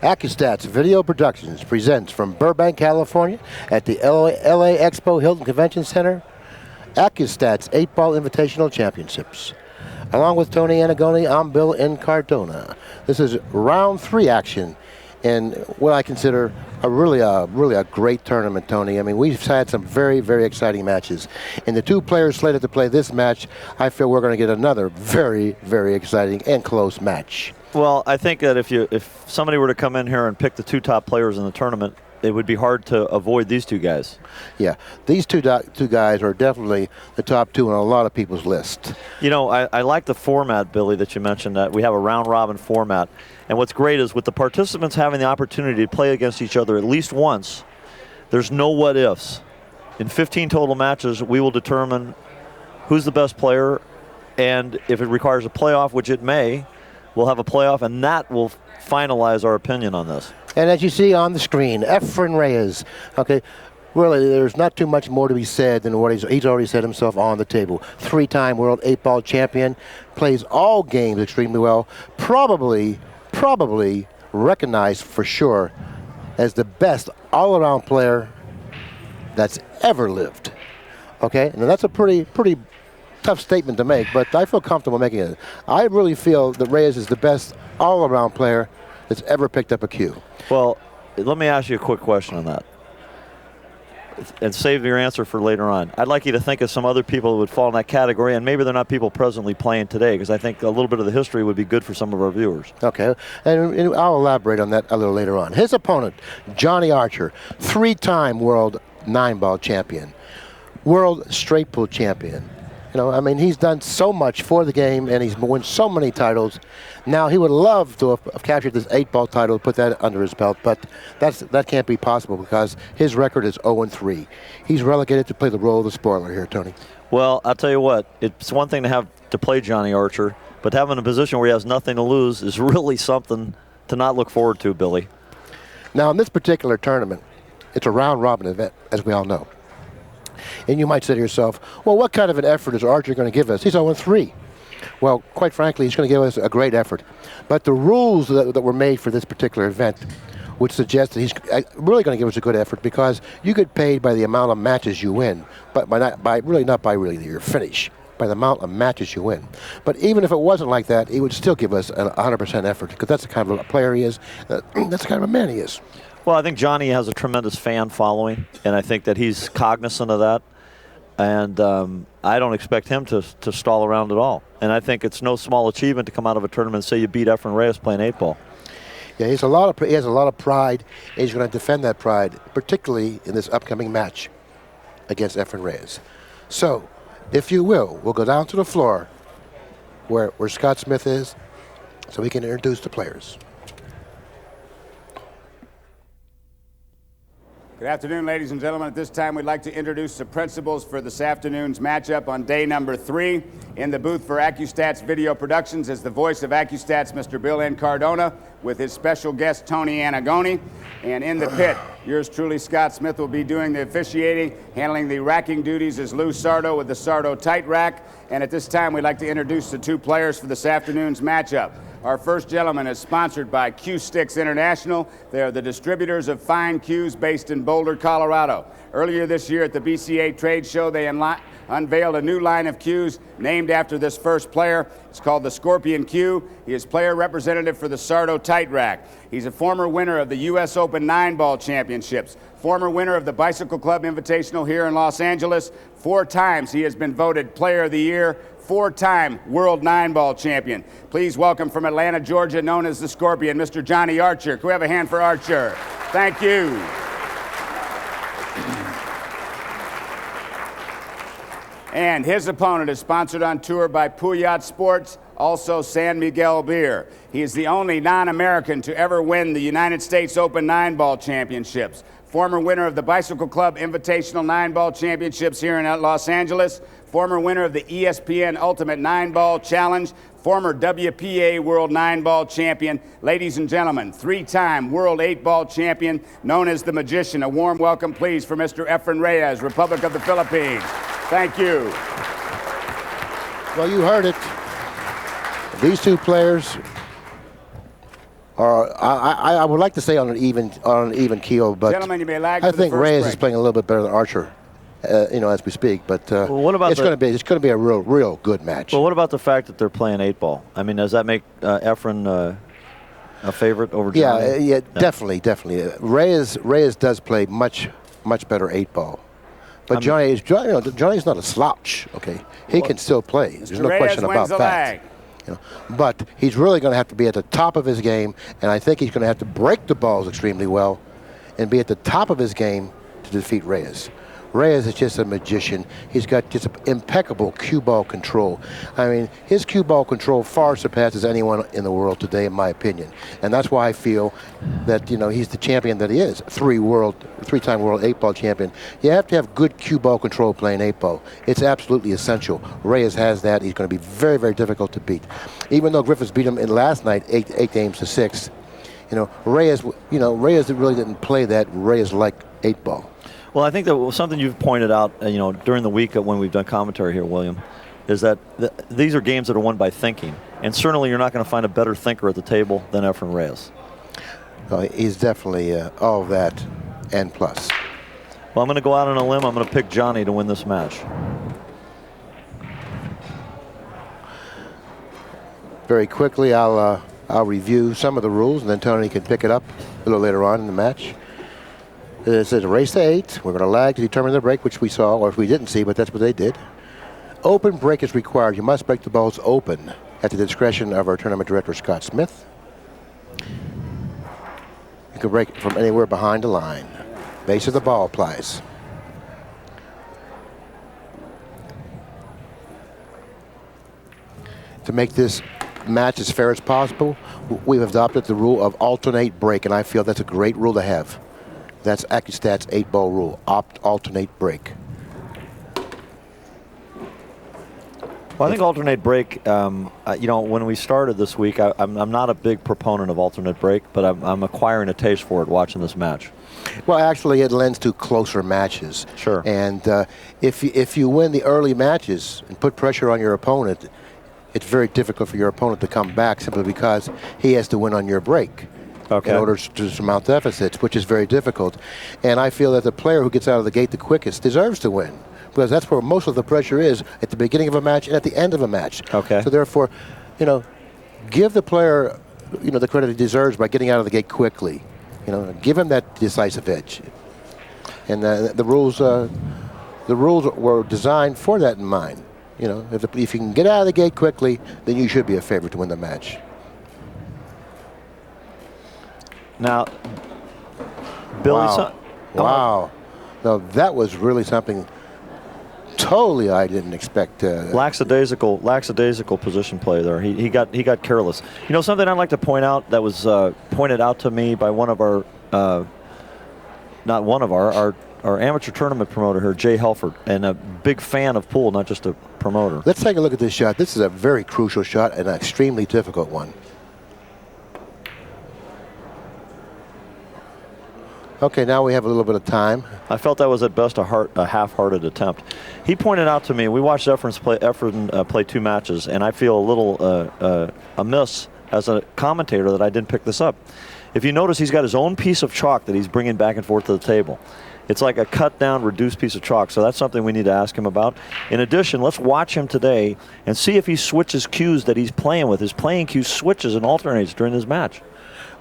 ACCUSTATS Video Productions presents from Burbank, California at the LA Expo Hilton Convention Center, ACCUSTATS 8-Ball Invitational Championships. Along with Tony Annigoni, I'm Bill Incardona. This is round 3 action in what I consider really a great tournament, Tony. I mean, we've had some very, very exciting matches. And the 2 players slated to play this match, I feel we're going to get another very, very exciting and close match. Well, I think that if somebody were to come in here and pick the 2 top players in the tournament, it would be hard to avoid these 2 guys. Yeah, these two guys are definitely the top 2 on a lot of people's list. You know, I like the format, Billy, that you mentioned, that we have a round-robin format. And what's great is with the participants having the opportunity to play against each other at least once, there's no what-ifs. In 15 total matches, we will determine who's the best player, and if it requires a playoff, which it may, we'll have a playoff, and that will finalize our opinion on this. And as you see on the screen, Efren Reyes, okay, really there's not too much more to be said than what he's already said himself on the table. 3-time world 8-ball champion, plays all games extremely well, probably recognized for sure as the best all-around player that's ever lived. Okay, and that's a pretty tough statement to make, but I feel comfortable making it. I really feel that Reyes is the best all-around player that's ever picked up a cue. Well, let me ask you a quick question on that, and save your answer for later on. I'd like you to think of some other people who would fall in that category, and maybe they're not people presently playing today, because I think a little bit of the history would be good for some of our viewers. Okay, and I'll elaborate on that a little later on. His opponent, Johnny Archer, 3-time world 9-ball champion, world straight pool champion. You know, I mean, he's done so much for the game, and he's won so many titles. Now, he would love to have captured this 8-ball title, put that under his belt, but that can't be possible because his record is 0-3. He's relegated to play the role of the spoiler here, Tony. Well, I'll tell you what, it's one thing to have to play Johnny Archer, but having a position where he has nothing to lose is really something to not look forward to, Billy. Now, in this particular tournament, it's a round-robin event, as we all know. And you might say to yourself, well, what kind of an effort is Archer going to give us? He's 0-3. Well, quite frankly, he's going to give us a great effort. But the rules that were made for this particular event would suggest that he's really going to give us a good effort, because you get paid by the amount of matches you win, but not by your finish, by the amount of matches you win. But even if it wasn't like that, he would still give us a 100% effort, because that's the kind of a player he is. That's the kind of a man he is. Well, I think Johnny has a tremendous fan following, and I think that he's cognizant of that. And I don't expect him to stall around at all. And I think it's no small achievement to come out of a tournament and say you beat Efren Reyes playing 8-ball. Yeah, he has a lot of pride, and he's going to defend that pride, particularly in this upcoming match against Efren Reyes. So, if you will, we'll go down to the floor where Scott Smith is, so we can introduce the players. Good afternoon, ladies and gentlemen. At this time, we'd like to introduce the principals for this afternoon's matchup on day number 3. In the booth for ACCUSTATS Video Productions is the voice of ACCUSTATS, Mr. Bill Incardona, with his special guest, Tony Annigoni. And in the pit, yours truly, Scott Smith, will be doing the officiating. Handling the racking duties is Lou Sardo with the Sardo Tight Rack. And at this time, we'd like to introduce the 2 players for this afternoon's matchup. Our first gentleman is sponsored by Accu-Stats International. They are the distributors of fine cues based in Boulder, Colorado. Earlier this year at the BCA trade show, they unveiled a new line of cues named after this first player. It's called the Scorpion Cue. He is player representative for the Sardo Tight Rack. He's a former winner of the U.S. Open 9-ball championships, former winner of the Bicycle Club Invitational here in Los Angeles. 4 times he has been voted Player of the Year, 4-time world 9-ball champion. Please welcome from Atlanta, Georgia, known as the Scorpion, Mr. Johnny Archer. Can we have a hand for Archer? Thank you. And his opponent is sponsored on tour by Puyat Sports, also San Miguel Beer. He is the only non-American to ever win the United States Open 9-ball championships. Former winner of the Bicycle Club Invitational 9-ball championships here in Los Angeles. Former winner of the ESPN Ultimate 9-ball Challenge. Former WPA World 9-ball champion. Ladies and gentlemen, 3-time World 8-ball champion, known as the Magician. A warm welcome, please, for Mr. Efren Reyes, Republic of the Philippines. Thank you. Well, you heard it. These 2 players I would like to say on an even keel, but Gentlemen, you may lag I for the think first Reyes break. is playing a little bit better than Archer, as we speak. But what about it's going to be a real good match. Well, what about the fact that they're playing 8-ball? I mean, does that make Efren a favorite over Johnny? Yeah, definitely. Reyes does play much better 8-ball. But Johnny's not a slouch. Okay, he can still play. There's no question about that. But he's really going to have to be at the top of his game, and I think he's going to have to break the balls extremely well and be at the top of his game to defeat Reyes. Reyes is just a magician. He's got just impeccable cue ball control. I mean, his cue ball control far surpasses anyone in the world today, in my opinion. And that's why I feel that, he's the champion that he is, three-time world 8-ball champion. You have to have good cue ball control playing 8-ball. It's absolutely essential. Reyes has that. He's going to be very, very difficult to beat. Even though Griffiths beat him in last night, 8 games to 6, Reyes really didn't play that Reyes-like 8-ball. Well, I think that something you've pointed out, during the week when we've done commentary here, William, is that these are games that are won by thinking. And certainly you're not going to find a better thinker at the table than Efren Reyes. He's definitely all of that and plus. Well, I'm going to go out on a limb. I'm going to pick Johnny to win this match. Very quickly, I'll review some of the rules, and then Tony can pick it up a little later on in the match. It says a race to 8. We're going to lag to determine the break, which we saw, or if we didn't see, but that's what they did. Open break is required. You must break the balls open at the discretion of our tournament director, Scott Smith. You can break it from anywhere behind the line. Base of the ball applies. To make this match as fair as possible, we've adopted the rule of alternate break, and I feel that's a great rule to have. That's ACCUSTATS 8-ball rule, alternate break. Well, I think alternate break, when we started this week, I'm not a big proponent of alternate break, but I'm acquiring a taste for it watching this match. Well, actually, it lends to closer matches. Sure. And if you win the early matches and put pressure on your opponent, it's very difficult for your opponent to come back simply because he has to win on your break. Okay. In order to surmount deficits, which is very difficult. And I feel that the player who gets out of the gate the quickest deserves to win, because that's where most of the pressure is, at the beginning of a match and at the end of a match. Okay. So therefore, give the player, the credit he deserves by getting out of the gate quickly. Give him that decisive edge. And the rules were designed for that in mind. If you can get out of the gate quickly, then you should be a favorite to win the match. Now, Billy. Wow. No, that was really something totally I didn't expect. Lackadaisical position play there. He got careless. Something I'd like to point out that was pointed out to me by one of our, our amateur tournament promoter here, Jay Helford, and a big fan of pool, not just a promoter. Let's take a look at this shot. This is a very crucial shot and an extremely difficult one. Okay, now we have a little bit of time. I felt that was at best a half-hearted attempt. He pointed out to me, we watched Efren play 2 matches, and I feel a little amiss as a commentator that I didn't pick this up. If you notice, he's got his own piece of chalk that he's bringing back and forth to the table. It's like a cut-down, reduced piece of chalk, so that's something we need to ask him about. In addition, let's watch him today and see if he switches cues that he's playing with. His playing cue switches and alternates during this match.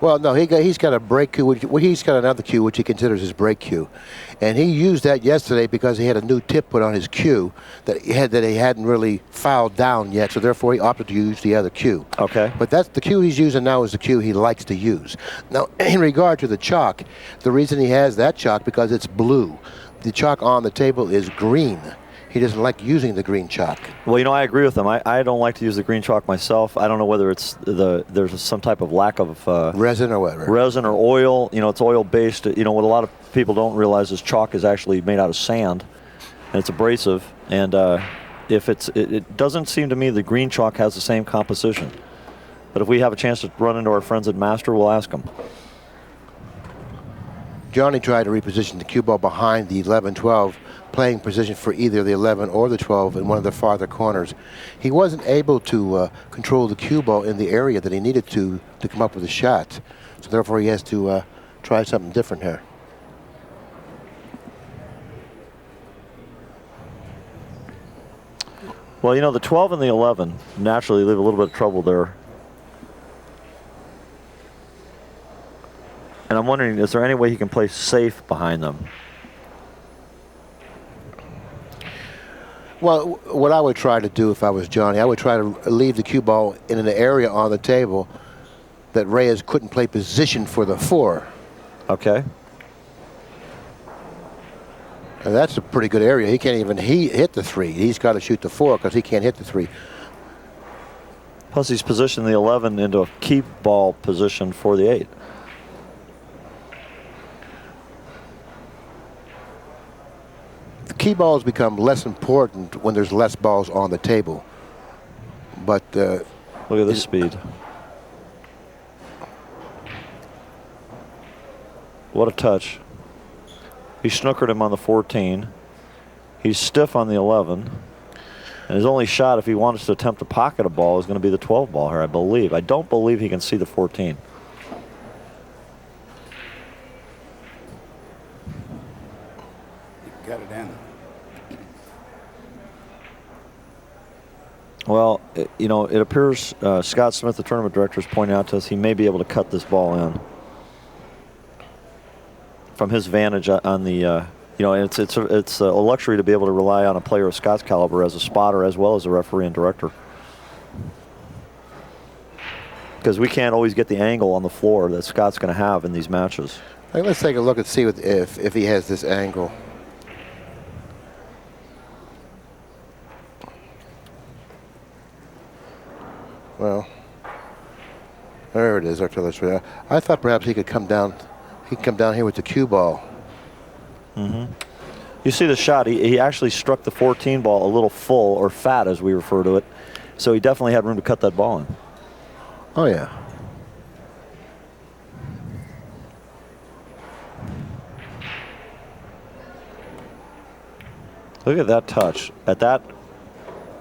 Well, no, he's got a break cue. He's got another cue which he considers his break cue, and he used that yesterday because he had a new tip put on his cue that he hadn't really filed down yet. So therefore, he opted to use the other cue. Okay. But that's the cue he's using now is the cue he likes to use. Now, in regard to the chalk, the reason he has that chalk because it's blue. The chalk on the table is green. He doesn't like using the green chalk. Well, I agree with him. I don't like to use the green chalk myself. I don't know whether it's there's some type of lack of resin or whatever. Resin or oil. It's oil based. What a lot of people don't realize is chalk is actually made out of sand, and it's abrasive. And it doesn't seem to me the green chalk has the same composition. But if we have a chance to run into our friends at Master, we'll ask them. Johnny tried to reposition the cue ball behind the 11-12 playing position for either the 11 or the 12 in one of the farther corners. He wasn't able to control the cue ball in the area that he needed to come up with a shot. So therefore he has to try something different here. Well, you know, the 12 and the 11 naturally leave a little bit of trouble there. And I'm wondering, is there any way he can play safe behind them? Well, what I would try to do if I was Johnny, I would try to leave the cue ball in an area on the table that Reyes couldn't play position for the 4. Okay. And that's a pretty good area. He can't even hit the 3. He's got to shoot the 4 because he can't hit the 3. Plus, he's positioned the 11 into a keep ball position for the 8. The key balls become less important when there's less balls on the table. But look at this speed. What a touch. He snookered him on the 14. He's stiff on the 11. And his only shot, if he wants to attempt to pocket a ball, is going to be the 12 ball here, I believe. I don't believe he can see the 14. Got it in. Well, you know, it appears Scott Smith, the tournament director, is pointing out to us he may be able to cut this ball in. From his vantage on the, you know, it's a luxury to be able to rely on a player of Scott's caliber as a spotter as well as a referee and director. Because we can't always get the angle on the floor that Scott's going to have in these matches. Hey, let's take a look and see if he has this angle. Well, there it is, artillery. I thought perhaps he could come down. He can come down here with the cue ball. Mm-hmm. You see the shot. He actually struck the 14 ball a little full, or fat as we refer to it. So he definitely had room to cut that ball in. Oh, yeah. Look at that touch. At that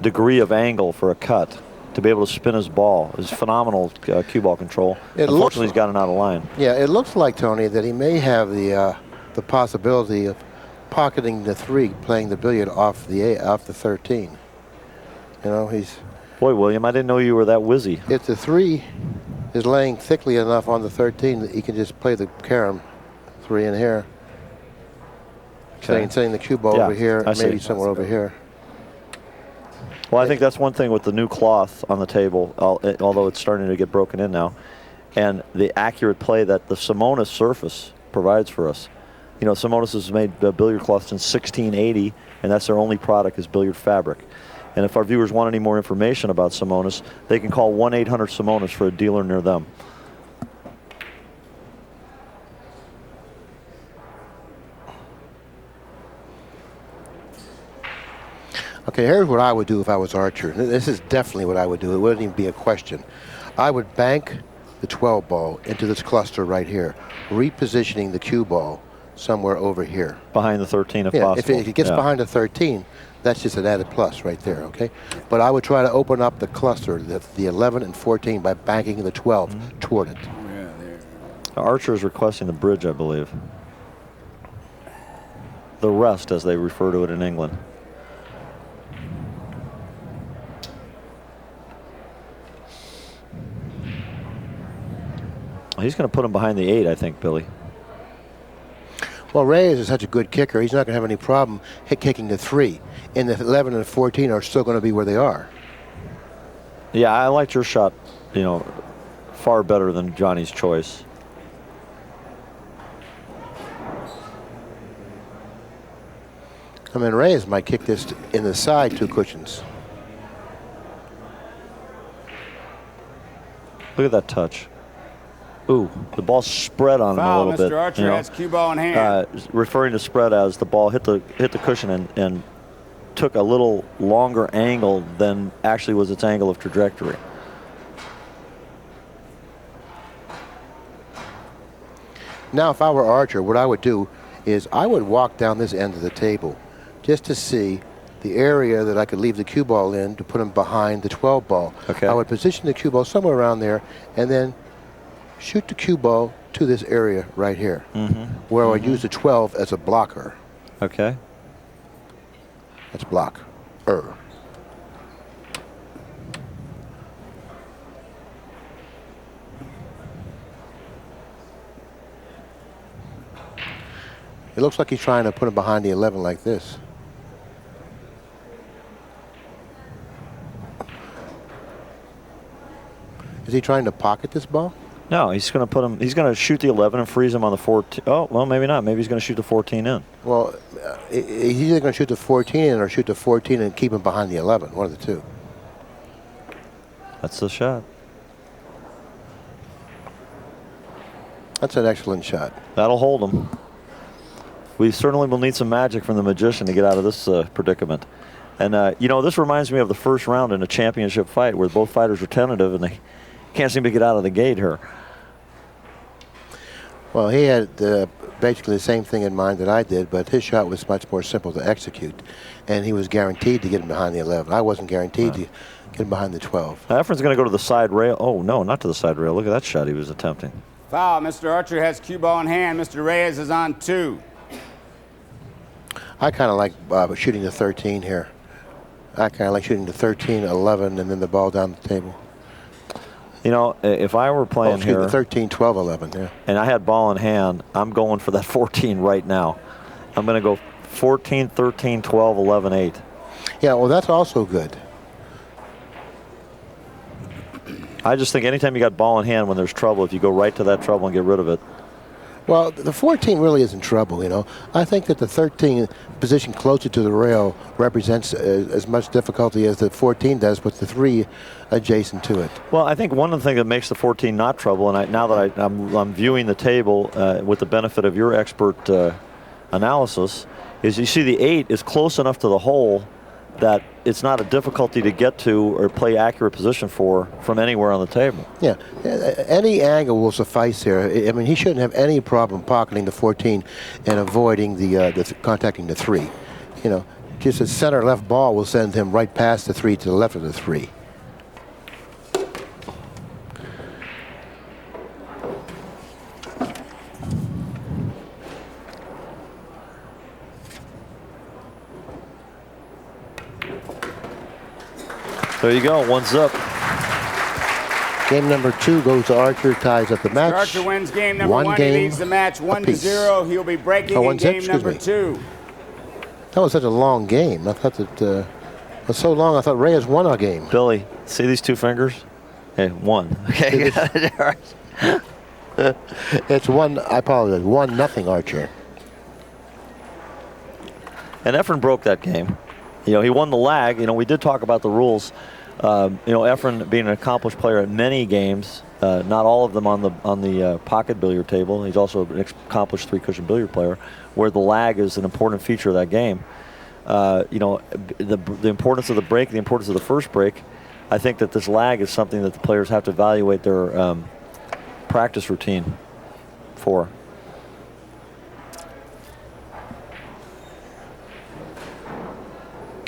degree of angle for a cut, to be able to spin his ball is phenomenal cue ball control. Unfortunately, he's got it out of line. Yeah, it looks like, Tony, that he may have the possibility of pocketing the 3, playing the billiard off the 13. You know, he's... Boy, William, I didn't know you were that whizzy. If the 3 is laying thickly enough on the 13, that he can just play the carom 3 in here. Okay. Setting the cue ball over here, maybe somewhere over here. Well, I think that's one thing with the new cloth on the table, although it's starting to get broken in now, and the accurate play that the Simonis surface provides for us. You know, Simonis has made billiard cloths since 1680, and that's their only product is billiard fabric. And if our viewers want any more information about Simonis, they can call 1-800-SIMONIS for a dealer near them. Okay, here's what I would do if I was Archer. This is definitely what I would do. It wouldn't even be a question. I would bank the 12 ball into this cluster right here, repositioning the cue ball somewhere over here. Behind the 13 if possible. If it gets behind the 13, that's just an added plus right there, okay? But I would try to open up the cluster, the 11 and 14, by banking the 12 toward it. Yeah, there. Archer is requesting the bridge, I believe. The rest, as they refer to it in England. He's going to put him behind the 8, I think, Billy. Well, Reyes is such a good kicker, he's not going to have any problem kicking the 3. And the 11 and the 14 are still going to be where they are. Yeah, I liked your shot, you know, far better than Johnny's choice. I mean, Reyes might kick this in the side 2 cushions. Look at that touch. Ooh, the ball spread on him a little bit. Mr. Archer has cue ball in hand. Referring to spread as the ball hit the cushion and took a little longer angle than actually was its angle of trajectory. Now, if I were Archer, what I would do is I would walk down this end of the table just to see the area that I could leave the cue ball in to put him behind the 12 ball. Okay. I would position the cue ball somewhere around there and then shoot the cue ball to this area right here, where I would use the 12 as a blocker. Okay. That's block. It looks like he's trying to put him behind the 11 like this. Is he trying to pocket this ball? No, he's going to put him. He's going to shoot the 11 and freeze him on the 14. Oh, well, maybe not. Maybe he's going to shoot the 14 in. Well, he's either going to shoot the 14 in or shoot the 14 and keep him behind the 11. One of the two. That's the shot. That's an excellent shot. That'll hold him. We certainly will need some magic from the magician to get out of this predicament. And, you know, this reminds me of the first round in a championship fight where both fighters were tentative and they can't seem to get out of the gate here. Well, he had basically the same thing in mind that I did, but his shot was much more simple to execute. And he was guaranteed to get him behind the 11. I wasn't guaranteed to get him behind the 12. Now, Efren's going to go to the side rail. Oh, no, not to the side rail. Look at that shot he was attempting. Foul. Mr. Archer has cue ball in hand. Mr. Reyes is on 2. I kind of like shooting the 13 here. I kind of like shooting the 13, 11, and then the ball down the table. You know, if I were playing here, the 13, 12, 11, yeah. And I had ball in hand, I'm going for that 14 right now. I'm going to go 14, 13, 12, 11, 8. Yeah, well, that's also good. I just think anytime you got ball in hand when there's trouble, if you go right to that trouble and get rid of it. Well, the 14 really isn't trouble, you know. I think that the 13 position closer to the rail represents as much difficulty as the 14 does with the 3 adjacent to it. Well, I think one of the things that makes the 14 not trouble, and now that I'm viewing the table with the benefit of your expert analysis, is you see the 8 is close enough to the hole that it's not a difficulty to get to or play accurate position for from anywhere on the table. Yeah, any angle will suffice here. I mean, he shouldn't have any problem pocketing the 14 and avoiding the contacting the 3. You know, just a center left ball will send him right past the 3 to the left of the 3. There you go, 1's up. Game number 2 goes to Archer, ties up the match. Archer wins game number 1. He leads the match 1-0. He'll be breaking in game number 2. That was such a long game. I thought that it was so long. I thought Reyes won our game. Billy, see these 2 fingers? Hey, 1. Okay. It's 1. I apologize. 1-0 Archer. And Efren broke that game. You know, he won the lag. You know, we did talk about the rules. You know, Efren being an accomplished player at many games, not all of them on the pocket billiard table. He's also an accomplished 3-cushion billiard player, where the lag is an important feature of that game. You know, the importance of the break, the importance of the first break. I think that this lag is something that the players have to evaluate their practice routine for.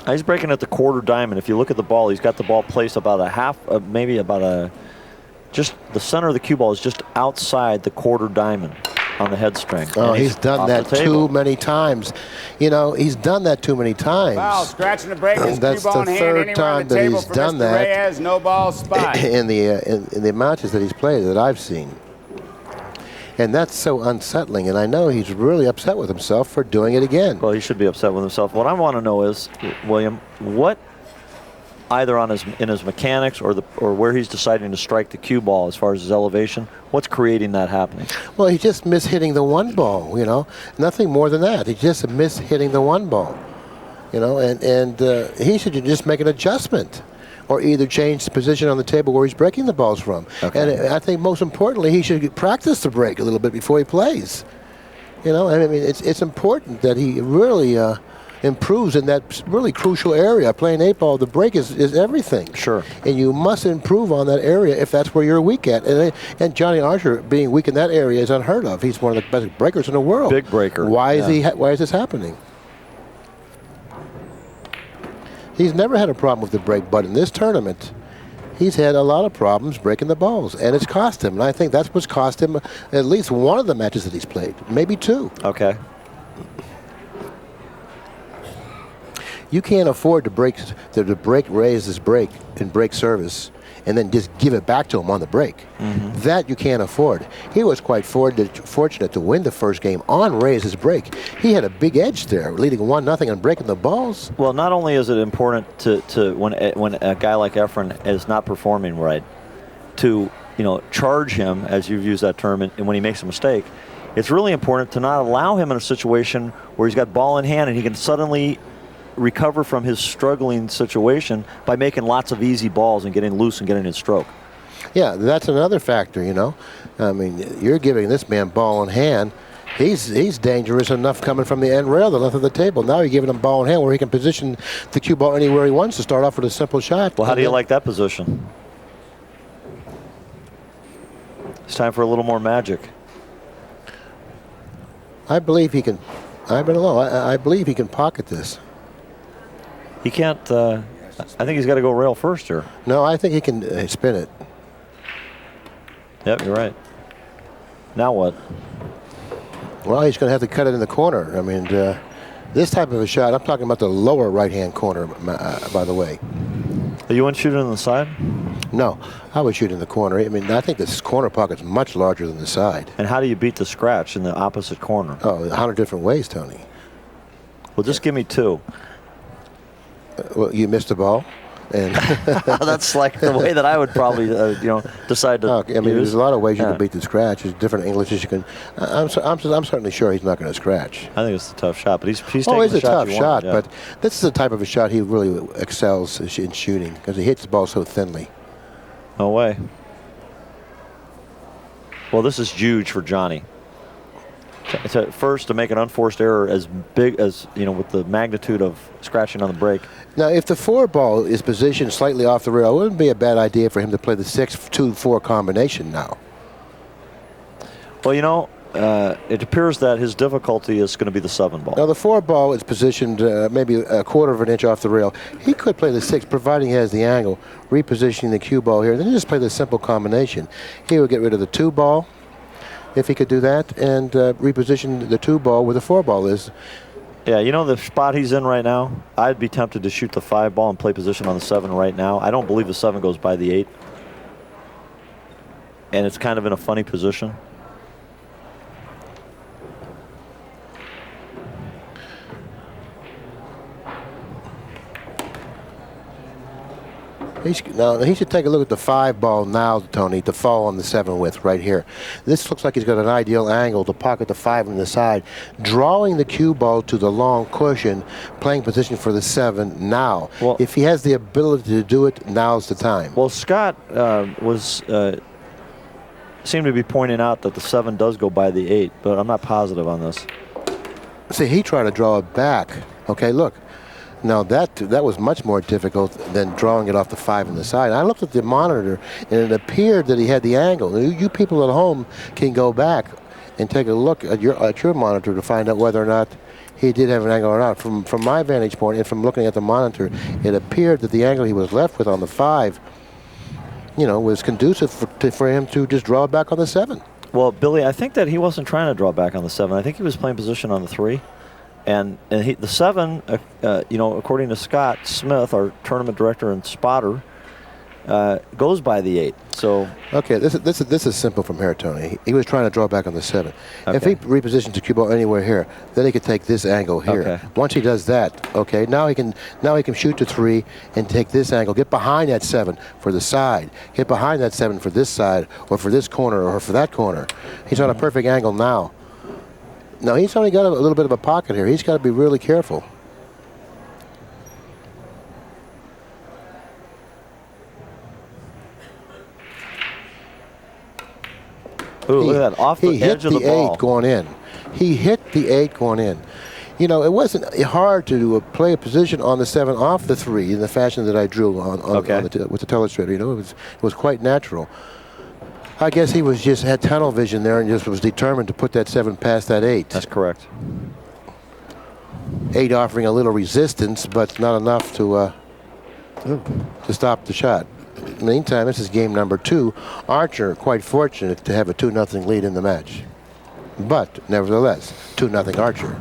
He's breaking at the quarter diamond. If you look at the ball, he's got the ball placed about a half, maybe about just the center of the cue ball is just outside the quarter diamond on the head string. Oh, he's done that too many times. You know, he's done that too many times. Foul, scratching the break. That's the third time that he's done that. Reyes, no ball spot. In the matches that he's played that I've seen. And that's so unsettling, and I know he's really upset with himself for doing it again. Well, he should be upset with himself. What I want to know is, William, what either in his mechanics or where he's deciding to strike the cue ball as far as his elevation, what's creating that happening? Well, he's just mishitting the 1 ball, you know, nothing more than that. He's just mishitting the 1 ball, you know, and he should just make an adjustment, or either change the position on the table where he's breaking the balls from. Okay. And I think most importantly, he should practice the break a little bit before he plays. You know, I mean, it's important that he really improves in that really crucial area. Playing 8-ball, the break is everything. Sure. And you must improve on that area if that's where you're weak at. And Johnny Archer being weak in that area is unheard of. He's one of the best breakers in the world. Big breaker. Why is this happening? He's never had a problem with the break, but in this tournament, he's had a lot of problems breaking the balls, and it's cost him. And I think that's what's cost him at least one of the matches that he's played, maybe two. Okay. You can't afford to break Reyes' break and break service and then just give it back to him on the break. That you can't afford. He was quite fortunate to win the first game on Reyes' break. He had a big edge there, leading 1-0 and breaking the balls. Well, not only is it important to when a guy like Efren is not performing right, to charge him, as you've used that term, and when he makes a mistake, it's really important to not allow him in a situation where he's got ball in hand and he can suddenly recover from his struggling situation by making lots of easy balls and getting loose and getting in stroke. Yeah, that's another factor, I mean, you're giving this man ball in hand. He's dangerous enough coming from the end rail, the length of the table. Now you're giving him ball in hand where he can position the cue ball anywhere he wants to start off with a simple shot. Well, how do you like that position? It's time for a little more magic. I believe he can. I don't know. I believe he can pocket this. He can't. I think he's got to go rail first here. No, I think he can spin it. Yep, you're right. Now what? Well, he's going to have to cut it in the corner. I mean, this type of a shot, I'm talking about the lower right-hand corner, by the way. You want to shoot it on the side? No, I would shoot in the corner. I mean, I think this corner pocket's much larger than the side. And how do you beat the scratch in the opposite corner? Oh, 100 different ways, Tony. Well, just give me two. Well, you missed the ball. And that's like the way that I would probably, decide to I mean, use. there's a lot of ways you can beat the scratch. There's different Englishes you can. I'm certainly sure he's not going to scratch. I think it's a tough shot, but he's taking it's the a tough shot, yeah. but this is the type of a shot he really excels in shooting because he hits the ball so thinly. No way. Well, this is huge for Johnny. First, to make an unforced error as big as, with the magnitude of scratching on the break. Now, if the 4 ball is positioned slightly off the rail, it wouldn't be a bad idea for him to play the 6-2-4 combination now. Well, it appears that his difficulty is going to be the 7 ball. Now, the 4 ball is positioned maybe a quarter of an inch off the rail. He could play the 6, providing he has the angle, repositioning the cue ball here. Then just play the simple combination. He would get rid of the 2 ball. If he could do that and reposition the 2 ball where the 4 ball is. Yeah, the spot he's in right now, I'd be tempted to shoot the 5 ball and play position on the 7 right now. I don't believe the 7 goes by the 8. And it's kind of in a funny position. Now, he should take a look at the 5 ball now, Tony, to fall on the 7 with right here. This looks like he's got an ideal angle to pocket the 5 on the side, drawing the cue ball to the long cushion, playing position for the 7 now. Well, if he has the ability to do it, now's the time. Well, Scott seemed to be pointing out that the 7 does go by the 8, but I'm not positive on this. See, he tried to draw it back. Okay, look. Now, that was much more difficult than drawing it off the 5 on the side. I looked at the monitor, and it appeared that he had the angle. You people at home can go back and take a look at your monitor to find out whether or not he did have an angle or not. From my vantage point and from looking at the monitor, it appeared that the angle he was left with on the 5, was conducive for him to just draw it back on the 7. Well, Billy, I think that he wasn't trying to draw back on the 7. I think he was playing position on the 3. And the 7, according to Scott Smith, our tournament director and spotter, goes by the 8. So okay, this is simple from here, Tony. He was trying to draw back on the 7. Okay. If he repositions the cue ball anywhere here, then he could take this angle here. Okay. Once he does that, okay, now he can shoot to 3 and take this angle, get behind that 7 for the side, get behind that 7 for this side, or for this corner, or for that corner. He's on a perfect angle now. Now, he's only got a little bit of a pocket here. He's got to be really careful. Ooh, look at that, off the edge of the ball. He hit the 8 going in. He hit the 8 going in. It wasn't hard to play a position on the 7 off the 3 in the fashion that I drew with the telestrator. It was quite natural. I guess he had tunnel vision there and just was determined to put that 7 past that 8. That's correct. 8 offering a little resistance, but not enough to to stop the shot. Meantime, this is game number 2. Archer quite fortunate to have a 2-0 lead in the match. But nevertheless, 2-0 Archer.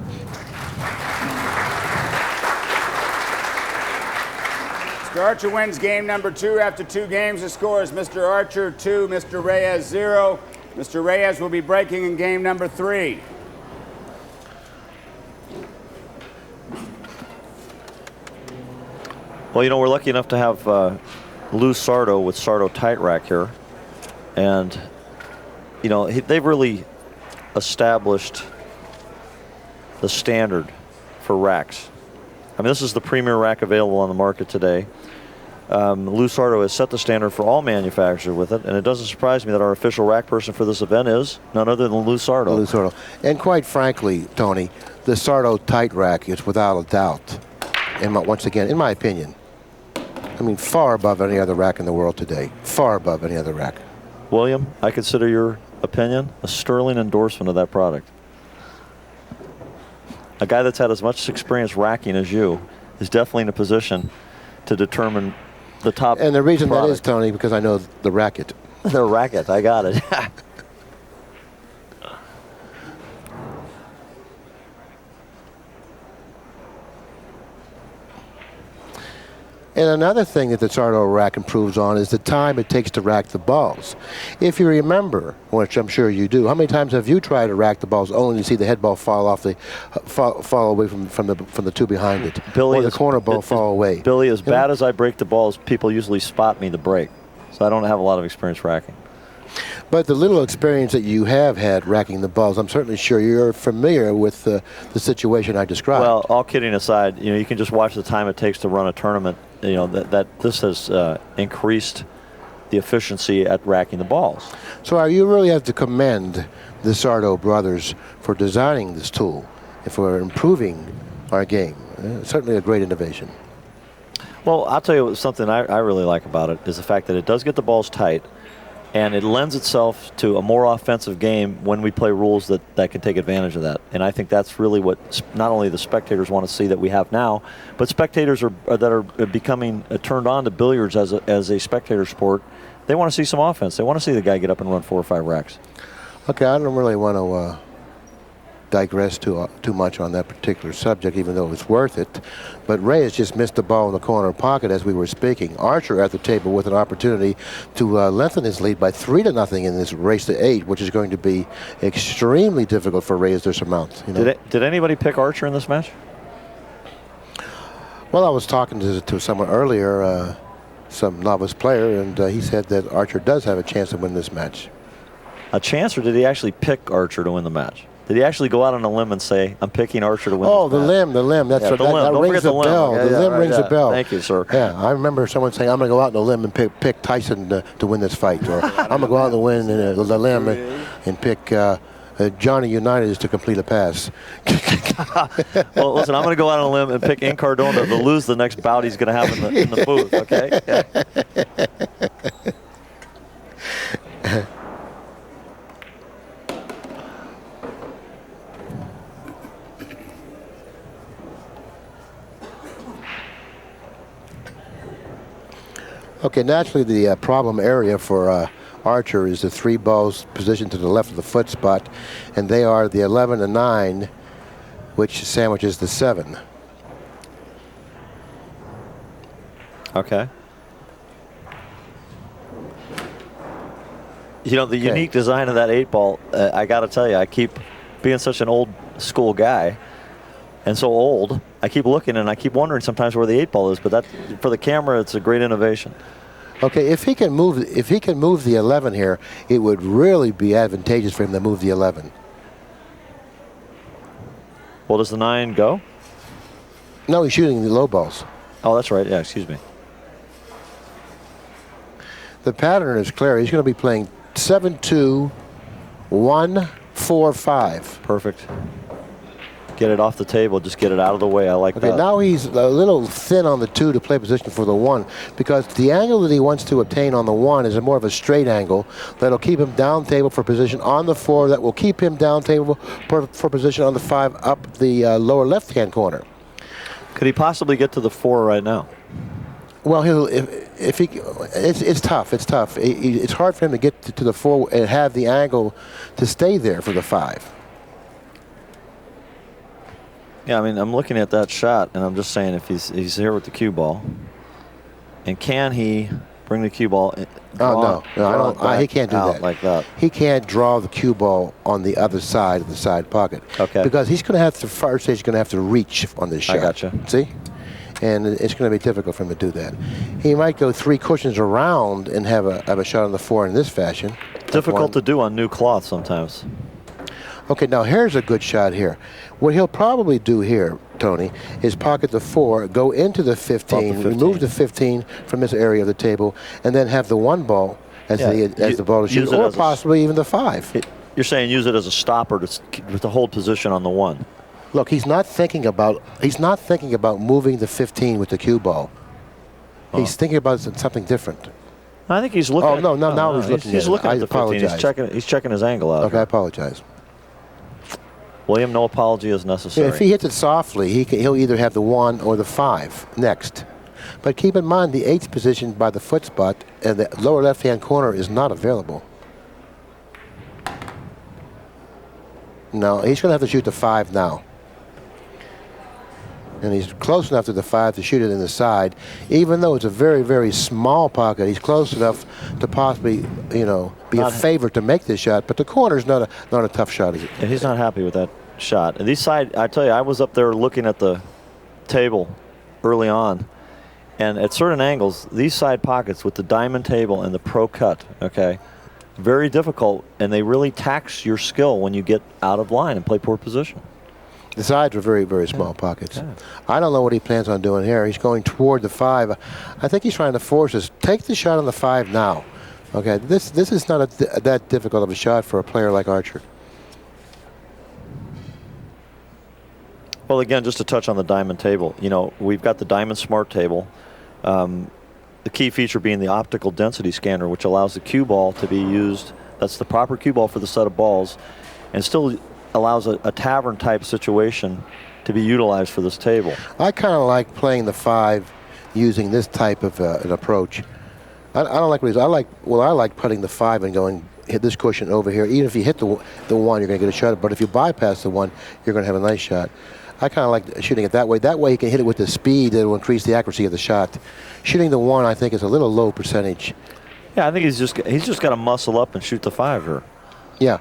Mr. Archer wins game number 2 after 2 games. The score is Mr. Archer 2, Mr. Reyes 0. Mr. Reyes will be breaking in game number 3. Well, you know, we're lucky enough to have Lou Sardo with Sardo Tight Rack here. And, you know, they've really established the standard for racks. I mean, this is the premier rack available on the market today. Lou Sardo has set the standard for all manufacturers with it, and it doesn't surprise me that our official rack person for this event is none other than Lou Sardo. Lou Sardo. And quite frankly, Tony, the Sardo Tight Rack is without a doubt, once again, in my opinion, I mean, far above any other rack in the world today. Far above any other rack. William, I consider your opinion a sterling endorsement of that product. A guy that's had as much experience racking as you is definitely in a position to determine the top. And the reason product. that is, Tony, because I know the racket. The racket, I got it. And another thing that the Sardo rack improves on is the time it takes to rack the balls. If you remember, which I'm sure you do, how many times have you tried to rack the balls only to see the head ball fall off fall away from the two behind it, Billy, or the corner ball fall away? Billy, as bad as I break the balls, people usually spot me the break, so I don't have a lot of experience racking. But the little experience that you have had racking the balls, I'm certainly sure you're familiar with the situation I described. Well, all kidding aside, you know, you can just watch the time it takes to run a tournament. You know, that this has increased the efficiency at racking the balls. So you really have to commend the Sardo brothers for designing this tool and for improving our game. Certainly a great innovation. Well, I'll tell you something I really like about it is the fact that it does get the balls tight, and it lends itself to a more offensive game when we play rules that can take advantage of that. And I think that's really what not only the spectators want to see that we have now, but spectators that are becoming turned on to billiards as a spectator sport. They want to see some offense. They want to see the guy get up and run 4 or 5 racks. Okay, I don't really want to digress too much on that particular subject, even though it's worth it. But Reyes just missed the ball in the corner pocket as we were speaking. Archer at the table with an opportunity to lengthen his lead by 3-0 in this race to 8, which is going to be extremely difficult for Reyes to surmount. You know? Did anybody pick Archer in this match? Well, I was talking to someone earlier, some novice player, and he said that Archer does have a chance to win this match. A chance, or did he actually pick Archer to win the match? Did he actually go out on a limb and say, I'm picking Archer to win Oh, this match? the limb. That's Yeah, what, the limb. that Don't rings forget the the limb. bell. Okay, The yeah, limb right, rings yeah. a bell. Thank you, sir. Yeah, I remember someone saying, I'm going to go out on the limb and pick Tyson to win this fight. Or I'm going to go out on the limb and pick Johnny Unitas to complete a pass. Well, listen, I'm going to go out on a limb and pick Incardona to lose the next bout he's going to have in the booth, okay? Okay, naturally the problem area for Archer is the 3 balls positioned to the left of the foot spot, and they are the 11 and 9, which sandwiches the 7. Okay. You know, the unique design of that 8 ball, I got to tell you, I keep being such an old school guy and so old, I keep looking and I keep wondering sometimes where the 8 ball is, but that for the camera, it's a great innovation. Okay, if he can move the 11 here, it would really be advantageous for him to move the 11. Well, does the 9 go? No, he's shooting the low balls. Oh, that's right. Yeah, excuse me. The pattern is clear. He's going to be playing 7-2, 1-4-5. Perfect. Get it off the table. Just get it out of the way. I like that. Okay, now he's a little thin on the 2 to play position for the 1, because the angle that he wants to obtain on the 1 is more of a straight angle that'll keep him down table for position on the 4, that will keep him down table for position on the 5 up the lower left-hand corner. Could he possibly get to the 4 right now? Well, if he, it's tough. It's tough. It's hard for him to get to the 4 and have the angle to stay there for the 5. Yeah, I mean, I'm looking at that shot, and I'm just saying if he's here with the cue ball, and can he bring the cue ball? No, he can't do that like that. He can't draw the cue ball on the other side of the side pocket. Okay. Because he's going to have to first. He's going to have to reach on this shot. I gotcha. See, and it's going to be difficult for him to do that. He might go 3 cushions around and have a shot on the 4 in this fashion. Difficult to do on new cloth sometimes. Okay, now here's a good shot here. What he'll probably do here, Tony, is pocket the 4, go into the 15, remove the 15 from this area of the table, and then have the 1 ball as the ball to shoot, or possibly even the 5. You're saying use it as a stopper to hold position on the 1. Look, he's not thinking about moving the 15 with the cue ball. He's thinking about something different. I think he's looking. Oh now he's looking. He's looking at the 15. Apologize. He's checking his angle out. Okay, I apologize. William, no apology is necessary. Yeah, if he hits it softly, he'll either have the 1 or the 5 next. But keep in mind, the 8's position by the foot spot and the lower left-hand corner is not available. No, he's going to have to shoot the 5 now. And he's close enough to the 5 to shoot it in the side. Even though it's a very, very small pocket, he's close enough to possibly, be a favorite to make this shot. But the corner's not a tough shot. Yeah, he's not happy with that shot. And these side, I tell you, I was up there looking at the table early on. And at certain angles, these side pockets with the diamond table and the pro cut, okay, very difficult. And they really tax your skill when you get out of line and play poor position. The sides are very, very small pockets. Yeah. I don't know what he plans on doing here. He's going toward the 5. I think he's trying to force us. Take the shot on the 5 now. Okay, this is not that difficult of a shot for a player like Archer. Well, again, just to touch on the diamond table, we've got the diamond smart table. The key feature being the optical density scanner, which allows the cue ball to be used. That's the proper cue ball for the set of balls, and still allows a tavern type situation to be utilized for this table. I kind of like playing the 5 using this type of an approach. I don't like what he's. I like putting the 5 and going hit this cushion over here. Even if you hit the 1, you're going to get a shot. But if you bypass the 1, you're going to have a nice shot. I kind of like shooting it that way. That way you can hit it with the speed that will increase the accuracy of the shot. Shooting the 1, I think, is a little low percentage. Yeah, I think he's just got to muscle up and shoot the 5 here. Yeah,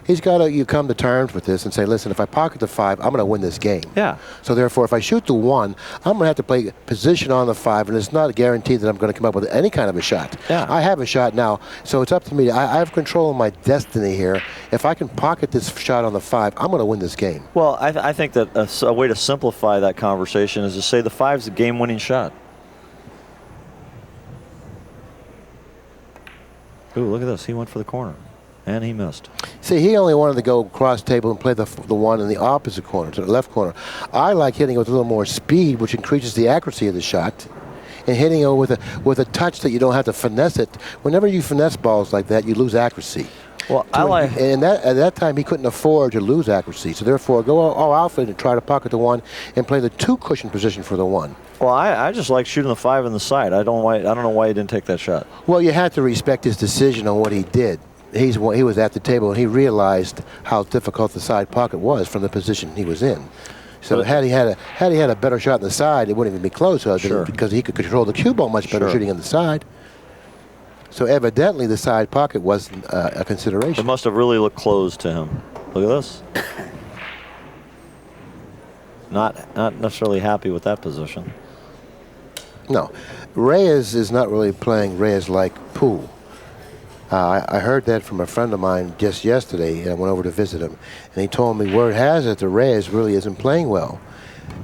he's got to come to terms with this and say, listen, if I pocket the 5, I'm going to win this game. Yeah. So therefore, if I shoot the 1, I'm going to have to play position on the 5, and it's not guaranteed that I'm going to come up with any kind of a shot. Yeah. I have a shot now, so it's up to me. I have control of my destiny here. If I can pocket this shot on the 5, I'm going to win this game. Well, I think that a way to simplify that conversation is to say the 5 is a game-winning shot. Ooh, look at this. He went for the corner. And he missed. See, he only wanted to go across table and play the 1 in the opposite corner, to the left corner. I like hitting it with a little more speed, which increases the accuracy of the shot, and hitting it with a touch that you don't have to finesse it. Whenever you finesse balls like that, you lose accuracy. Well, And at that time, he couldn't afford to lose accuracy. So therefore, go all outfit and try to pocket the 1 and play the 2 cushion position for the 1. Well, I just like shooting the 5 in the side. I don't know why he didn't take that shot. Well, you had to respect his decision on what he did. He was at the table, and he realized how difficult the side pocket was from the position he was in. So had he had a better shot in the side, it wouldn't even be close, sure. Because he could control the cue ball much better shooting in the side. So evidently, the side pocket wasn't a consideration. It must have really looked closed to him. Look at this. Not necessarily happy with that position. No, Reyes is not really playing Reyes-like pool. I heard that from a friend of mine just yesterday. I went over to visit him, and he told me word has it that Reyes really isn't playing well.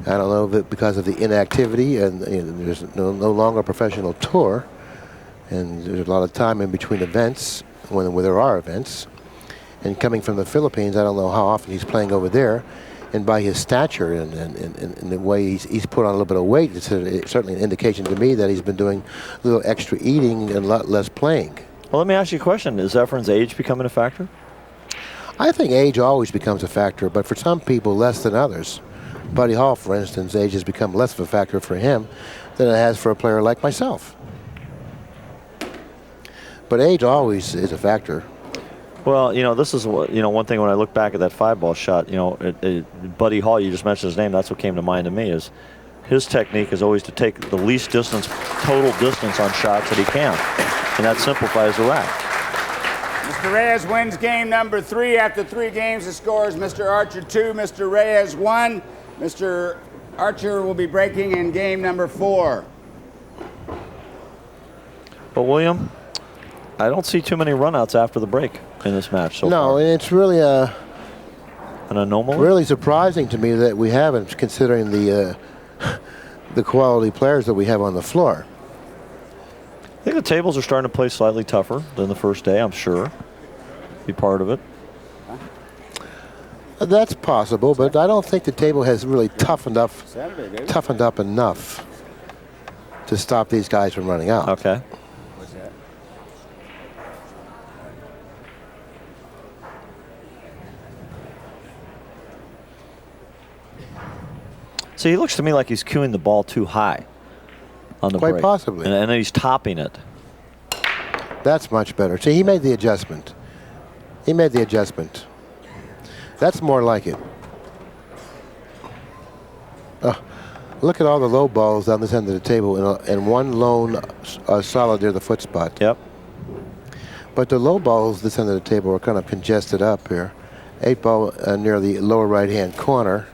I don't know if it because of the inactivity, and there's no longer a professional tour, and there's a lot of time in between events when there are events. And coming from the Philippines, I don't know how often he's playing over there. And by his stature and the way he's put on a little bit of weight, it's certainly an indication to me that he's been doing a little extra eating and a lot less playing. Well, let me ask you a question. Is Efren's age becoming a factor? I think age always becomes a factor, but for some people less than others. Buddy Hall, for instance, age has become less of a factor for him than it has for a player like myself. But age always is a factor. Well, you know, this is what, you know, one thing when I look back at that 5-ball shot, you know, Buddy Hall, you just mentioned his name, that's what came to mind to me, is his technique is always to take the least distance, total distance on shots that he can. And that simplifies the rack. Mr. Reyes wins game number 3. After 3 games, the score is Mr. Archer 2, Mr. Reyes 1. Mr. Archer will be breaking in game number 4. But William, I don't see too many runouts after the break in this match so No, far. and it's really An anomaly? really surprising to me that we haven't, considering the quality players that we have on the floor. I think the tables are starting to play slightly tougher than the first day, I'm sure. Be part of it. That's possible, but I don't think the table has really toughened up enough to stop these guys from running out. Okay. What's that? See, he looks to me like he's cueing the ball too high on the Quite break. possibly. And then he's topping it. That's much better. See, he made the adjustment. He made the adjustment. That's more like it. Look at all the low balls down this end of the table and one lone solid near the foot spot. Yep. But the low balls this end of the table are kind of congested up here. 8 ball near the lower right-hand corner.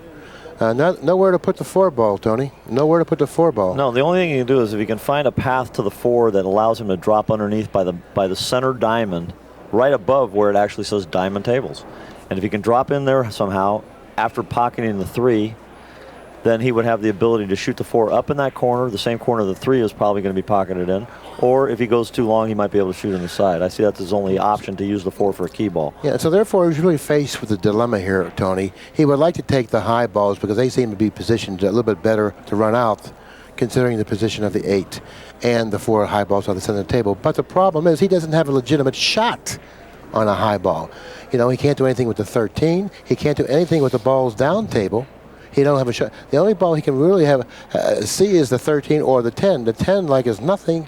Nowhere to put the 4 ball, Tony. Nowhere to put the 4 ball. No, the only thing you can do is if you can find a path to the 4 that allows him to drop underneath by the center diamond, right above where it actually says diamond tables. And if he can drop in there somehow after pocketing the 3, then he would have the ability to shoot the 4 up in that corner. The same corner the 3 is probably going to be pocketed in. Or if he goes too long, he might be able to shoot on the side. I see that's his only option to use the 4 for a key ball. Yeah, so therefore he's really faced with a dilemma here, Tony. He would like to take the high balls because they seem to be positioned a little bit better to run out, considering the position of the 8 and the 4 high balls on the center of the table. But the problem is he doesn't have a legitimate shot on a high ball. You know, he can't do anything with the 13. He can't do anything with the balls down table. He don't have a shot. The only ball he can really have see is the 13 or the 10. The 10 like is nothing,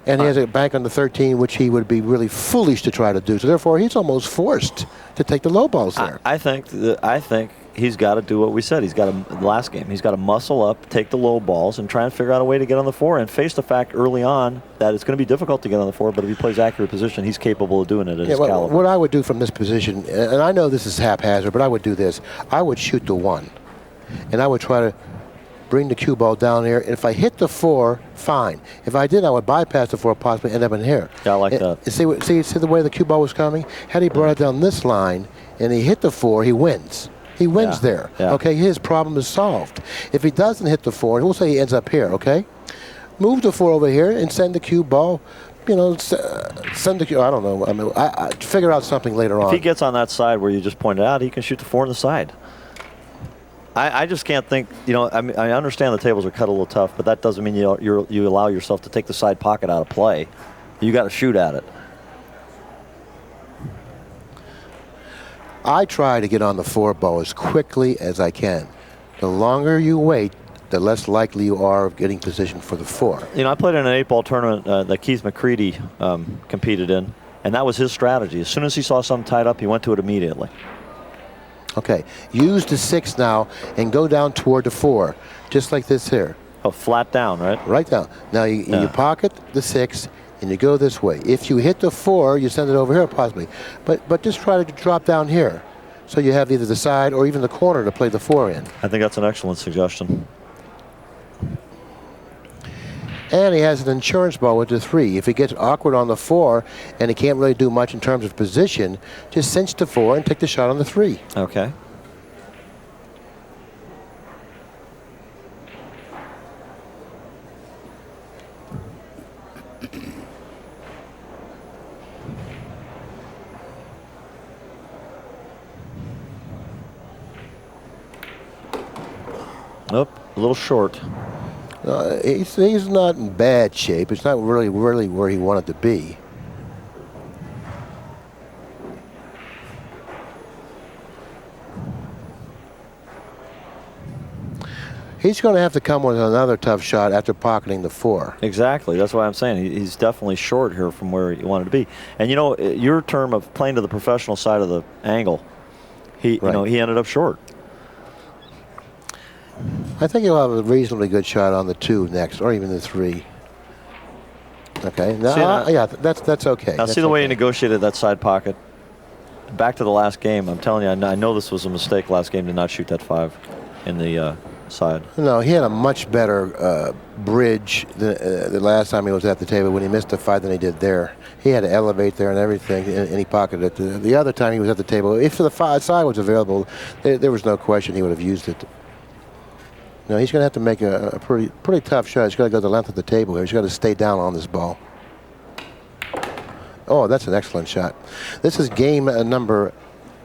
and he has a bank on the 13, which he would be really foolish to try to do. So therefore, he's almost forced to take the low balls there. I think he's got to do what we said. He's got to, last game, he's got to muscle up, take the low balls, and try and figure out a way to get on the 4 and face the fact early on that it's going to be difficult to get on the 4, but if he plays accurate position, he's capable of doing it at his caliber. What I would do from this position, and I know this is haphazard, but I would do this. I would shoot the 1, and I would try to bring the cue ball down here. And if I hit the 4, fine. If I did, I would bypass the 4, possibly end up in here. Yeah, I like that. See the way the cue ball was coming? Had he brought it down this line and he hit the 4, he wins. He wins there. Yeah. Okay, his problem is solved. If he doesn't hit the 4, we'll say he ends up here, okay? Move the 4 over here and send the cue ball, you know, send the cue, I don't know. I mean, I figure out something later on. If he gets on that side where you just pointed out, he can shoot the 4 on the side. I just can't think, you know, I mean, I understand the tables are cut a little tough, but that doesn't mean you allow yourself to take the side pocket out of play. You got to shoot at it. I try to get on the 4 ball as quickly as I can. The longer you wait, the less likely you are of getting positioned for the 4. You know, I played in an 8-ball tournament that Keith McCready competed in, and that was his strategy. As soon as he saw something tied up, he went to it immediately. Okay, use the 6 now and go down toward the 4, just like this here. Oh, flat down, right? Right down. Now you pocket the 6 and you go this way. If you hit the 4, you send it over here possibly. But just try to drop down here, so you have either the side or even the corner to play the 4 in. I think that's an excellent suggestion. And he has an insurance ball with the 3. If he gets awkward on the 4 and he can't really do much in terms of position, just cinch the 4 and take the shot on the 3. Okay. Nope, a little short. He's not in bad shape. It's not really where he wanted to be. He's going to have to come with another tough shot after pocketing the 4. Exactly. That's why I'm saying he's definitely short here from where he wanted to be. And you know, your term of playing to the professional side of the angle, you know, he ended up short. I think he'll have a reasonably good shot on the 2 next, or even the 3. Okay. Now, yeah, that's okay. Now, see the way he negotiated that side pocket. Back to the last game. I'm telling you, I know this was a mistake last game to not shoot that 5 in the side. No, he had a much better bridge the last time he was at the table when he missed the 5 than he did there. He had to elevate there and everything, and he pocketed it. The other time he was at the table, if the side was available, there was no question he would have used it. No, he's going to have to make a pretty tough shot. He's got to go the length of the table here. He's got to stay down on this ball. Oh, that's an excellent shot. This is game number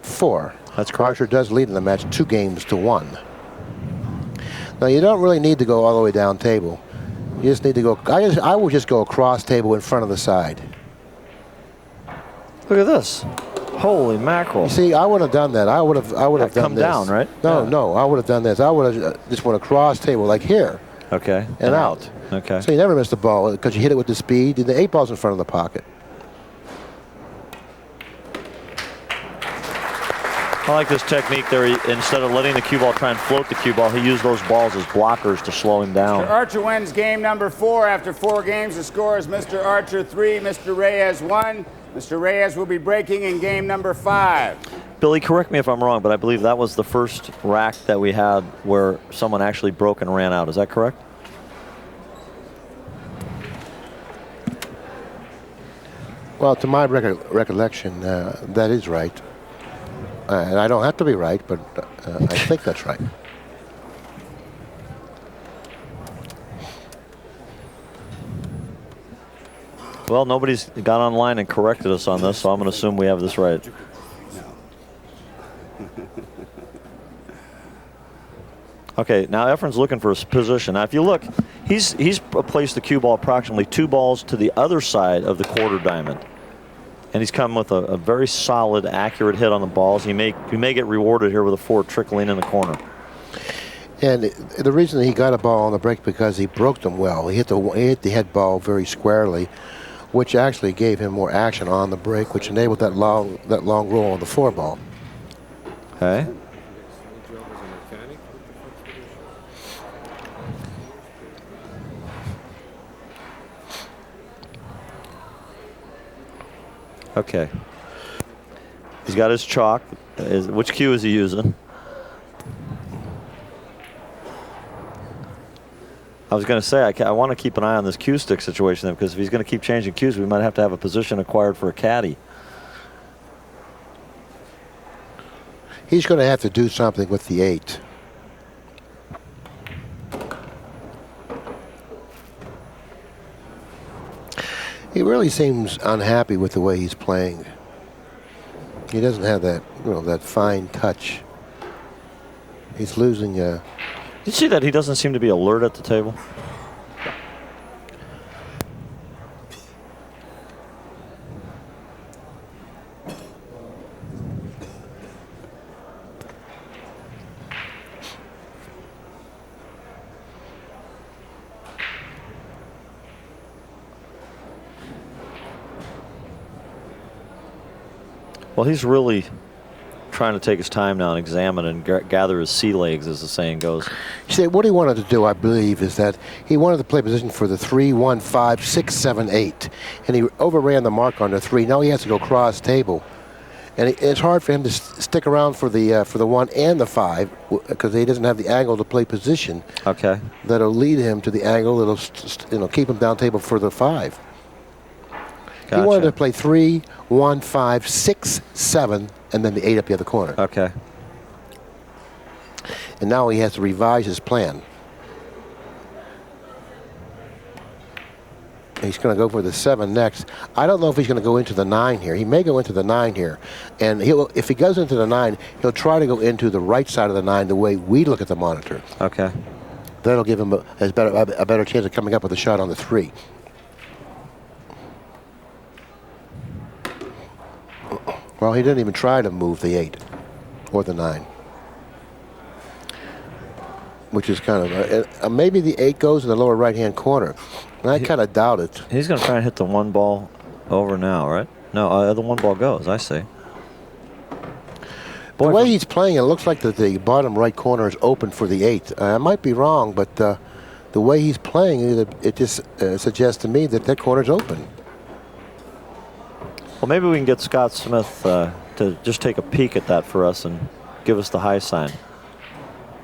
4. That's correct. Archer does lead in the match 2-1. Now, you don't really need to go all the way down table. You just need to go. I would just go across table in front of the side. Look at this. Holy mackerel. You see, I would have done that. I would have done come this. Down, right? No, I would have done this. I would have just went across table like here. Okay. And out. Okay. So you never miss the ball because you hit it with the speed. The 8 ball's in front of the pocket. I like this technique there. Instead of letting the cue ball try and float the cue ball, he used those balls as blockers to slow him down. Mr. Archer wins game number 4 after 4 games. The score is Mr. Archer 3, Mr. Reyes 1. Mr. Reyes will be breaking in game number 5. Billy, correct me if I'm wrong, but I believe that was the first rack that we had where someone actually broke and ran out. Is that correct? Well, to my recollection, that is right. And I don't have to be right, but I think that's right. Well, nobody's got online and corrected us on this, so I'm going to assume we have this right. Okay, now Efren's looking for a position. Now, if you look, he's placed the cue ball approximately 2 balls to the other side of the quarter diamond. And he's come with a very solid, accurate hit on the balls. He may get rewarded here with a 4 trickling in the corner. And the reason he got a ball on the break because he broke them well. He hit the head ball very squarely, which actually gave him more action on the break, which enabled that long roll on the 4 ball. Okay. Okay. He's got his chalk. Which cue is he using? I was going to say, I want to keep an eye on this cue stick situation then, because if he's going to keep changing cues, we might have to have a position acquired for a caddy. He's going to have to do something with the 8. He really seems unhappy with the way he's playing. He doesn't have that, that fine touch. He's losing. You see that he doesn't seem to be alert at the table? Well, he's really trying to take his time now and examine and gather his sea legs, as the saying goes. You see, what he wanted to do, I believe, is that he wanted to play position for the 3, 1, 5, 6, 7, 8. And he overran the mark on the 3. Now he has to go cross table. And it's hard for him to stick around for the 1 and the 5 because he doesn't have the angle to play position. Okay. That'll lead him to the angle that'll keep him down table for the 5. Gotcha. He wanted to play 3, 1, 5, 6, 7, and then the 8 up the other corner. Okay. And now he has to revise his plan. He's going to go for the 7 next. I don't know if he's going to go into the 9 here. He may go into the 9 here. And if he goes into the 9, he'll try to go into the right side of the 9 the way we look at the monitor. Okay. That'll give him a better chance of coming up with a shot on the 3. Well, he didn't even try to move the 8 or the 9. which is kind of maybe the 8 goes in the lower right-hand corner. And I kind of doubt it. He's going to try and hit the 1 ball over now, right? No, the 1 ball goes. I see. The way he's playing, it looks like that the bottom right corner is open for the 8. I might be wrong, but the way he's playing, it just suggests to me that that corner's open. Well, maybe we can get Scott Smith to just take a peek at that for us and give us the high sign.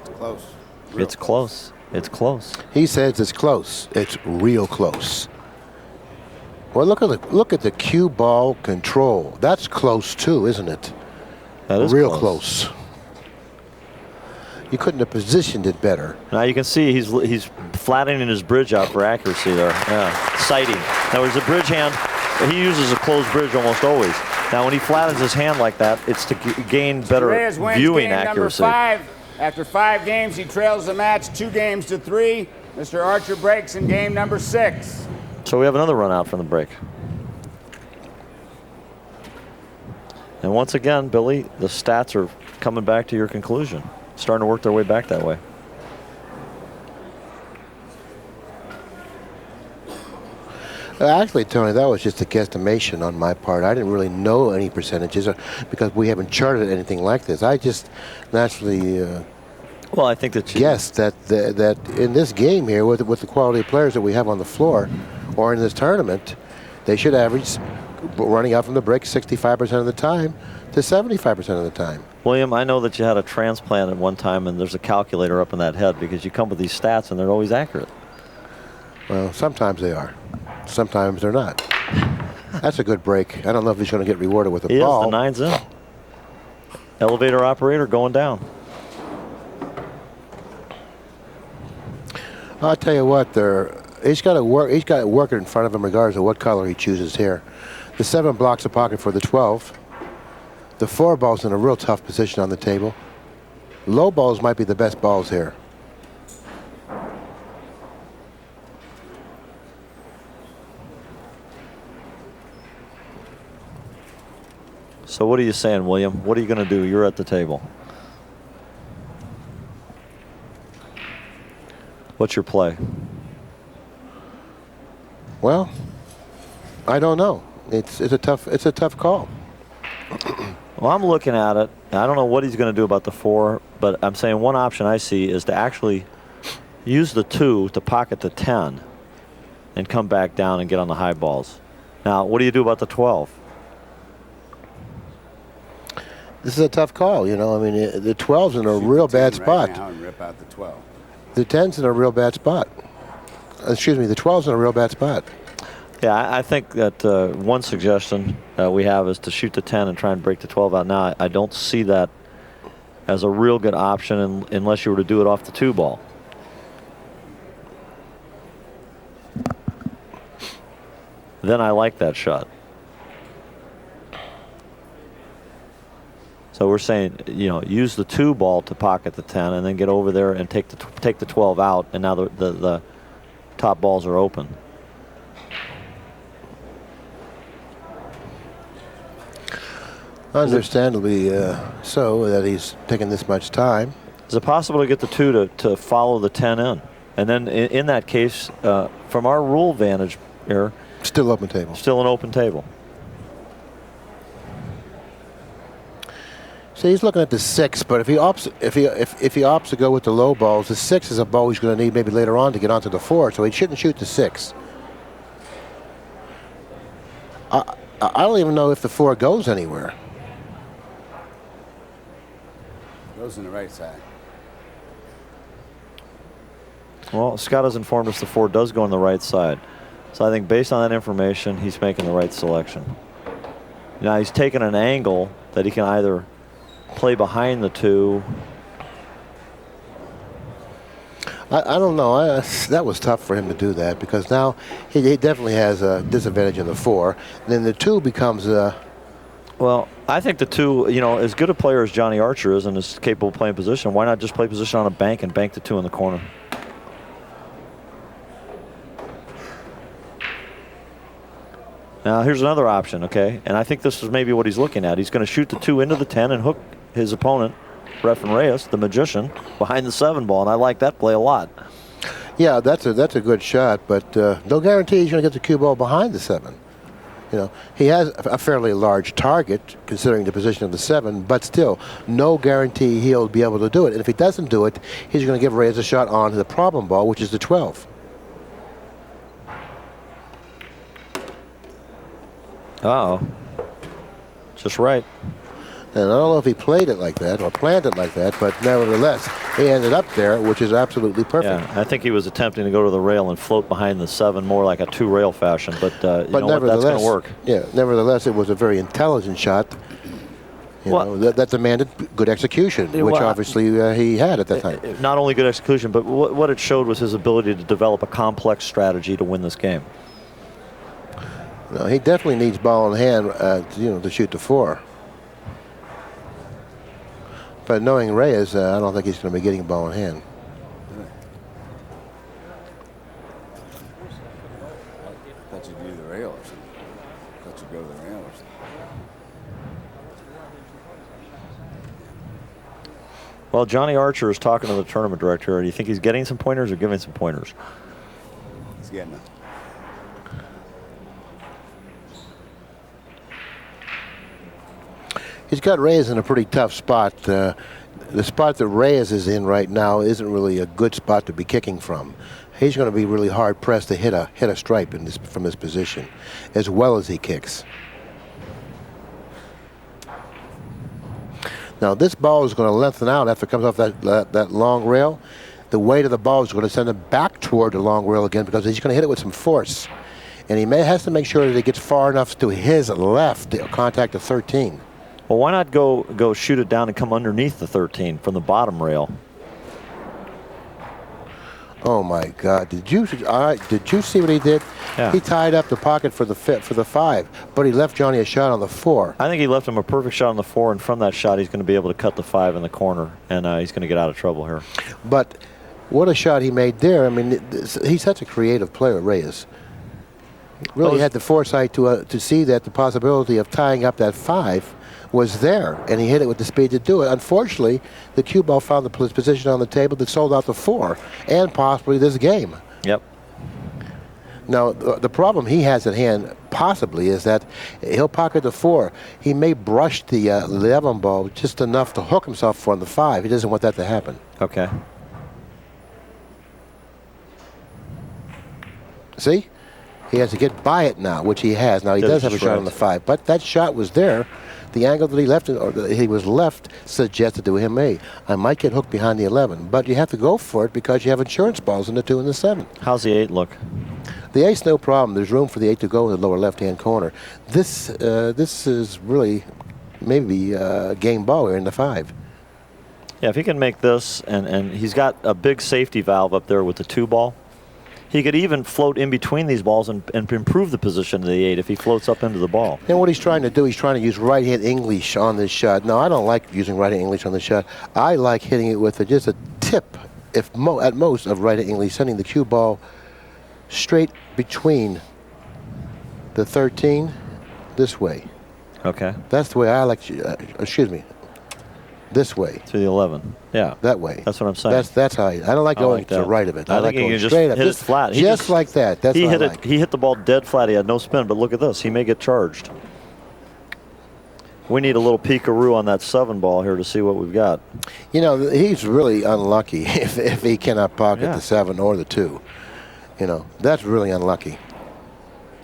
It's close. It's close. It's close. He says it's close. It's real close. Well, look at the cue ball control. That's close too, isn't it? That is real close. You couldn't have positioned it better. Now you can see he's flattening his bridge out for accuracy there. Yeah, sighting. Now there's a bridge hand. He uses a closed bridge almost always. Now when he flattens his hand like that, it's to gain better viewing accuracy. Number 5. After 5 games, he trails the match 2 games to 3. Mr. Archer breaks in game number 6. So we have another run out from the break. And once again, Billy, the stats are coming back to your conclusion, starting to work their way back that way. Actually, Tony, that was just a guesstimation on my part. I didn't really know any percentages because we haven't charted anything like this. I just naturally well, I think that guessed that in this game here, with the quality of players that we have on the floor, or in this tournament, they should average running out from the break 65% of the time to 75% of the time. William, I know that you had a transplant at one time, and there's a calculator up in that head because you come with these stats and they're always accurate. Well, sometimes they are. Sometimes they're not. That's a good break. I don't know if he's going to get rewarded with a ball. The 9's in. Elevator operator going down. I'll tell you what, he's got to work. He's got to work it in front of him, regardless of what color he chooses here. The 7 blocks a pocket for the 12. The 4 ball's in a real tough position on the table. Low balls might be the best balls here. So what are you saying, William? What are you going to do? You're at the table. What's your play? Well, I don't know. It's a tough call. Well, I'm looking at it. I don't know what he's going to do about the 4, but I'm saying one option I see is to actually use the 2 to pocket the 10 and come back down and get on the high balls. Now, what do you do about the 12? This is a tough call, you know. I mean, the 12's in a real bad spot. Right now and rip out the 12. The 10's in a real bad spot. Excuse me, the 12's in a real bad spot. Yeah, I think that one suggestion we have is to shoot the 10 and try and break the 12 out. Now, I don't see that as a real good option unless you were to do it off the 2 ball. Then I like that shot. So we're saying, you know, use the 2 ball to pocket the 10 and then get over there and take the 12 out, and now the top balls are open. Understandably so, that he's taking this much time. Is it possible to get the 2 to follow the 10 in? And then in that case, from our rule vantage here, still open table. Still an open table. So he's looking at the 6, but if he opts to go with the low balls, the 6 is a ball he's going to need maybe later on to get onto the 4, so he shouldn't shoot the 6. I don't even know if the 4 goes anywhere. Goes on the right side. Well, Scott has informed us the 4 does go on the right side. So I think based on that information, he's making the right selection. Now he's taking an angle that he can either play behind the 2. I don't know. That was tough for him to do that because now he definitely has a disadvantage in the 4. And then the 2 becomes well, I think the 2, you know, as good a player as Johnny Archer is and is capable of playing position, why not just play position on a bank and bank the 2 in the corner? Now, here's another option, okay? And I think this is maybe what he's looking at. He's going to shoot the 2 into the 10 and hook his opponent for Efren Reyes, the magician, behind the 7 ball, and I like that play a lot. Yeah, that's a good shot, but no guarantee he's going to get the cue ball behind the 7. You know, he has a fairly large target considering the position of the 7, but still, no guarantee he'll be able to do it. And if he doesn't do it, he's going to give Reyes a shot onto the problem ball, which is the 12. Uh-oh. Just right. And I don't know if he played it like that or planned it like that, but nevertheless, he ended up there, which is absolutely perfect. Yeah, I think he was attempting to go to the rail and float behind the 7 more like a 2-rail fashion, but you know what, that's going to work. Yeah, nevertheless, it was a very intelligent shot. You know, that demanded good execution, which obviously he had at that time. Not only good execution, but what it showed was his ability to develop a complex strategy to win this game. No, he definitely needs ball in hand, you know, to shoot the 4. But knowing Reyes, I don't think he's going to be getting ball in hand. I thought you'd do the rail or something. I thought you'd go to the rail or something. Well, Johnny Archer is talking to the tournament director. Do you think he's getting some pointers or giving some pointers? He's getting it. He's got Reyes in a pretty tough spot. The spot that Reyes is in right now isn't really a good spot to be kicking from. He's going to be really hard pressed to hit a stripe from this position, as well as he kicks. Now this ball is going to lengthen out after it comes off that long rail. The weight of the ball is going to send him back toward the long rail again because he's going to hit it with some force, and he has to make sure that he gets far enough to his left to contact the 13. Well, why not go shoot it down and come underneath the 13 from the bottom rail? Oh my God! Did you see what he did? Yeah. He tied up the pocket for the 5, but he left Johnny a shot on the 4. I think he left him a perfect shot on the 4, and from that shot, he's going to be able to cut the 5 in the corner, and he's going to get out of trouble here. But what a shot he made there! I mean, he's such a creative player, Reyes. Really had the foresight to see that the possibility of tying up that 5 was there, and he hit it with the speed to do it. Unfortunately, the cue ball found the position on the table that sold out the 4 and possibly this game. Yep. Now, the problem he has at hand possibly is that he'll pocket the 4. He may brush the 11 ball just enough to hook himself on the 5. He doesn't want that to happen. Okay. See? He has to get by it now, which he has. Now, he does have a shot on the 5, but that shot was there. The angle that he left, or he was left, suggested to him, hey, I might get hooked behind the 11, but you have to go for it because you have insurance balls in the 2 and the 7. How's the 8 look? The 8's no problem. There's room for the 8 to go in the lower left-hand corner. This is really maybe game ball here in the 5. Yeah, if he can make this, and he's got a big safety valve up there with the 2 ball, he could even float in between these balls and improve the position of the 8 if he floats up into the ball. And what he's trying to do, he's trying to use right-hand English on this shot. No, I don't like using right-hand English on this shot. I like hitting it with just a tip, at most, of right-hand English, sending the cue ball straight between the 13 this way. Okay. That's the way I like, excuse me, this way. To the 11. Yeah. That way. That's what I'm saying. That's how I don't like going to the right of it. I like think going he straight up. Hit it flat. Just like that. That's what I like. He hit the ball dead flat. He had no spin, but look at this. He may get charged. We need a little peekaroo on that 7 ball here to see what we've got. You know, he's really unlucky if he cannot pocket the 7 or the 2. You know, that's really unlucky.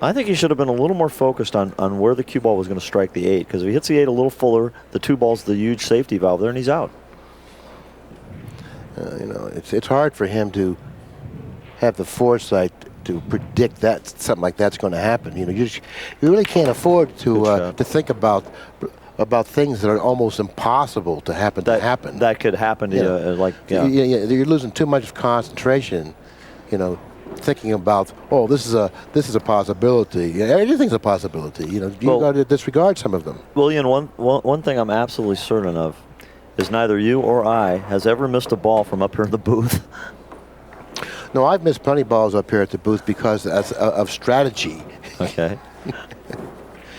I think he should have been a little more focused on where the cue ball was going to strike the 8, because if he hits the 8 a little fuller, the 2 ball's the huge safety valve there, and he's out. You know, it's hard for him to have the foresight to predict that something like that's going to happen. You know, you really can't afford to think about things that are almost impossible to happen. That could happen to you. You're losing too much concentration. You know, thinking about, oh, this is a possibility. Everything's a possibility. You know, you got to disregard some of them. Well, Ian, one thing I'm absolutely certain of is neither you or I has ever missed a ball from up here in the booth. No, I've missed plenty of balls up here at the booth because of strategy. Okay.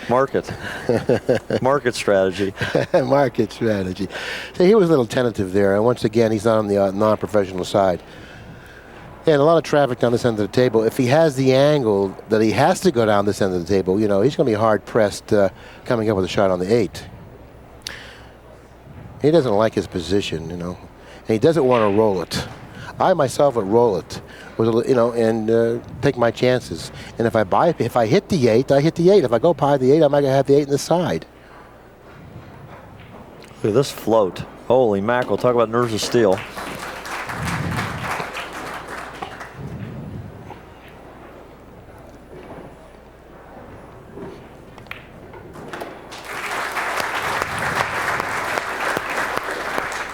Market. Market strategy. Market strategy. See, he was a little tentative there, and once again, he's not on the non-professional side. And a lot of traffic down this end of the table. If he has the angle that he has to go down this end of the table, you know, he's going to be hard-pressed coming up with a shot on the 8. He doesn't like his position, you know, and he doesn't want to roll it. I myself would roll it, with, you know, and take my chances. And if I hit the 8, I hit the 8. If I go by the 8, I might have the 8 in the side. Look at this float. Holy mackerel, talk about nerves of steel.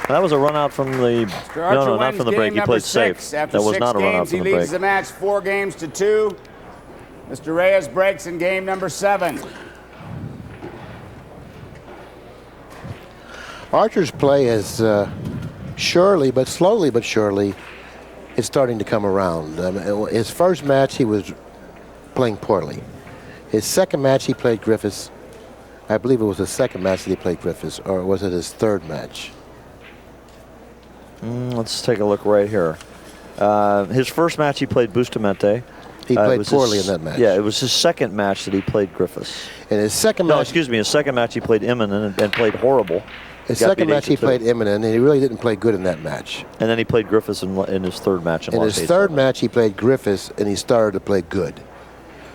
That was a run out from the, no, not from the break. He played safe. That was not a run out from the break. He leads the match 4 games to 2. Mr. Reyes breaks in game number 7. Archer's play is surely, but slowly but surely, it's starting to come around. His first match, he was playing poorly. His second match, he played Griffiths. I believe it was the second match that he played Griffiths, or was it his third match? Let's take a look right here. His first match, he played Bustamante. He played poorly in that match. Yeah, it was his second match that he played Griffiths. In his second match, excuse me, his second match he played Immonen and played horrible. His second match he played Immonen, and he really didn't play good in that match. And then he played Griffiths in his third match. In his third match, he played Griffiths, and he started to play good.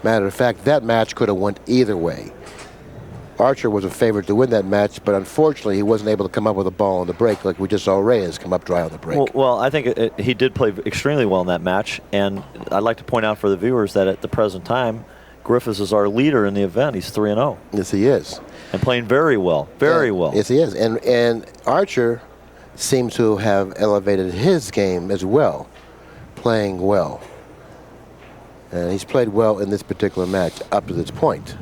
Matter of fact, that match could have went either way. Archer was a favorite to win that match, but unfortunately, he wasn't able to come up with a ball on the break like we just saw Reyes come up dry on the break. Well, I think he did play extremely well in that match, and I'd like to point out for the viewers that at the present time, Griffiths is our leader in the event. He's 3-0. Yes, he is. And playing very well, very well. Yes, he is. And Archer seems to have elevated his game as well, playing well. And he's played well in this particular match up to this point.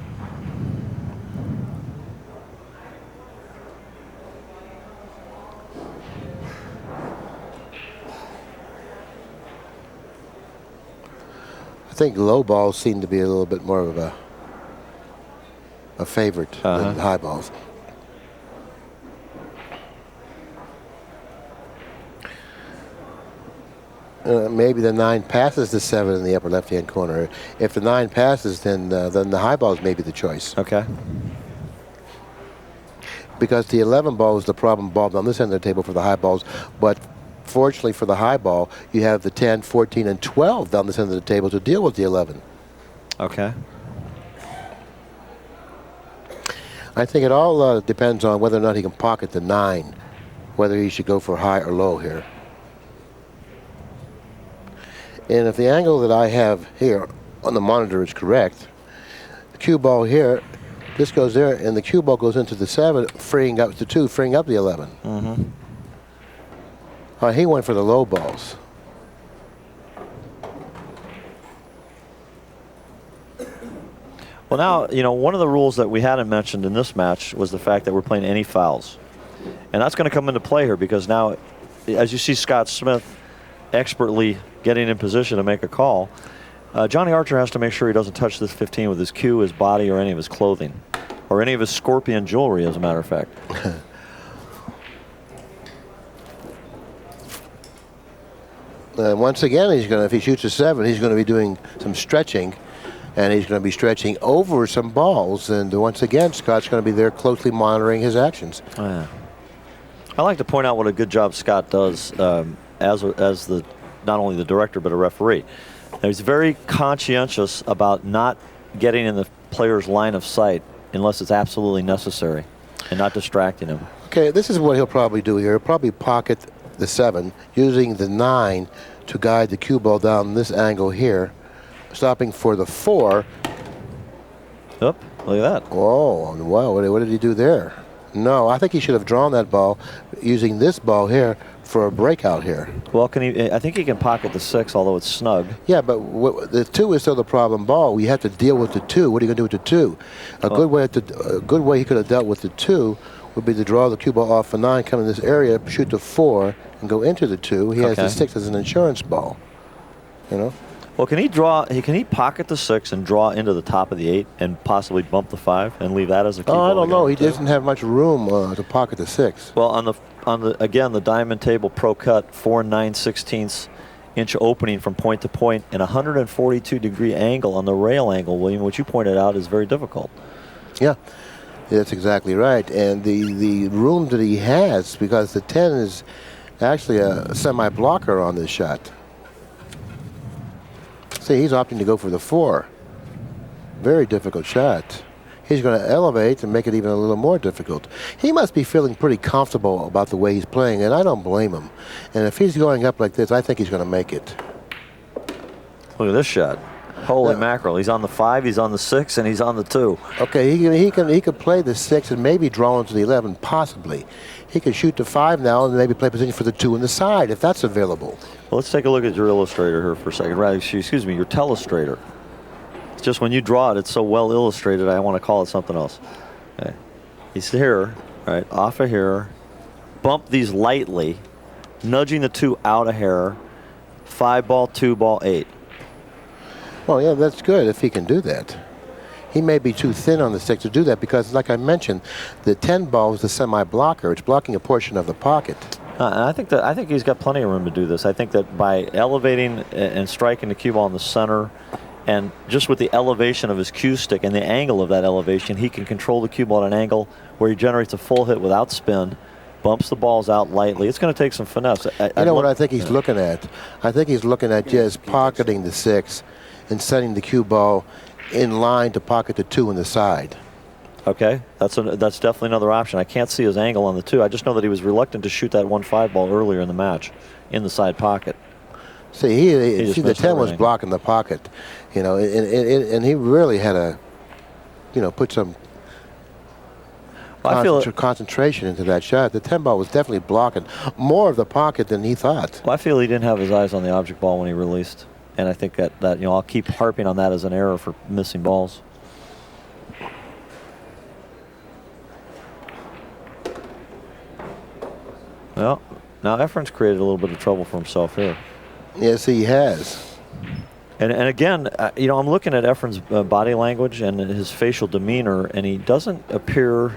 I think low balls seem to be a little bit more of a favorite than high balls. Maybe the 9 passes the 7 in the upper left-hand corner. If the 9 passes, then the high balls may be the choice. Okay. Because the 11 ball is the problem ball on this end of the table for the high balls, but fortunately for the high ball, you have the 10, 14, and 12 down this end of the table to deal with the 11. Okay. I think it all depends on whether or not he can pocket the 9, whether he should go for high or low here. And if the angle that I have here on the monitor is correct, the cue ball here, this goes there, and the cue ball goes into the 7, freeing up the 2, freeing up the 11. Mm-hmm. He went for the low balls. Well, now, you know, one of the rules that we hadn't mentioned in this match was the fact that we're playing any fouls. And that's going to come into play here because now, as you see Scott Smith expertly getting in position to make a call, Johnny Archer has to make sure he doesn't touch this 15 with his cue, his body, or any of his clothing, or any of his scorpion jewelry, as a matter of fact. Once again, if he shoots a 7, he's going to be doing some stretching, and he's going to be stretching over some balls. And once again, Scott's going to be there closely monitoring his actions. Oh, yeah. I like to point out what a good job Scott does as the not only the director but a referee. He's very conscientious about not getting in the player's line of sight unless it's absolutely necessary, and not distracting him. Okay, this is what he'll probably do here. He'll probably pocket the 7, using the 9 to guide the cue ball down this angle here, stopping for the 4. Oop, look at that. Oh, wow, what did he do there? No, I think he should have drawn that ball using this ball here for a breakout here. Well, I think he can pocket the 6, although it's snug. Yeah, but the 2 is still the problem ball. We have to deal with the 2. What are you going to do with the 2? A good way he could have dealt with the 2 would be to draw the cue ball off the 9, come in this area, shoot the 4, and go into the 2. He has the 6 as an insurance ball. You know. Well, can he draw? Can he pocket the 6 and draw into the top of the 8 and possibly bump the 5 and leave that as a key ball? I don't know. He two? doesn't have much room to pocket the 6. Well, on the again the diamond table pro cut 4 9/16 inch opening from point to point and 142-degree angle on the rail angle, William, which you pointed out is very difficult. Yeah, that's exactly right. And the room that he has, because the 10 is actually a semi-blocker on this shot. See, he's opting to go for the 4. Very difficult shot. He's going to elevate and make it even a little more difficult. He must be feeling pretty comfortable about the way he's playing, and I don't blame him. And if he's going up like this, I think he's going to make it. Look at this shot. Holy mackerel. He's on the 5, he's on the 6, and he's on the 2. Okay, he can play the 6 and maybe draw into the 11, possibly. He can shoot the 5 now and maybe play position for the 2 on the side, if that's available. Well, let's take a look at your illustrator here for a second. Right, excuse me, your telestrator. It's just when you draw it, it's so well illustrated, I want to call it something else. Okay. He's here, right, off of here. Bump these lightly, nudging the 2 out a hair. 5 ball, 2 ball, 8. Well, yeah, that's good if he can do that. He may be too thin on the 6 to do that because, like I mentioned, the 10 ball is the semi-blocker. It's blocking a portion of the pocket. And I think he's got plenty of room to do this. I think that by elevating and striking the cue ball in the center, and just with the elevation of his cue stick and the angle of that elevation, he can control the cue ball at an angle where he generates a full hit without spin, bumps the balls out lightly. It's going to take some finesse. You know what I think he's looking at? I think he's looking at just pocketing the 6 and setting the cue ball in line to pocket the 2 on the side. Okay, that's definitely another option. I can't see his angle on the 2. I just know that he was reluctant to shoot that 1-5 ball earlier in the match in the side pocket. See, the 10 was blocking the pocket, you know, and he really had to, you know, put some concentration into that shot. The 10 ball was definitely blocking more of the pocket than he thought. Well, I feel he didn't have his eyes on the object ball when he released, and I think that you know, I'll keep harping on that as an error for missing balls. Well, now Efren's created a little bit of trouble for himself here. Yes, he has. And again, you know, I'm looking at Efren's body language and his facial demeanor, and he doesn't appear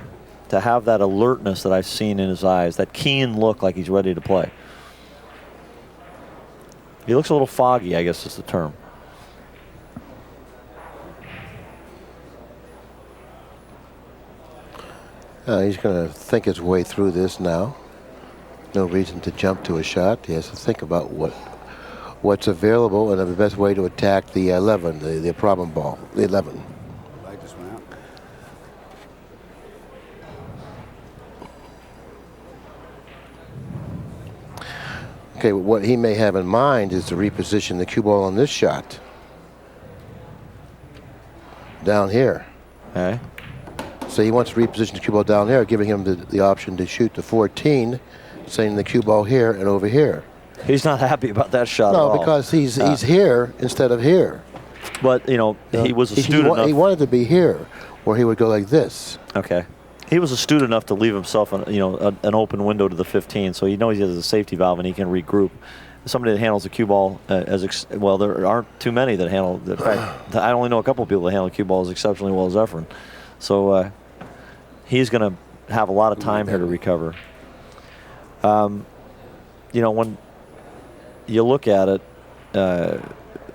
to have that alertness that I've seen in his eyes, that keen look like he's ready to play. He looks a little foggy, I guess is the term. He's going to think his way through this now. No reason to jump to a shot. He has to think about what's available and the best way to attack the 11, the problem ball, the 11. Light just went out. Okay, what he may have in mind is to reposition the cue ball on this shot. Down here. Okay. So he wants to reposition the cue ball down there, giving him the option to shoot the 14, sending the cue ball here and over here. He's not happy about that shot at all. No, because he's here instead of here. But, you know, he was astute enough. He wanted to be here, where he would go like this. Okay. He was astute enough to leave himself, an open window to the 15, so he knows he has a safety valve and he can regroup. Somebody that handles the cue ball well, there aren't too many that handle. In fact, I only know a couple of people that handle cue balls exceptionally well as Efren. So he's going to have a lot of time here to recover. You know, when you look at it,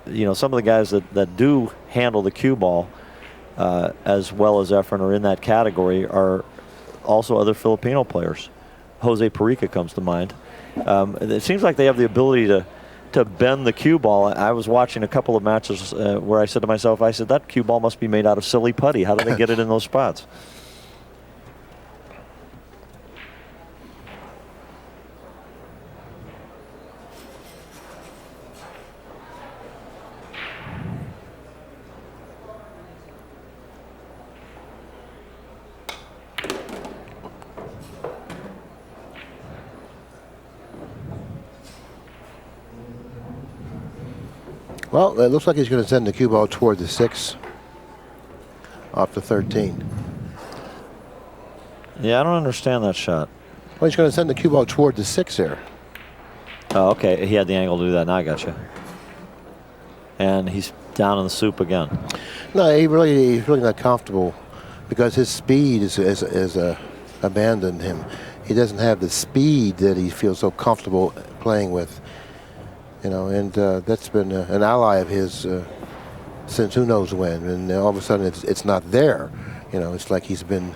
you know, some of the guys that do handle the cue ball as well as Efren are in that category are also other Filipino players. Jose Perica comes to mind. It seems like they have the ability to bend the cue ball. I was watching a couple of matches where I said to myself, that cue ball must be made out of silly putty. How do they get it in those spots? Well, it looks like he's going to send the cue ball toward the 6 off the 13. Yeah, I don't understand that shot. Well, he's going to send the cue ball toward the 6 here. Oh, okay. He had the angle to do that. Now I got you. and he's down in the soup again. No, he's really not comfortable because his speed is abandoned him. He doesn't have the speed that he feels so comfortable playing with. You know, and that's been an ally of his since who knows when. And all of a sudden it's not there. You know, it's like he's been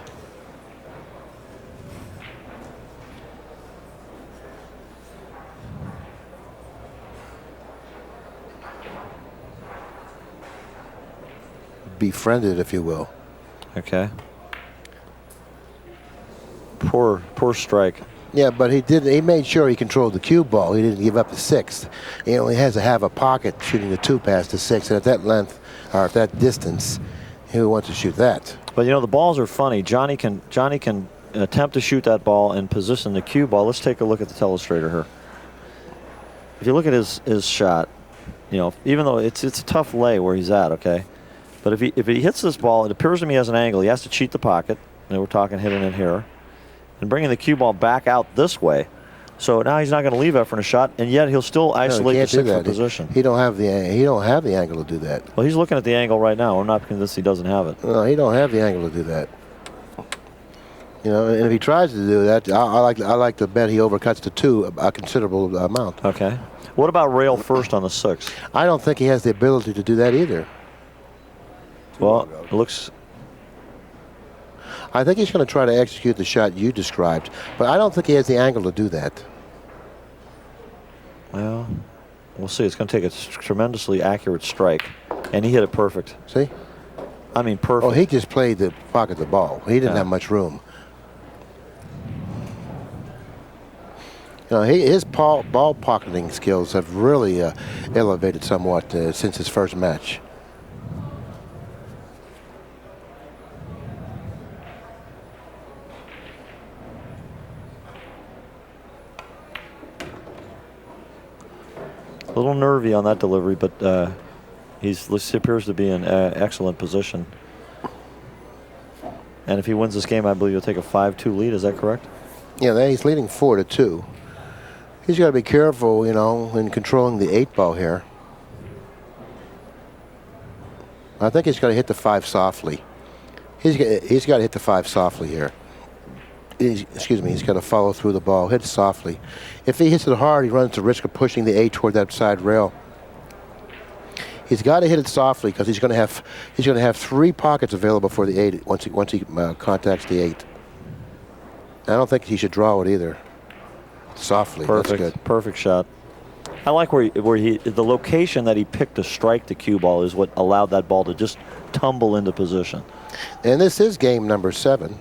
befriended, if you will. Okay. Poor strike. Yeah, but he made sure he controlled the cue ball. He didn't give up the sixth. He only has to have a pocket shooting the 2 past the 6, and at that length or at that distance, he wants to shoot that. But you know, the balls are funny. Johnny can attempt to shoot that ball and position the cue ball. Let's take a look at the telestrator here. If you look at his shot, you know, even though it's a tough lay where he's at, okay. But if he hits this ball, it appears to me as an angle. He has to cheat the pocket. And we're talking hitting it here, and bringing the cue ball back out this way. So now he's not going to leave Efren a shot, and yet he'll still isolate the 6th position. He don't have the angle to do that. Well, he's looking at the angle right now. I'm not convinced he doesn't have it. No, he don't have the angle to do that. You know, and if he tries to do that, I like to bet he overcuts the 2 a considerable amount. Okay. What about rail first on the 6? I don't think he has the ability to do that either. Well, it looks. I think he's going to try to execute the shot you described, but I don't think he has the angle to do that. Well, we'll see. It's going to take a tremendously accurate strike, and he hit it perfect. See? I mean, perfect. Oh, he just played the pocket the ball. He didn't have much room. You know, his ball pocketing skills have really elevated somewhat since his first match. A little nervy on that delivery, but he appears to be in excellent position. And if he wins this game, I believe he'll take a 5-2 lead. Is that correct? Yeah, he's leading 4-2. He's got to be careful, you know, in controlling the 8 ball here. I think he's got to hit the 5 softly. He's got to hit the 5 softly here. Excuse me, he's got to follow through the ball, hit it softly. If he hits it hard, he runs the risk of pushing the 8 toward that side rail. He's got to hit it softly because he's going to have 3 pockets available for the 8 once he contacts the 8. I don't think he should draw it either. Softly, perfect, that's good. Perfect shot. I like where the location that he picked to strike the cue ball is what allowed that ball to just tumble into position. And this is game number 7.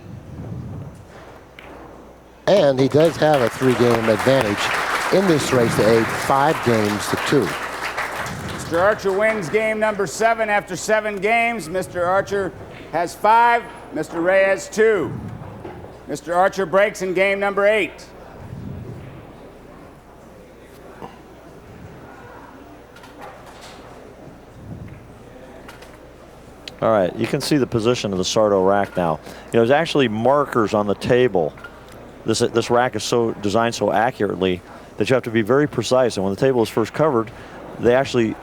And he does have a 3-game advantage in this race to 8, 5 games to 2. Mr. Archer wins game number 7 after 7 games. Mr. Archer has 5, Mr. Reyes 2. Mr. Archer breaks in game number 8. All right, you can see the position of the Sardo rack now. You know, there's actually markers on the table. This rack is so designed so accurately that you have to be very precise. And when the table is first covered, they actually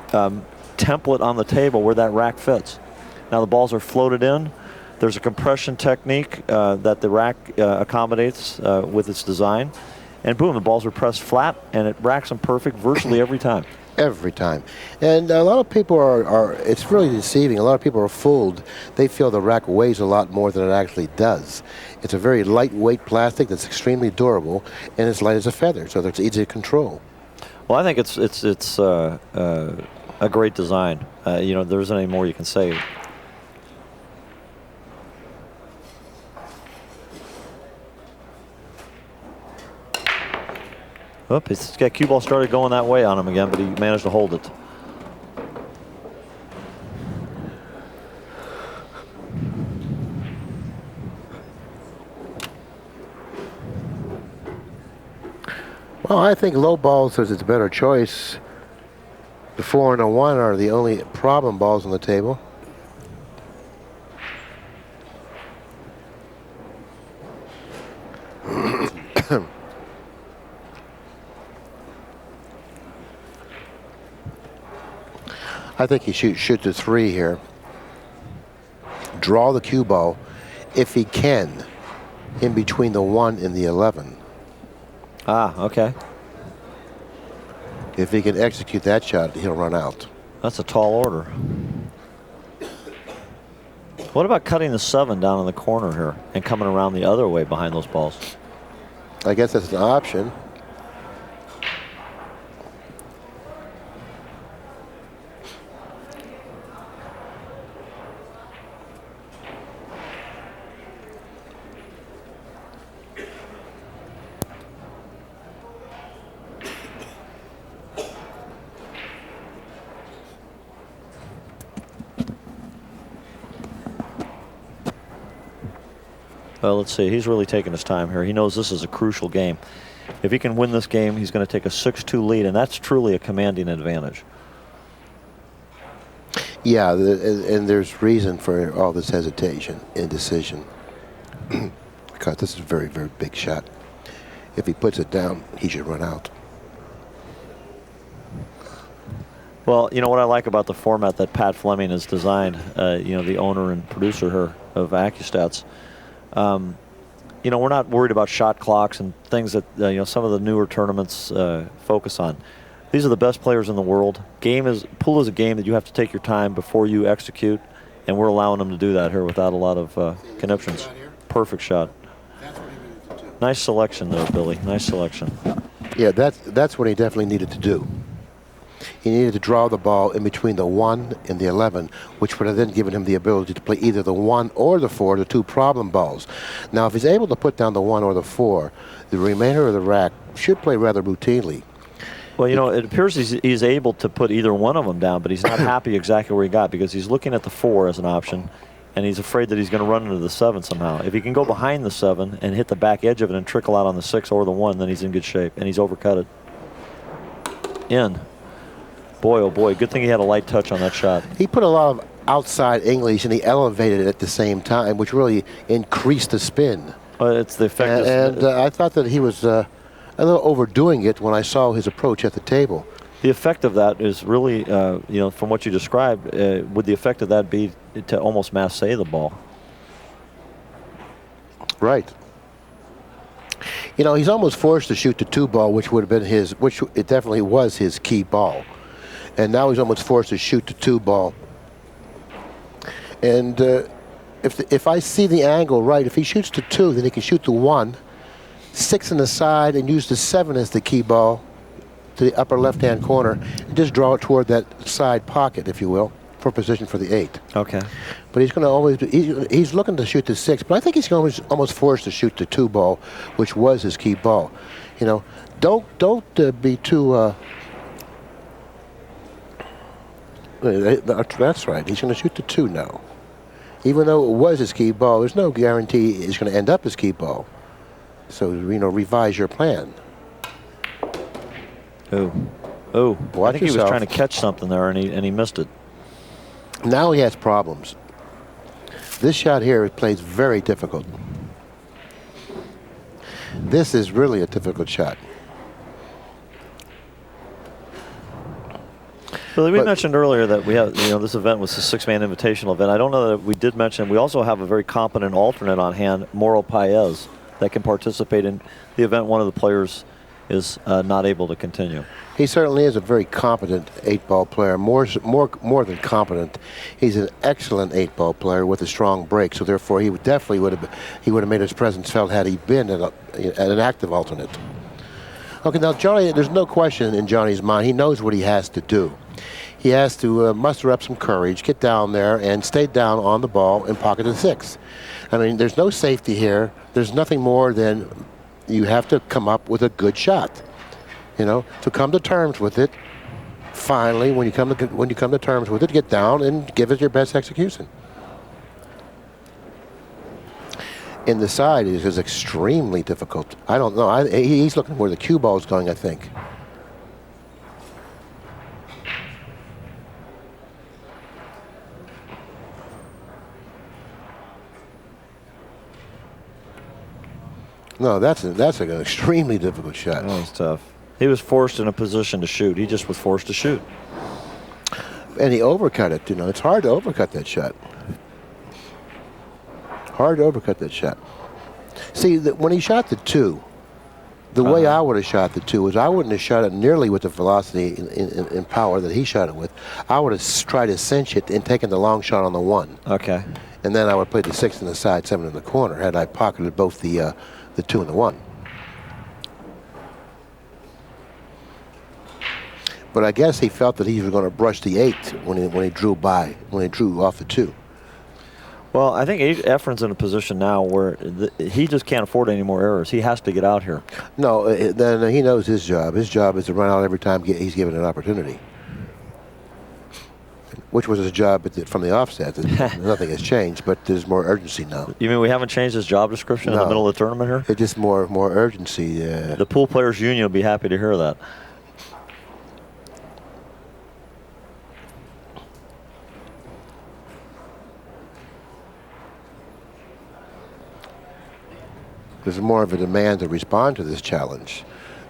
template on the table where that rack fits. Now the balls are floated in. There's a compression technique that the rack accommodates with its design. And boom, the balls are pressed flat, and it racks them perfect virtually every time. Every time. And a lot of people are it's really deceiving. A lot of people are fooled. They feel the rack weighs a lot more than it actually does. It's a very lightweight plastic that's extremely durable, and it's light as a feather, so it's easy to control. Well, I think it's a great design. You know, there isn't any more you can say. Oop, his cue ball started going that way on him again, but he managed to hold it. Well, I think low balls is its better choice. The 4 and a 1 are the only problem balls on the table. I think he shoot the 3 here. Draw the cue ball, if he can, in between the 1 and the 11. Ah, okay. If he can execute that shot, he'll run out. That's a tall order. What about cutting the 7 down in the corner here and coming around the other way behind those balls? I guess that's an option. Well, let's see. He's really taking his time here. He knows this is a crucial game. If he can win this game, he's going to take a 6-2 lead, and that's truly a commanding advantage. Yeah, and there's reason for all this hesitation, indecision. Because this is a very, very big shot. If he puts it down, he should run out. Well, you know what I like about the format that Pat Fleming has designed, you know, the owner and producer here of ACCUSTATS. You know, we're not worried about shot clocks and things that, you know, some of the newer tournaments focus on. These are the best players in the world. Pool is a game that you have to take your time before you execute, and we're allowing them to do that here without a lot of conniptions. Perfect shot. Nice selection there, Billy. Nice selection. Yeah, that's what he definitely needed to do. He needed to draw the ball in between the 1 and the 11, which would have then given him the ability to play either the 1 or the 4, the 2 problem balls. Now, if he's able to put down the 1 or the 4, the remainder of the rack should play rather routinely. Well, you know, it appears he's able to put either one of them down, but he's not happy exactly where he got, because he's looking at the 4 as an option, and he's afraid that he's going to run into the 7 somehow. If he can go behind the 7 and hit the back edge of it and trickle out on the 6 or the 1, then he's in good shape, and he's overcut it. In. Boy, oh boy, good thing he had a light touch on that shot. He put a lot of outside English, and he elevated it at the same time, which really increased the spin. It's the effect. And I thought that he was a little overdoing it when I saw his approach at the table. The effect of that is really, you know, from what you described, would the effect of that be to almost masse the ball? Right. You know, he's almost forced to shoot the 2 ball, which would have been his, which it definitely was his key ball. And now he's almost forced to shoot the 2 ball. And if I see the angle right, if he shoots the 2, then he can shoot the 1, 6 in the side, and use the 7 as the key ball to the upper left-hand corner, and just draw it toward that side pocket, if you will, for position for the 8. Okay. But he's going to always he's looking to shoot the 6, but I think he's almost forced to shoot the 2 ball, which was his key ball. You know, don't be too. That's right. He's going to shoot the 2 now. Even though it was his key ball, there's no guarantee it's going to end up his key ball. So, you know, revise your plan. Oh, I think he was trying to catch something there, and he missed it. Now he has problems. This shot here plays very difficult. This is really a difficult shot. Billy, we mentioned earlier that we have, you know, this event was a 6-man invitational event. I don't know that we did mention, we also have a very competent alternate on hand, Mauro Paez, that can participate in the event one of the players is not able to continue. He certainly is a very competent 8-ball player, more than competent. He's an excellent 8-ball player with a strong break, so therefore he would have made his presence felt had he been at an active alternate. Okay, now Johnny, there's no question in Johnny's mind. He knows what he has to do. He has to muster up some courage, get down there, and stay down on the ball and pocket the 6. I mean, there's no safety here. There's nothing more than you have to come up with a good shot. You know, to come to terms with it. Finally, when you come to terms with it, get down and give it your best execution. In the side, it is extremely difficult. I don't know. He's looking where the cue ball is going, I think. No, that's an extremely difficult shot. That was tough. He was forced in a position to shoot. He just was forced to shoot. And he overcut it. You know, it's hard to overcut that shot. Hard to overcut that shot. See, when he shot the 2, the way I would have shot the 2 is I wouldn't have shot it nearly with the velocity and power that he shot it with. I would have tried to cinch it and taken the long shot on the 1. Okay. And then I would play the 6 in the side, 7 in the corner, had I pocketed both the 2 and the 1. But I guess he felt that he was going to brush the 8 when he drew off the 2. Well, I think Efren's in a position now where he just can't afford any more errors. He has to get out here. No, then he knows his job. His job is to run out every time he's given an opportunity, which was his job from the offset. Nothing has changed, but there's more urgency now. You mean we haven't changed his job description in the middle of the tournament here? It's just more urgency. The Pool Players Union will be happy to hear that. There's more of a demand to respond to this challenge.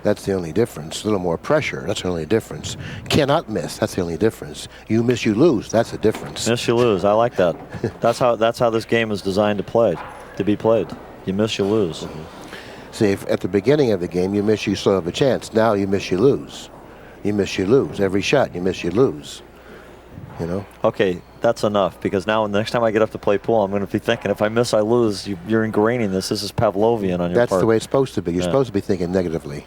That's the only difference. A little more pressure. That's the only difference. Cannot miss. That's the only difference. You miss, you lose. That's the difference. Miss, you lose. I like that. That's how this game is designed to be played. You miss, you lose. See, if at the beginning of the game you miss, you still have a chance. Now you miss, you lose. You miss, you lose. Every shot, you miss, you lose. You know. Okay, that's enough, because now the next time I get up to play pool, I'm going to be thinking, if I miss, I lose. You're ingraining this. This is Pavlovian on your part. That's the way it's supposed to be. You're supposed to be thinking negatively.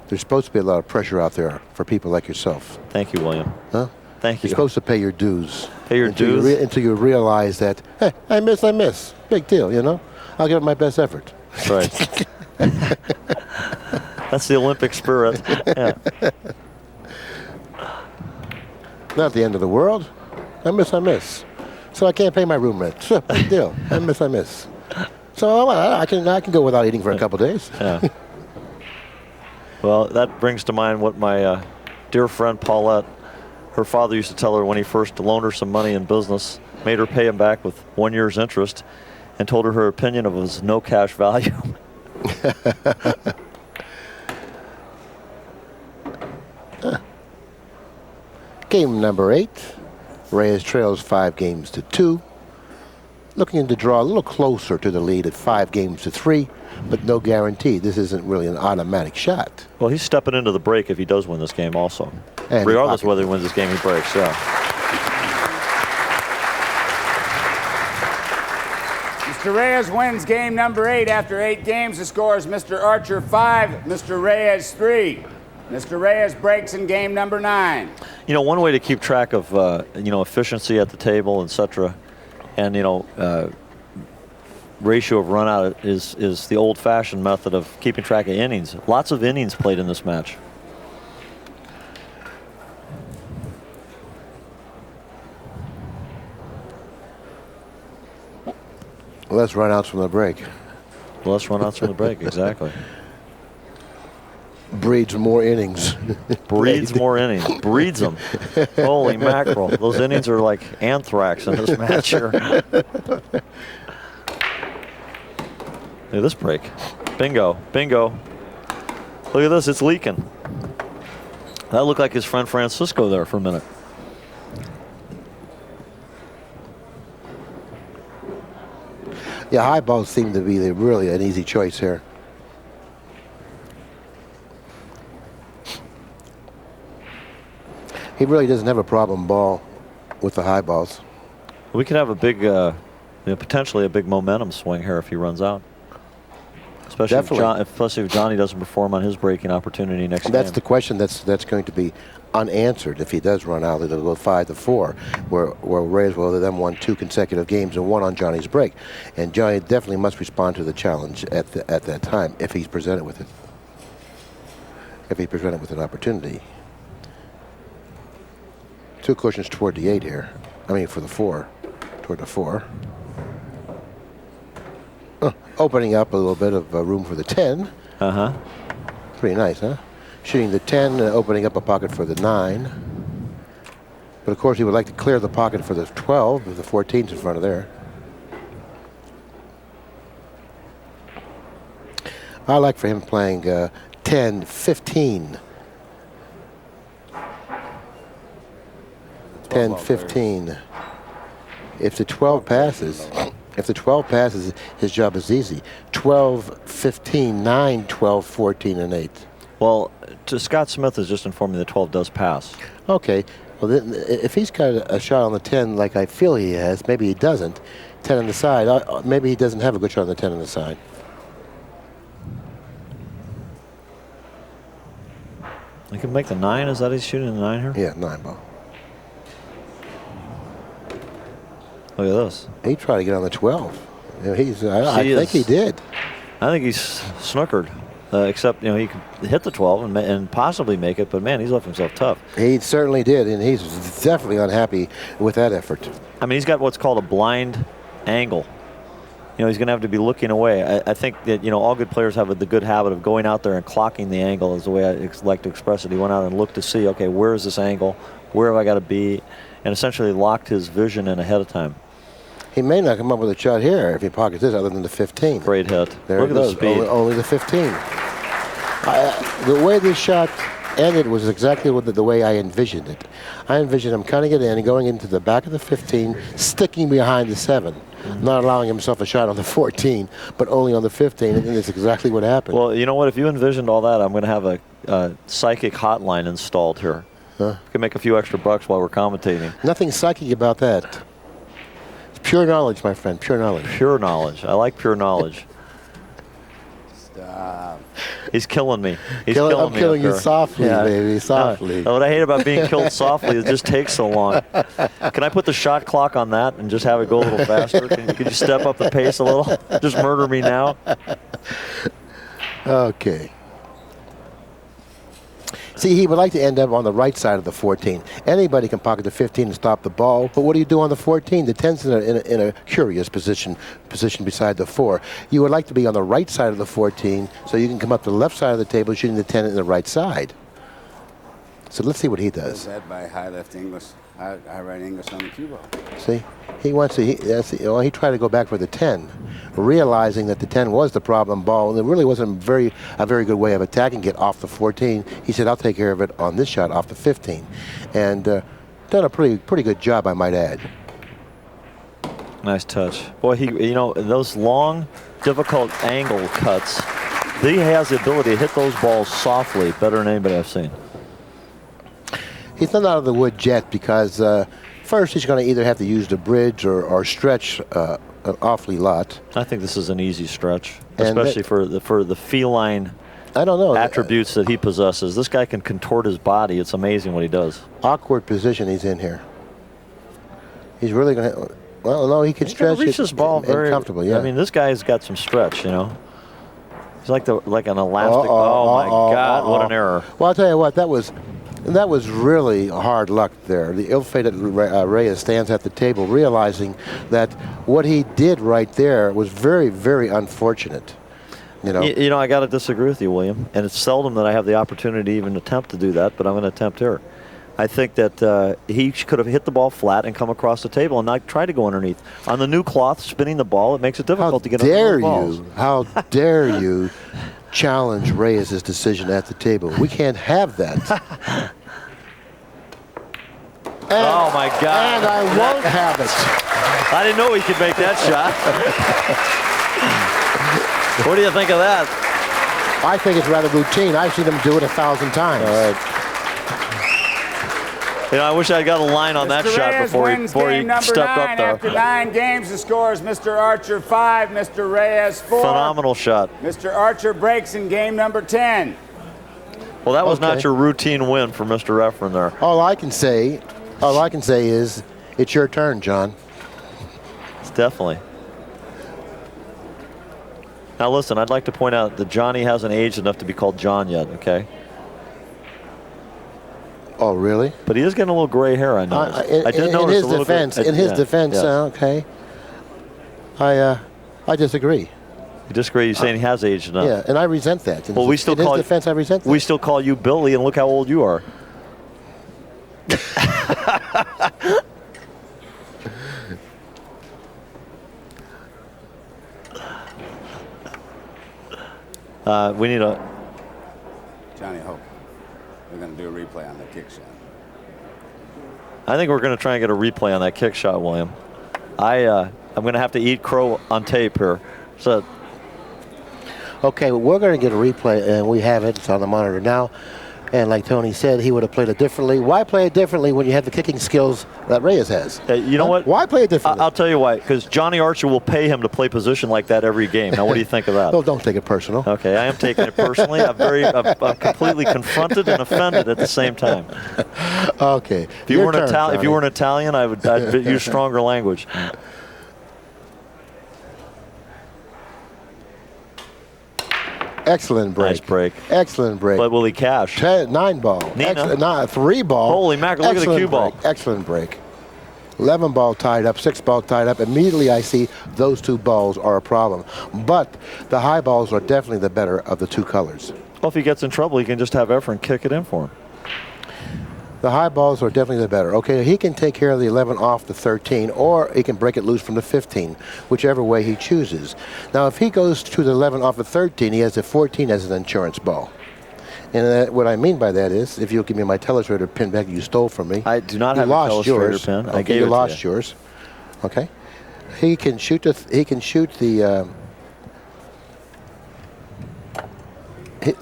There's supposed to be a lot of pressure out there for people like yourself. Thank you, William. Huh? Thank you. You're supposed to pay your dues. Pay your dues? Until you realize that, hey, I miss. Big deal, you know? I'll give it my best effort. That's right. That's the Olympic spirit. Yeah. Not the end of the world. I miss. So I can't pay my room rent. Sure, big deal. I miss. So I can go without eating for a couple days. Yeah. Well, that brings to mind what my dear friend Paulette, her father used to tell her when he first loaned her some money in business, made her pay him back with 1 year's interest, and told her opinion of his no cash value. Game number 8. Reyes trails 5 games to 2. Looking to draw a little closer to the lead at 5 games to 3, but no guarantee. This isn't really an automatic shot. Well, he's stepping into the break if he does win this game also. And regardless of whether he wins this game, he breaks, yeah. Mr. Reyes wins game number 8 after 8 games. The score is Mr. Archer 5, Mr. Reyes 3. Mr. Reyes breaks in game number 9. You know, one way to keep track of, efficiency at the table, etc., and, ratio of run out is the old-fashioned method of keeping track of innings. Lots of innings played in this match. Less run-outs from the break. Less run-outs from the break, exactly. Breeds more innings. Breeds more innings. Breeds them. Holy mackerel. Those innings are like anthrax in this match here. Look at this break. Bingo. Bingo. Look at this. It's leaking. That looked like his friend Francisco there for a minute. Yeah, high balls seem to be really an easy choice here. He really doesn't have a problem ball with the high balls. We could have a big, potentially a big momentum swing here if he runs out. Especially if Johnny doesn't perform on his breaking opportunity next game. That's the question that's going to be unanswered if he does run out. It'll go 5-4, where Reyes will then won 2 consecutive games and 1 on Johnny's break. And Johnny definitely must respond to the challenge at that time if he's presented with it. If he's presented with an opportunity. 2 cushions toward the 8 here. I mean, for the 4. Toward the 4. Opening up a little bit of room for the 10. Uh-huh. Pretty nice, huh? Shooting the 10, opening up a pocket for the 9. But, of course, he would like to clear the pocket for the 12 with the 14's in front of there. I like for him playing 10, 15. 10, 15. If the 12 passes, his job is easy. 12, 15, 9, 12, 14, and 8. Well, Scott Smith has just informed me that 12 does pass. Okay. Well, then, if he's got a shot on the 10 like I feel he has, maybe he doesn't. 10 on the side. Maybe he doesn't have a good shot on the 10 on the side. He can make the 9. Is that he's shooting the 9 here? Yeah, 9 ball. Look at this. He tried to get on the 12. You know, I think he did. I think he's snookered. Except, you know, he could hit the 12 and possibly make it, but man, he's left himself tough. He certainly did, and he's definitely unhappy with that effort. I mean, he's got what's called a blind angle. You know, he's going to have to be looking away. I think that, you know, all good players have the good habit of going out there and clocking the angle, is the way I like to express it. He went out and looked to see, okay, where is this angle? Where have I got to be? And essentially locked his vision in ahead of time. He may not come up with a shot here if he pockets this other than the 15. Great hit. There Look it at the goes. speed. Only the 15. The way this shot ended was exactly the way I envisioned it. I envisioned him cutting it in and going into the back of the 15, sticking behind the 7, not allowing himself a shot on the 14, but only on the 15, and it's exactly what happened. Well, you know what? If you envisioned all that, I'm going to have a psychic hotline installed here. Huh? You can make a few extra bucks while we're commentating. Nothing psychic about that. It's pure knowledge, my friend, pure knowledge. Pure knowledge. I like pure knowledge. Stop. He's killing me. He's killing me. I'm killing you up there. softly, baby, softly. What I hate about being killed softly is it just takes so long. Can I put the shot clock on that and just have it go a little faster? Could you step up the pace a little? Just murder me now. Okay. See, he would like to end up on the right side of the 14. Anybody can pocket the 15 and stop the ball, but what do you do on the 14? The 10's in a curious position beside the 4. You would like to be on the right side of the 14 so you can come up to the left side of the table shooting the 10 in the right side. So let's see what he does. That by high left English, high right English on the cue ball. See, he wants to. He tried to go back for the 10, realizing that the 10 was the problem ball, and it really wasn't a very good way of attacking it off the 14. He said, "I'll take care of it on this shot off the 15," and done a pretty good job, I might add. Nice touch, boy. You know, those long, difficult angle cuts. He has the ability to hit those balls softly better than anybody I've seen. He's not out of the wood yet because first he's going to either have to use the bridge or stretch an awfully lot. I think this is an easy stretch, especially for the feline I don't know attributes that he possesses. This guy can contort his body. It's amazing what he does. Awkward position he's in here. He's really going to. Well, no, he can stretch reach this ball very comfortably. Yeah. I mean, this guy's got some stretch. You know, he's like an elastic. Oh my God! What an error. Well, I'll tell you what. That was really hard luck there. The ill-fated Reyes stands at the table realizing that what he did right there was very, very unfortunate. You know, I got to disagree with you, William. And it's seldom that I have the opportunity to even attempt to do that, but I'm going to attempt here. I think that he could have hit the ball flat and come across the table and not try to go underneath. On the new cloth, spinning the ball, it makes it difficult to get under the balls. How dare you challenge Reyes' decision at the table? We can't have that. Oh, my God. And I won't have it. I didn't know he could make that shot. What do you think of that? I think it's rather routine. I've seen him do it 1,000 times. All right. You know, I wish I'd got a line on that shot before he stepped up there. After 9 games, the score is Mr. Archer 5, Mr. Reyes 4. Phenomenal shot. Mr. Archer breaks in game number 10. Well, that was not your routine win for Mr. Efren there. All I can say is it's your turn, John. It's definitely. Now listen, I'd like to point out that Johnny hasn't aged enough to be called John yet, okay? Oh, really? But he is getting a little gray hair, I noticed. I did notice a little bit. In his defense, okay. I disagree. You disagree? You're saying he has aged enough? Yeah, and I resent that. Well, we still call his defense, I resent that. We still call you Billy, and look how old you are. We need a... Johnny Hope. We're going to do a replay on the kick shot. I think we're going to try and get a replay on that kick shot, William. I'm going to have to eat crow on tape here. So, okay, well, we're going to get a replay, and we have it. It's on the monitor now. And like Tony said, he would have played it differently. Why play it differently when you have the kicking skills that Reyes has? You know what? Why play it differently? I'll tell you why. Because Johnny Archer will pay him to play position like that every game. Now, what do you think of that? Well, don't take it personal. Okay, I am taking it personally. I'm completely confronted and offended at the same time. Okay. If you weren't Italian, I'd use stronger language. Excellent break. Nice break. Excellent break. But will he cash? 9 ball. Nina. 3 ball. Holy mackerel, look at the cue ball. Excellent break. 11 ball tied up, 6 ball tied up. Immediately I see those 2 balls are a problem. But the high balls are definitely the better of the 2 colors. Well, if he gets in trouble, he can just have Efren kick it in for him. The high balls are definitely the better. Okay, he can take care of the 11 off the 13, or he can break it loose from the 15, whichever way he chooses. Now, if he goes to the 11 off the 13, he has the 14 as an insurance ball. And what I mean by that is, if you'll give me my telestrator pin back you stole from me. I do not have a telestrator pin. I gave it lost yours. Okay. He can shoot the.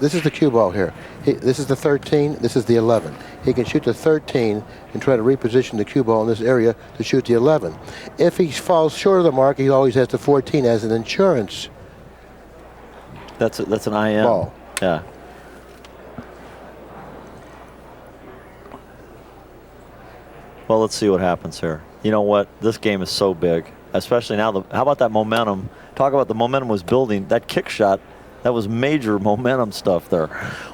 This is the cue ball here. This is the 13. This is the 11. He can shoot the 13 and try to reposition the cue ball in this area to shoot the 11. If he falls short of the mark, he always has the 14 as an insurance. That's an IM ball. Yeah. Well, let's see what happens here. You know what? This game is so big, especially now. How about that momentum? Talk about the momentum was building. That kick shot. That was major momentum stuff there.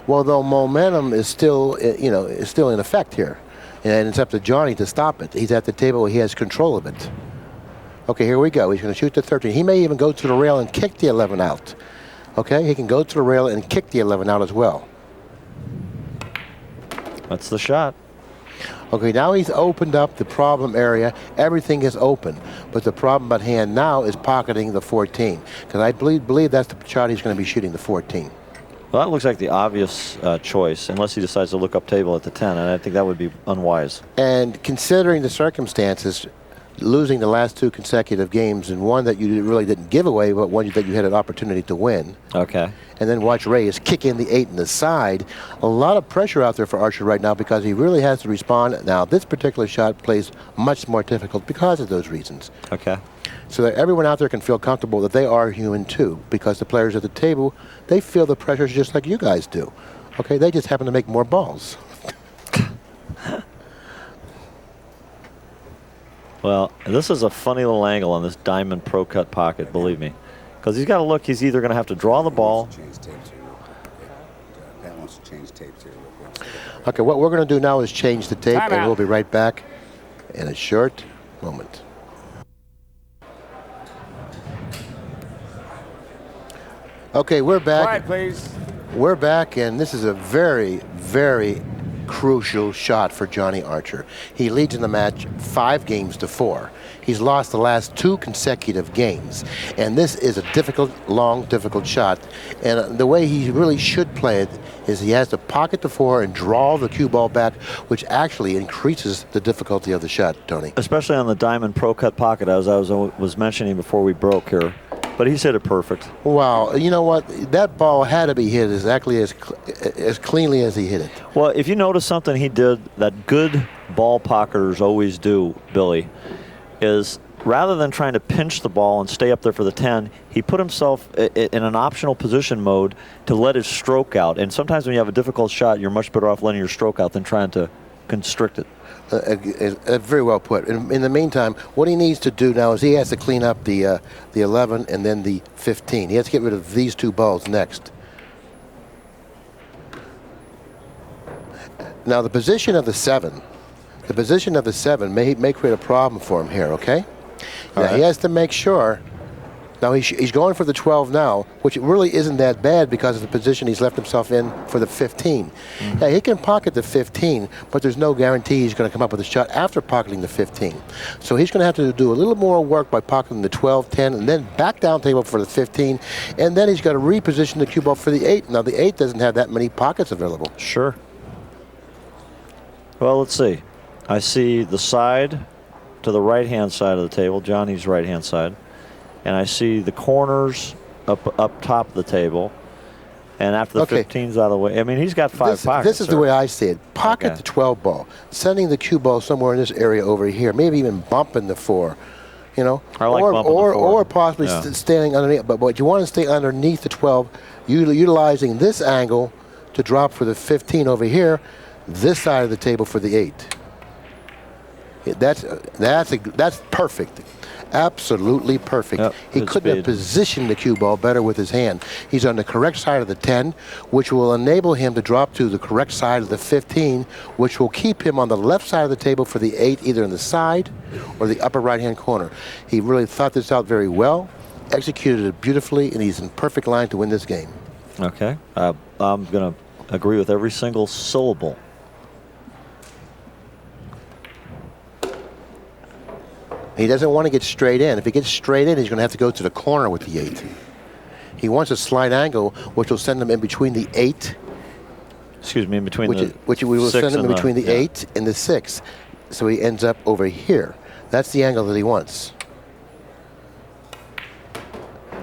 Well, though momentum is still, is still in effect here, and it's up to Johnny to stop it. He's at the table where he has control of it. Okay, here we go. He's going to shoot the 13. He may even go to the rail and kick the 11 out. Okay, he can go to the rail and kick the 11 out as well. That's the shot. Okay, now he's opened up the problem area. Everything is open. But the problem at hand now is pocketing the 14. Because I believe that's the shot he's going to be shooting, the 14. Well, that looks like the obvious choice, unless he decides to look up table at the 10, and I think that would be unwise. And considering the circumstances, losing the last 2 consecutive games, and one that you really didn't give away, but one that you had an opportunity to win. Okay. And then watch Reyes kick in the 8 in the side. A lot of pressure out there for Archer right now because he really has to respond. Now, this particular shot plays much more difficult because of those reasons. Okay. So that everyone out there can feel comfortable that they are human too, because the players at the table, they feel the pressures just like you guys do. Okay, they just happen to make more balls. Well, this is a funny little angle on this diamond pro cut pocket, believe me. Because he's got to look, he's either going to have to draw the ball. Okay, what we're going to do now is change the tape, and we'll be right back in a short moment. Okay, we're back. Quiet, please. We're back, and this is a very, very crucial shot for Johnny Archer. He leads in the match 5-4. He's lost the last 2 consecutive games, and this is a difficult, difficult shot. And the way he really should play it is he has to pocket the 4 and draw the cue ball back, which actually increases the difficulty of the shot, Tony. Especially on the diamond pro cut pocket, as I was mentioning before we broke here. But he's hit it perfect. Wow, you know what? That ball had to be hit exactly as cleanly as he hit it. Well, if you notice something he did that good ball pocketers always do, Billy, is rather than trying to pinch the ball and stay up there for the 10, he put himself in an optional position mode to let his stroke out. And sometimes when you have a difficult shot, you're much better off letting your stroke out than trying to constrict it. Very well put. In the meantime, what he needs to do now is he has to clean up the 11 and then the 15. He has to get rid of these 2 balls next. Now the position of the 7 may create a problem for him here, okay? Now he has to make sure. Now he's going for the 12 now, which really isn't that bad because of the position he's left himself in for the 15. Yeah, he can pocket the 15, but there's no guarantee he's going to come up with a shot after pocketing the 15. So he's going to have to do a little more work by pocketing the 12, 10, and then back down table for the 15, and then he's got to reposition the cue ball for the 8. Now the 8 doesn't have that many pockets available. Sure. Well, let's see. I see the side to the right-hand side of the table, Johnny's right-hand side, and I see the corners up top of the table. And after the 15's out of the way, I mean, he's got five pockets. This is the way I see it. Pocket the 12 ball, sending the cue ball somewhere in this area over here, maybe even bumping the 4, you know, I like bumping the 4. Or possibly standing underneath. But you want to stay underneath the 12, utilizing this angle to drop for the 15 over here, this side of the table for the 8. That's perfect. Absolutely perfect. Yep, he couldn't have positioned the cue ball better with his hand. He's on the correct side of the 10, which will enable him to drop to the correct side of the 15, which will keep him on the left side of the table for the 8, either in the side or the upper right-hand corner. He really thought this out very well, executed it beautifully, and he's in perfect line to win this game. Okay. I'm going to agree with every single syllable. He doesn't want to get straight in. If he gets straight in, he's going to have to go to the corner with the 8. He wants a slight angle, which will send him in between the 8. Excuse me, in between which we will send him in between the 8 and the 6. So he ends up over here. That's the angle that he wants.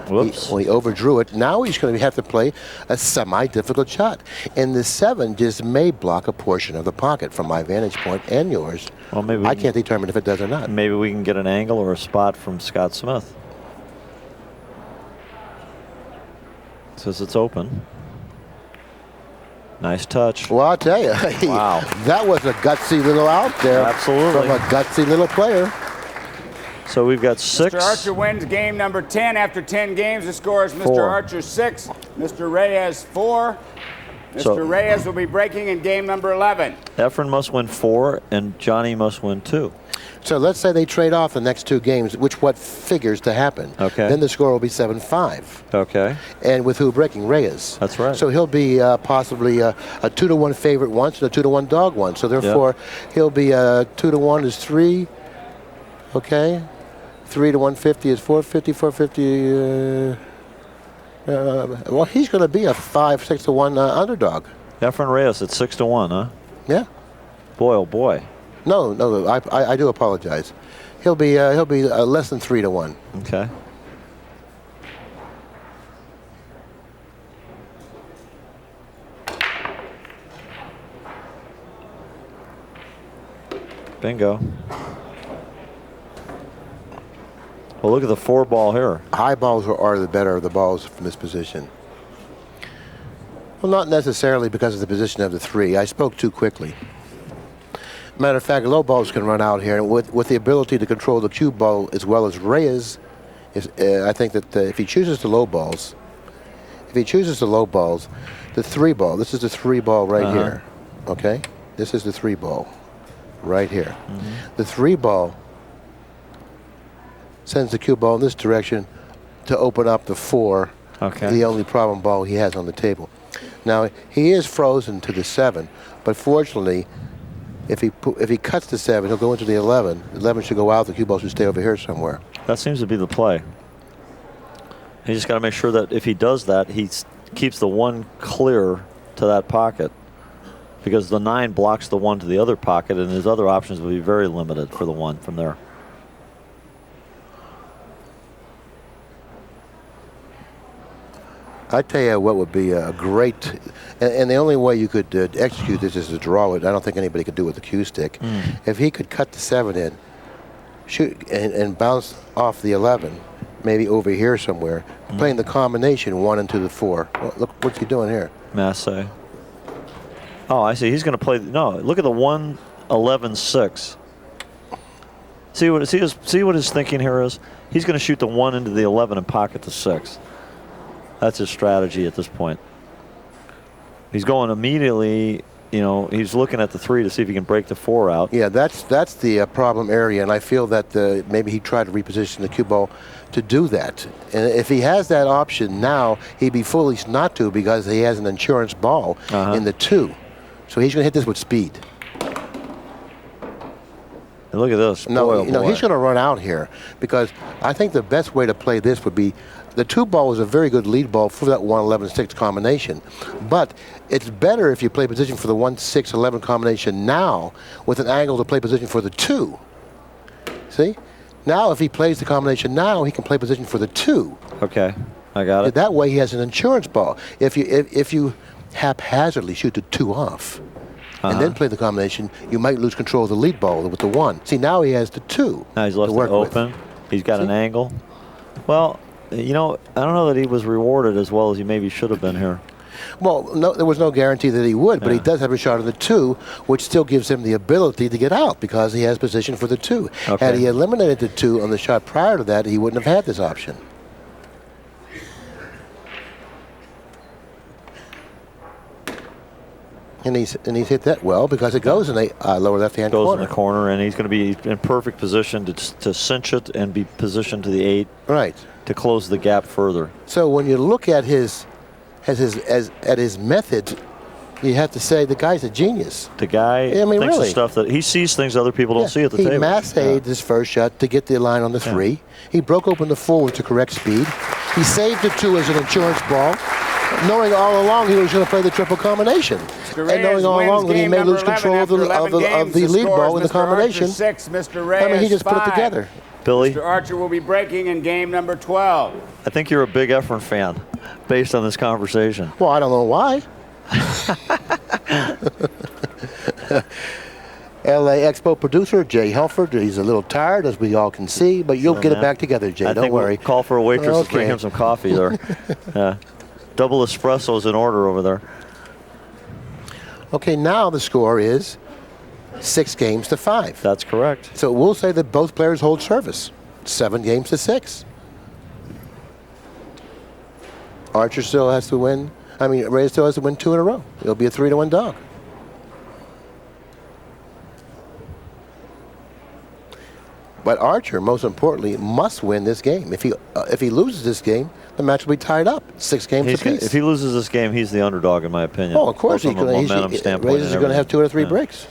Whoops. He overdrew it. Now he's going to have to play a semi-difficult shot. And the 7 just may block a portion of the pocket from my vantage point and yours. Well, maybe I can't determine if it does or not. Maybe we can get an angle or a spot from Scott Smith. Says it's open. Nice touch. Well, I'll tell you. Wow. That was a gutsy little out there. Absolutely. From a gutsy little player. So we've got 6. Mr. Archer wins game number 10 after 10 games. The score is Mr. 4. Archer 6, Mr. Reyes 4. Mr. Reyes will be breaking in game number 11. Efren must win 4, and Johnny must win 2. So let's say they trade off the next 2 games, what figures to happen. Okay. Then the score will be 7-5. Okay. And with who breaking? Reyes. That's right. So he'll be possibly a 2-1 favorite once and a 2-1 dog once. So therefore, he'll be 2-1 is 3. Okay. 3 to 150 is 450. 450. Well, he's going to be a 5-6 to 1 underdog. Efren Reyes at 6 to 1, huh? Yeah. Boy, oh boy. No, I do apologize. He'll be less than 3 to 1. Okay. Bingo. Well, look at the 4 ball here. High balls are the better of the balls from this position. Well, not necessarily because of the position of the 3. I spoke too quickly. Matter of fact, low balls can run out here, and with the ability to control the cue ball as well as Reyes, I think that if he chooses the low balls, the 3 ball. This is the 3 ball right here. Okay, this is the 3 ball right here. The 3 ball sends the cue ball in this direction to open up the 4. Okay. The only problem ball he has on the table. Now he is frozen to the 7, but fortunately, if he cuts the 7, he'll go into the 11. The 11 should go out. The cue ball should stay over here somewhere. That seems to be the play. He just got to make sure that if he does that, he keeps the 1 clear to that pocket, because the 9 blocks the 1 to the other pocket, and his other options will be very limited for the 1 from there. I tell you what would be a great, and the only way you could execute this is to draw it. I don't think anybody could do it with the cue stick. If he could cut the 7 in, shoot, and bounce off the 11, maybe over here somewhere, playing the combination 1 into the 4. Well, look what's he doing here. Masse. Oh, I see. He's going to play. No, look at the 1, 11, 6. See what his thinking here is? He's going to shoot the 1 into the 11 and pocket the 6. That's his strategy at this point. He's going immediately, he's looking at the 3 to see if he can break the 4 out. Yeah, that's the problem area, and I feel that maybe he tried to reposition the cue ball to do that. And if he has that option now, he'd be foolish not to, because he has an insurance ball in the 2. So he's going to hit this with speed. And look at this. No, boy, oh boy. he's going to run out here because I think the best way to play this would be the 2 ball is a very good lead ball for that 1-11-6 combination. But it's better if you play position for the 1-6-11 combination now with an angle to play position for the 2. See? Now if he plays the combination now, he can play position for the 2. Okay, I got it. That way he has an insurance ball. If you haphazardly shoot the 2 off and then play the combination, you might lose control of the lead ball with the 1. See, now he has the 2. Now he's left it open. He's got an angle. Well, you know, I don't know that he was rewarded as well as he maybe should have been here. Well, no, there was no guarantee that he would, but he does have a shot of the 2, which still gives him the ability to get out because he has position for the 2. Okay. Had he eliminated the 2 on the shot prior to that, he wouldn't have had this option. And he's hit that well because it goes in the lower left-hand corner. Goes in the corner, and he's going to be in perfect position to cinch it and be positioned to the 8. Right. To close the gap further. So when you look at his methods, you have to say the guy's a genius. The guy thinks of stuff that he sees things other people don't see at the table. He massaged his first shot to get the line on the 3. He broke open the 4 with the correct speed. He saved the 2 as an insurance ball, knowing all along he was going to play the triple combination. And knowing all along that he may lose control of the lead ball in the combination. 6, Mr. Reyes, I mean, he just 5. put it together. Billy, Mr. Archer will be breaking in game number 12. I think you're a big Efren fan based on this conversation. Well, I don't know why. LA Expo producer Jay Helford. He's a little tired, as we all can see, but you'll get it back together, Jay. Don't worry. We'll call for a waitress to bring him some coffee there. Double espressos in order over there. Okay, now the score is 6-5. That's correct. So we'll say that both players hold service. 7-6. Archer still has to win. I mean, Reyes still has to win 2 in a row. It'll be a 3-1 dog. But Archer, most importantly, must win this game. If he loses this game, the match will be tied up, 6 games apiece. If he loses this game, he's the underdog, in my opinion. Oh, of course. From a momentum standpoint. Reyes is going to have 2 or 3 breaks.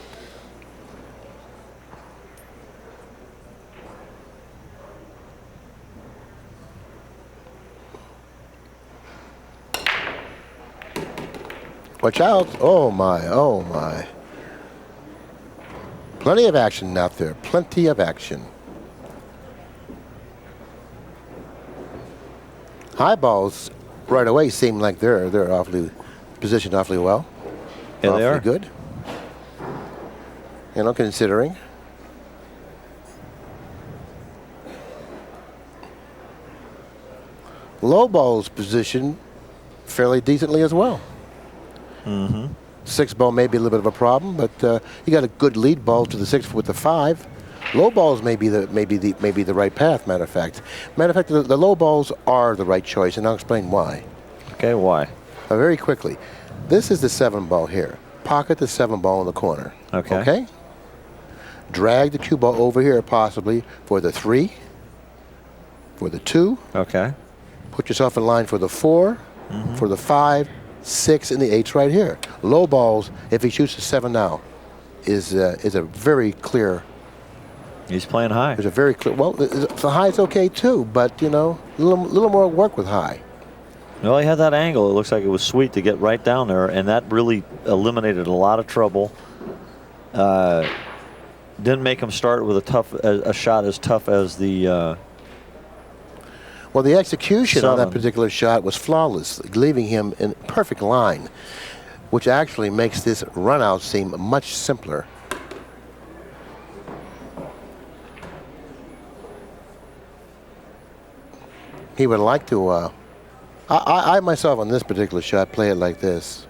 Watch out. Oh, my. Oh, my. Plenty of action out there. Plenty of action. High balls right away seem like they're positioned awfully well. Yeah, they are. Good. You know, considering. Low balls positioned fairly decently as well. 6 ball may be a little bit of a problem, but you got a good lead ball to the 6 with the 5. Low balls may be the right path. Matter of fact, the low balls are the right choice, and I'll explain why. Okay, why? Very quickly, this is the 7 ball here. Pocket the 7 ball in the corner. Okay. Okay. Drag the cue ball over here possibly for the 3, for the 2. Okay. Put yourself in line for the 4, for the 5. 6 and the 8's right here. Low balls, if he shoots the 7 now, is a very clear. He's playing high. There's a very clear. Well, the high's okay too, but you know, a little more work with high. Well, he had that angle. It looks like it was sweet to get right down there, and that really eliminated a lot of trouble. Didn't make him start with a shot as tough as the. Well, the execution 7. on that particular shot was flawless, leaving him in perfect line, which actually makes this run out seem much simpler. He would like to, I myself on this particular shot play it like this.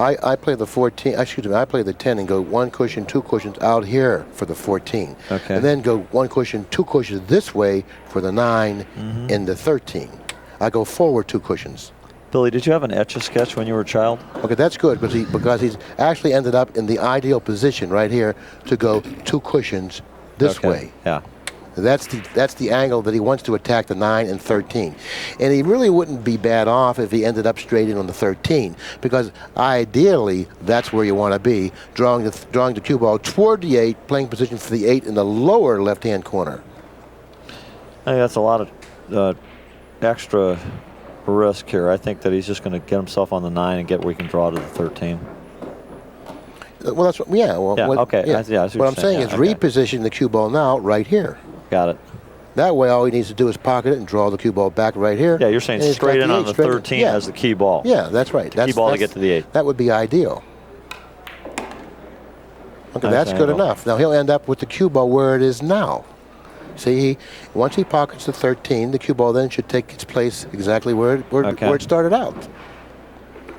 I play the 14, excuse me, I play the 10 and go 1 cushion, 2 cushions out here for the 14. Okay. And then go 1 cushion, 2 cushions this way for the 9 and the 13. I go forward 2 cushions. Billy, did you have an Etch-a-Sketch when you were a child? Okay, that's good because he's actually ended up in the ideal position right here to go 2 cushions this way. Yeah. That's the angle that he wants to attack the 9 and 13. And he really wouldn't be bad off if he ended up straight in on the 13, because ideally that's where you want to be, drawing the cue ball toward the 8, playing position for the 8 in the lower left-hand corner. I think that's a lot of extra risk here. I think that he's just going to get himself on the 9 and get where he can draw to the 13. Well, that's what, yeah. Well, Yeah, okay. Yeah. What I'm saying is reposition the cue ball now right here. Got it. That way, all he needs to do is pocket it and draw the cue ball back right here. Yeah, you're saying straight in on the 13 as the key ball. Yeah, that's right. Key ball to get to the 8. That would be ideal. Okay, that's good enough. Now he'll end up with the cue ball where it is now. See, once he pockets the 13, the cue ball then should take its place exactly where it started out,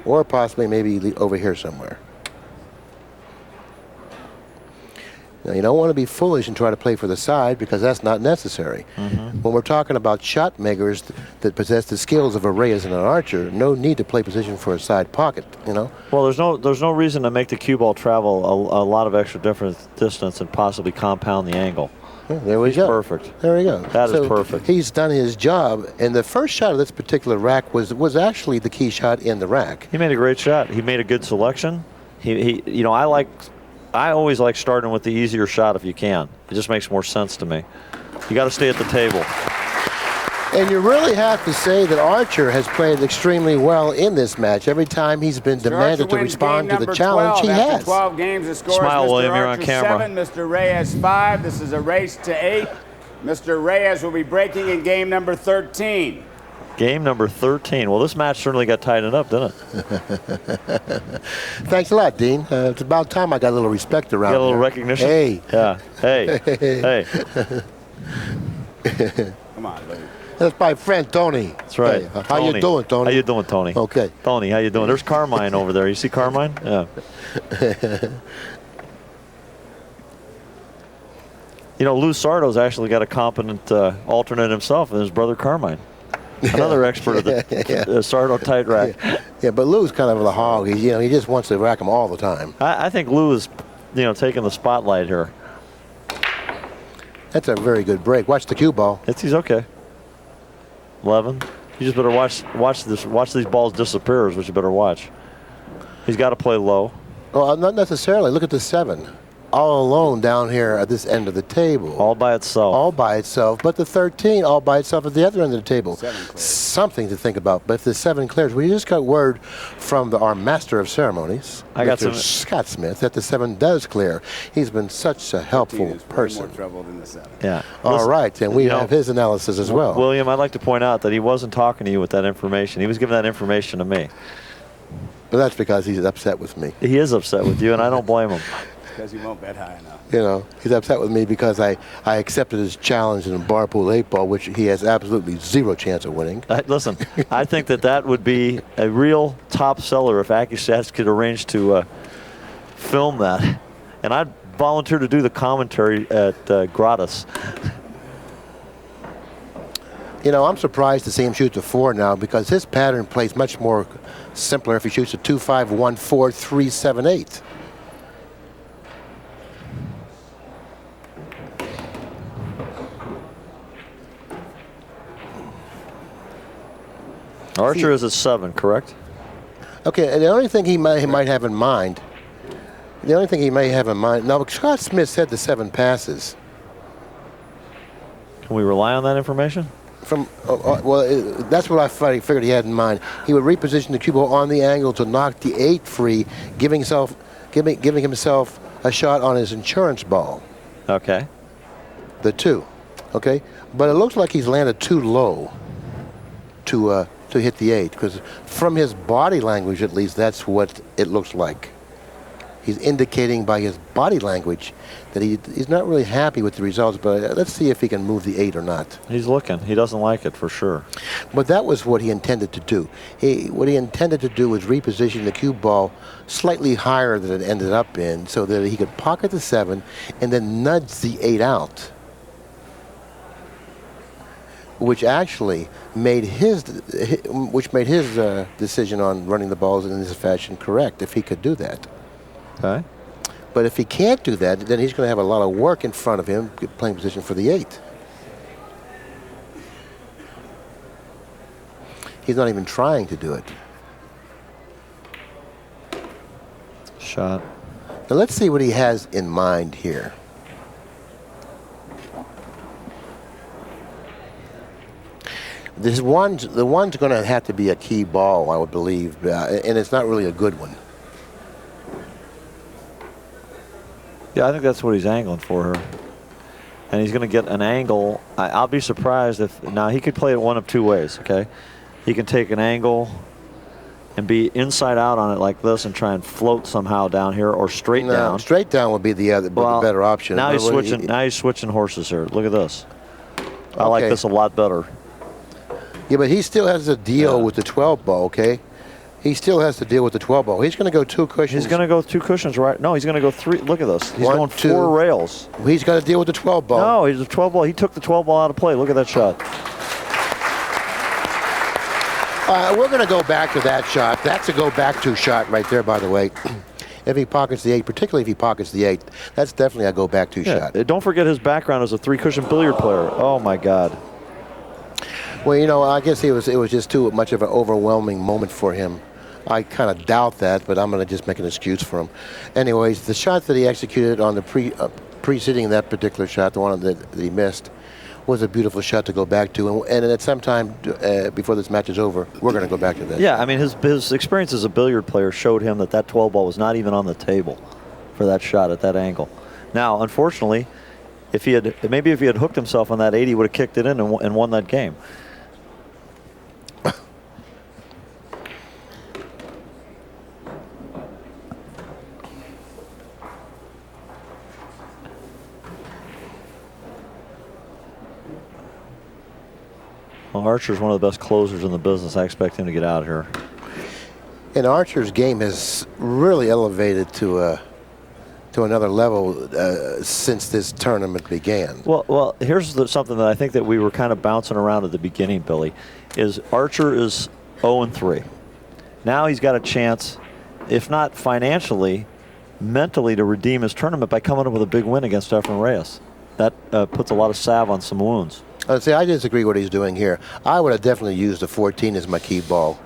or possibly maybe over here somewhere. Now, you don't want to be foolish and try to play for the side, because that's not necessary. When we're talking about shot makers that possess the skills of a Reyes and an Archer, no need to play position for a side pocket, you know? Well, there's no reason to make the cue ball travel a lot of extra different distance and possibly compound the angle. Yeah, there we go. Perfect. There we go. That is perfect. He's done his job, and the first shot of this particular rack was actually the key shot in the rack. He made a great shot. He made a good selection. You know, I always like starting with the easier shot if you can. It just makes more sense to me. You got to stay at the table. And you really have to say that Archer has played extremely well in this match. Every time he's been demanded to respond to the challenge, he has. 12 games, the score Smile, is Mr. William, you're on Archer camera. 7, Mr. Reyes 5. This is a race to 8. Mr. Reyes will be breaking in game number 13. Game number 13. Well, this match certainly got tightened up, didn't it? Thanks a lot, Dean. It's about time I got a little respect around Got a little here. recognition? Hey. Yeah. Hey. Hey. Come on, Lou. That's my friend Tony. That's right. Hey, how you doing, Tony? How you doing, Tony? Okay. Tony, how you doing? There's Carmine over there. You see Carmine? Yeah. You know, Lou Sardo's actually got a competent alternate himself, and his brother Carmine. Another expert of the Sardo tight rack. Yeah, but Lou's kind of the hog. He just wants to rack him all the time. I think Lou is, taking the spotlight here. That's a very good break. Watch the cue ball. He's okay. 11. You just better watch these balls disappear is what you better watch. He's got to play low. Well, not necessarily. Look at the 7. All alone down here at this end of the table. All by itself. All by itself. But the 13 all by itself at the other end of the table. Something to think about. But if the 7 clears, we just got word from our master of ceremonies, Mr. Scott Smith, that the 7 does clear. He's been such a helpful person. More trouble than the 7. Yeah. All right, and we have his analysis as well. William, I'd like to point out that he wasn't talking to you with that information. He was giving that information to me. But that's because he's upset with me. He is upset with you, and I don't blame him. Because you won't bet high enough. You know, he's upset with me because I accepted his challenge in a bar pool 8-ball, which he has absolutely zero chance of winning. Listen, I think that would be a real top seller if ACCUSTATS could arrange to film that. And I'd volunteer to do the commentary at gratis. You know, I'm surprised to see him shoot the 4 now, because his pattern plays much more simpler if he shoots a 2-5, 1-4, 3, 7, 8. Archer is at 7, correct? Okay, and the only thing he might have in mind, now Scott Smith said the 7 passes. Can we rely on that information? That's what I figured he had in mind. He would reposition the cue ball on the angle to knock the 8 free, giving himself a shot on his insurance ball. Okay. The 2, okay? But it looks like he's landed too low to hit the 8, because from his body language, at least, that's what it looks like. He's indicating by his body language that he's not really happy with the results, but let's see if he can move the 8 or not. He's looking. He doesn't like it for sure. But that was what he intended to do. What he intended to do was reposition the cue ball slightly higher than it ended up in, so that he could pocket the 7 and then nudge the 8 out, which actually made his decision on running the balls in this fashion correct, if he could do that. Okay. But if he can't do that, then he's going to have a lot of work in front of him playing position for the 8. He's not even trying to do it. Shot. Now let's see what he has in mind here. The one's going to have to be a key ball, I would believe, and it's not really a good one. Yeah, I think that's what he's angling for her. And he's going to get an angle. I'll be surprised if, now he could play it one of two ways, okay? He can take an angle and be inside out on it like this and try and float somehow down here, or straight down. Straight down would be the better option. Now he's switching. Now he's switching horses here. Look at this. I like this a lot better. Yeah, but he still has to deal with the 12 ball. Okay, he still has to deal with the 12 ball. He's going to go 2 cushions. He's going to go 2 cushions, right? No, he's going to go 3. Look at this. He's going 4 rails. He's got to deal with the 12 ball. No, he's a 12 ball. He took the 12 ball out of play. Look at that shot. We're going to go back to that shot. That's a go back to shot right there, by the way. If he pockets the 8, particularly if he pockets the 8, that's definitely a go back to shot. Don't forget his background as a 3-cushion billiard player. Oh my God. Well, you know, I guess it was just too much of an overwhelming moment for him. I kind of doubt that, but I'm going to just make an excuse for him. Anyways, the shot that he executed on the preceding that particular shot, the one that he missed, was a beautiful shot to go back to. And at some time before this match is over, we're going to go back to that. Yeah, I mean, his experience as a billiard player showed him that 12 ball was not even on the table for that shot at that angle. Now, unfortunately, if he had hooked himself on that 8, he would have kicked it in and won that game. Well, Archer's one of the best closers in the business. I expect him to get out here. And Archer's game has really elevated to another level since this tournament began. Well, here's something that I think that we were kind of bouncing around at the beginning, Billy, is Archer is 0-3. Now he's got a chance, if not financially, mentally, to redeem his tournament by coming up with a big win against Efren Reyes. That puts a lot of salve on some wounds. See, I disagree with what he's doing here. I would have definitely used the 14 as my key ball,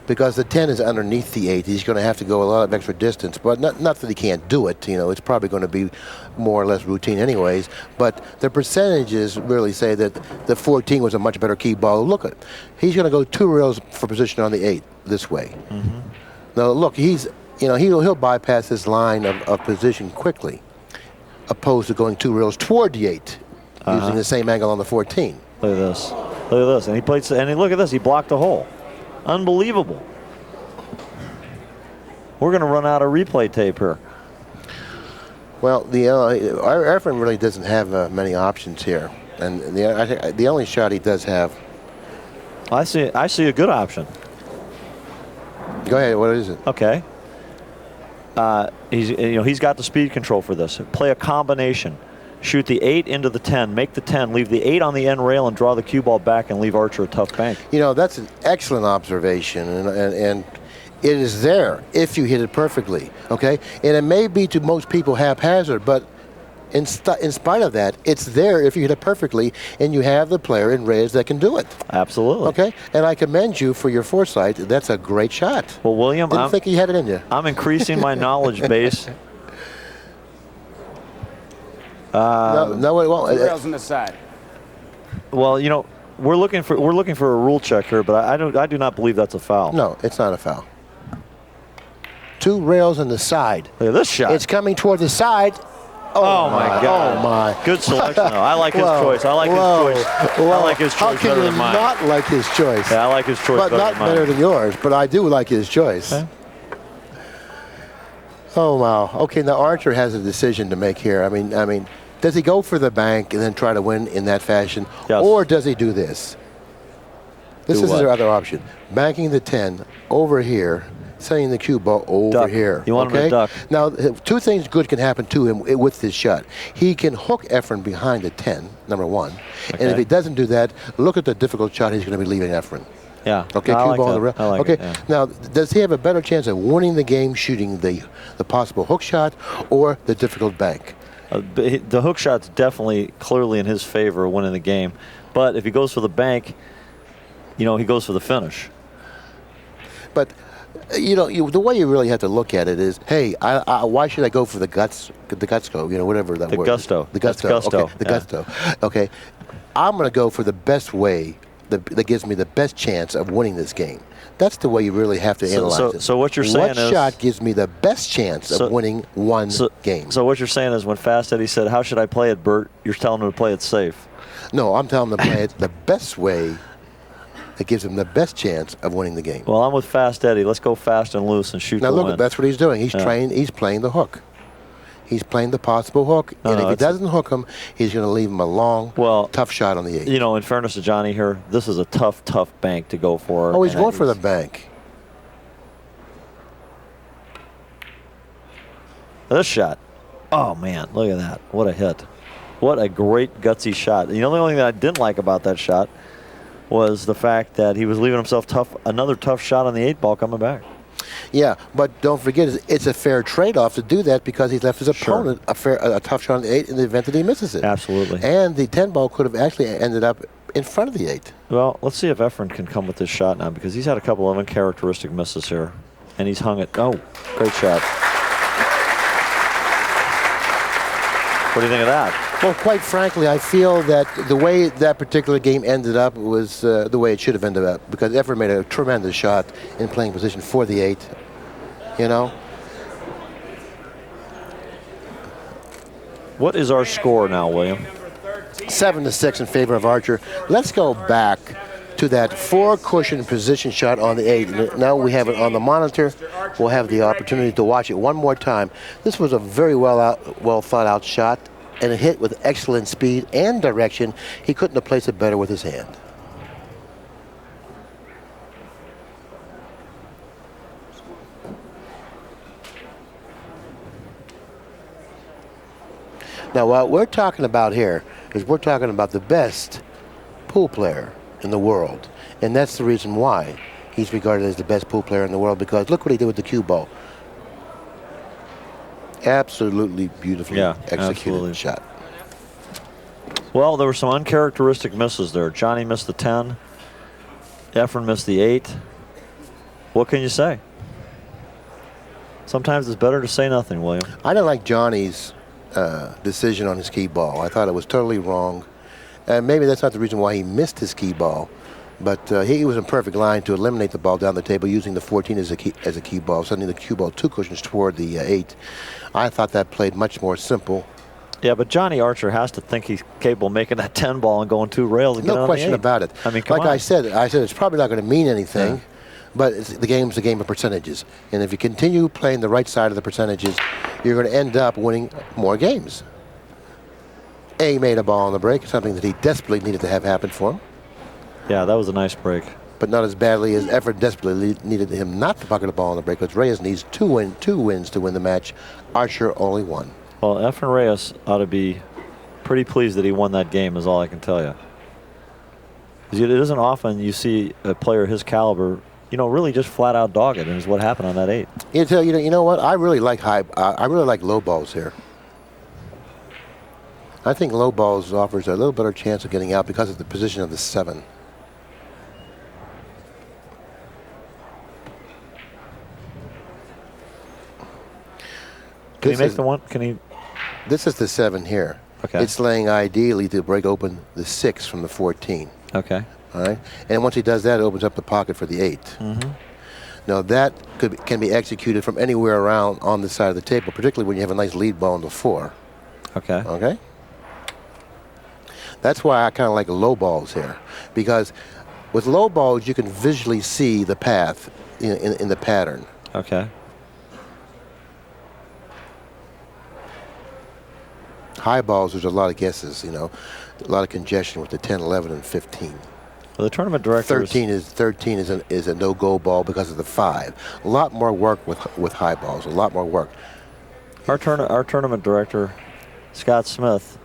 because the 10 is underneath the 8. He's going to have to go a lot of extra distance, but not that he can't do it. You know, it's probably going to be more or less routine anyways. But the percentages really say that the 14 was a much better key ball. Look at, he's going to go 2 rails for position on the 8 this way. Mm-hmm. Now look, he'll bypass this line of position quickly, opposed to going 2 rails toward the 8. Using the same angle on the 14. Look at this. Look at this. And he played. And look at this. He blocked a hole. Unbelievable. We're going to run out of replay tape here. Well, Efren really doesn't have many options here, and I think the only shot he does have. I see a good option. Go ahead. What is it? Okay. He's got the speed control for this. Play a combination. Shoot the 8 into the 10, make the 10, leave the 8 on the end rail and draw the cue ball back and leave Archer a tough bank. You know, that's an excellent observation, and it is there if you hit it perfectly, okay? And it may be to most people haphazard, but in spite of that, it's there if you hit it perfectly, and you have the player in Reyes that can do it. Absolutely. Okay, and I commend you for your foresight. That's a great shot. Well, William, I think he had it in you. I'm increasing my knowledge base. No, it won't. 2 rails on the side. Well, you know, we're looking for a rule check here, but I do not believe that's a foul. No, it's not a foul. 2 rails on the side. Look at this shot. It's coming toward the side. Oh my God! Oh my! Good selection, though. I like his choice. I like his choice. I like his choice better than mine. How can you not like his choice? Yeah, I like his choice better than mine. Not better than yours, but I do like his choice. Okay. Oh wow! Okay, now Archer has a decision to make here. I mean, does he go for the bank and then try to win in that fashion, or does he do this? This is his other option: banking the 10 over here, sending the cue ball over here. You want him to duck. Now, 2 things good can happen to him with this shot. He can hook Efren behind the 10, number 1. Okay. And if he doesn't do that, look at the difficult shot he's going to be leaving Efren. Yeah. Okay, no, cue ball on the rail. Okay. It, yeah. Now, does he have a better chance of winning the game shooting the possible hook shot or the difficult bank? The hook shot's definitely clearly in his favor of winning the game. But if he goes for the bank, you know, he goes for the finish. But the way you really have to look at it is, hey, why should I go for the gusto, whatever that word is. Gusto. The gusto. That's gusto. Okay, the gusto. Okay. I'm going to go for the best way that gives me the best chance of winning this game. That's the way you really have to analyze it. So what you're saying is... What shot gives me the best chance of winning one game? So what you're saying is when Fast Eddie said, how should I play it, Bert, you're telling him to play it safe. No, I'm telling him to play it the best way that gives him the best chance of winning the game. Well, I'm with Fast Eddie. Let's go fast and loose and shoot now the look, win. That's what he's doing. He's playing the hook. He's playing the possible hook, and if he doesn't hook him, he's going to leave him a long, tough shot on the 8. In fairness to Johnny here, this is a tough bank to go for. Oh, he's going for the bank. This shot. Oh, man, look at that. What a hit. What a great, gutsy shot. The only thing that I didn't like about that shot was the fact that he was leaving himself another tough shot on the 8 ball coming back. Yeah, but don't forget, it's a fair trade-off to do that because he's left his opponent a tough shot on the 8 in the event that he misses it. Absolutely. And the 10 ball could have actually ended up in front of the 8. Well, let's see if Efren can come with this shot now because he's had a couple of uncharacteristic misses here. And he's hung it. Oh, great shot. What do you think of that? Well, quite frankly, I feel that the way that particular game ended up was the way it should have ended up because Efren made a tremendous shot in playing position for the 8. What is our score now, William? 7-6 in favor of Archer. Let's go back to that 4-cushion position shot on the 8. Now we have it on the monitor. We'll have the opportunity to watch it one more time. This was a very well thought out shot and a hit with excellent speed and direction. He couldn't have placed it better with his hand. Now, what we're talking about here is we're talking about the best pool player in the world. And that's the reason why he's regarded as the best pool player in the world, because look what he did with the cue ball. Absolutely beautifully executed shot. Well, there were some uncharacteristic misses there. Johnny missed the 10. Efren missed the 8. What can you say? Sometimes it's better to say nothing, William. I didn't like Johnny's decision on his key ball. I thought it was totally wrong. And maybe that's not the reason why he missed his key ball. But he was in perfect line to eliminate the ball down the table using the 14 as a key ball, sending the cue ball 2 cushions toward the 8. I thought that played much more simple. Yeah, but Johnny Archer has to think he's capable of making that 10 ball and going 2 rails and no question about it. I mean, come on. I said it's probably not going to mean anything, but the game's a game of percentages. And if you continue playing the right side of the percentages, you're going to end up winning more games. A made a ball on the break, something that he desperately needed to have happen for him. Yeah, that was a nice break. But not as badly as Efren desperately needed him not to pocket a ball on the break, because Reyes needs two wins to win the match. Archer only one. Well, Efren Reyes ought to be pretty pleased that he won that game, is all I can tell you. It isn't often you see a player his caliber, really just flat out dog it, and is what happened on that 8. You know what? I really like low balls here. I think low balls offers a little better chance of getting out because of the position of the 7. Can he make the one? Can he? This is the 7 here. Okay. It's laying ideally to break open the 6 from the 14. Okay. All right. And once he does that, it opens up the pocket for the 8. Mm-hmm. Now that can be executed from anywhere around on the side of the table, particularly when you have a nice lead ball on the 4. Okay. Okay. That's why I kind of like low balls here, because with low balls you can visually see the path in the pattern. Okay. High balls, there's a lot of guesses, a lot of congestion with the 10, 11, and 15. Well, the tournament director 13 is a no-go ball because of the 5. A lot more work with high balls. A lot more work. Our tournament director, Scott Smith,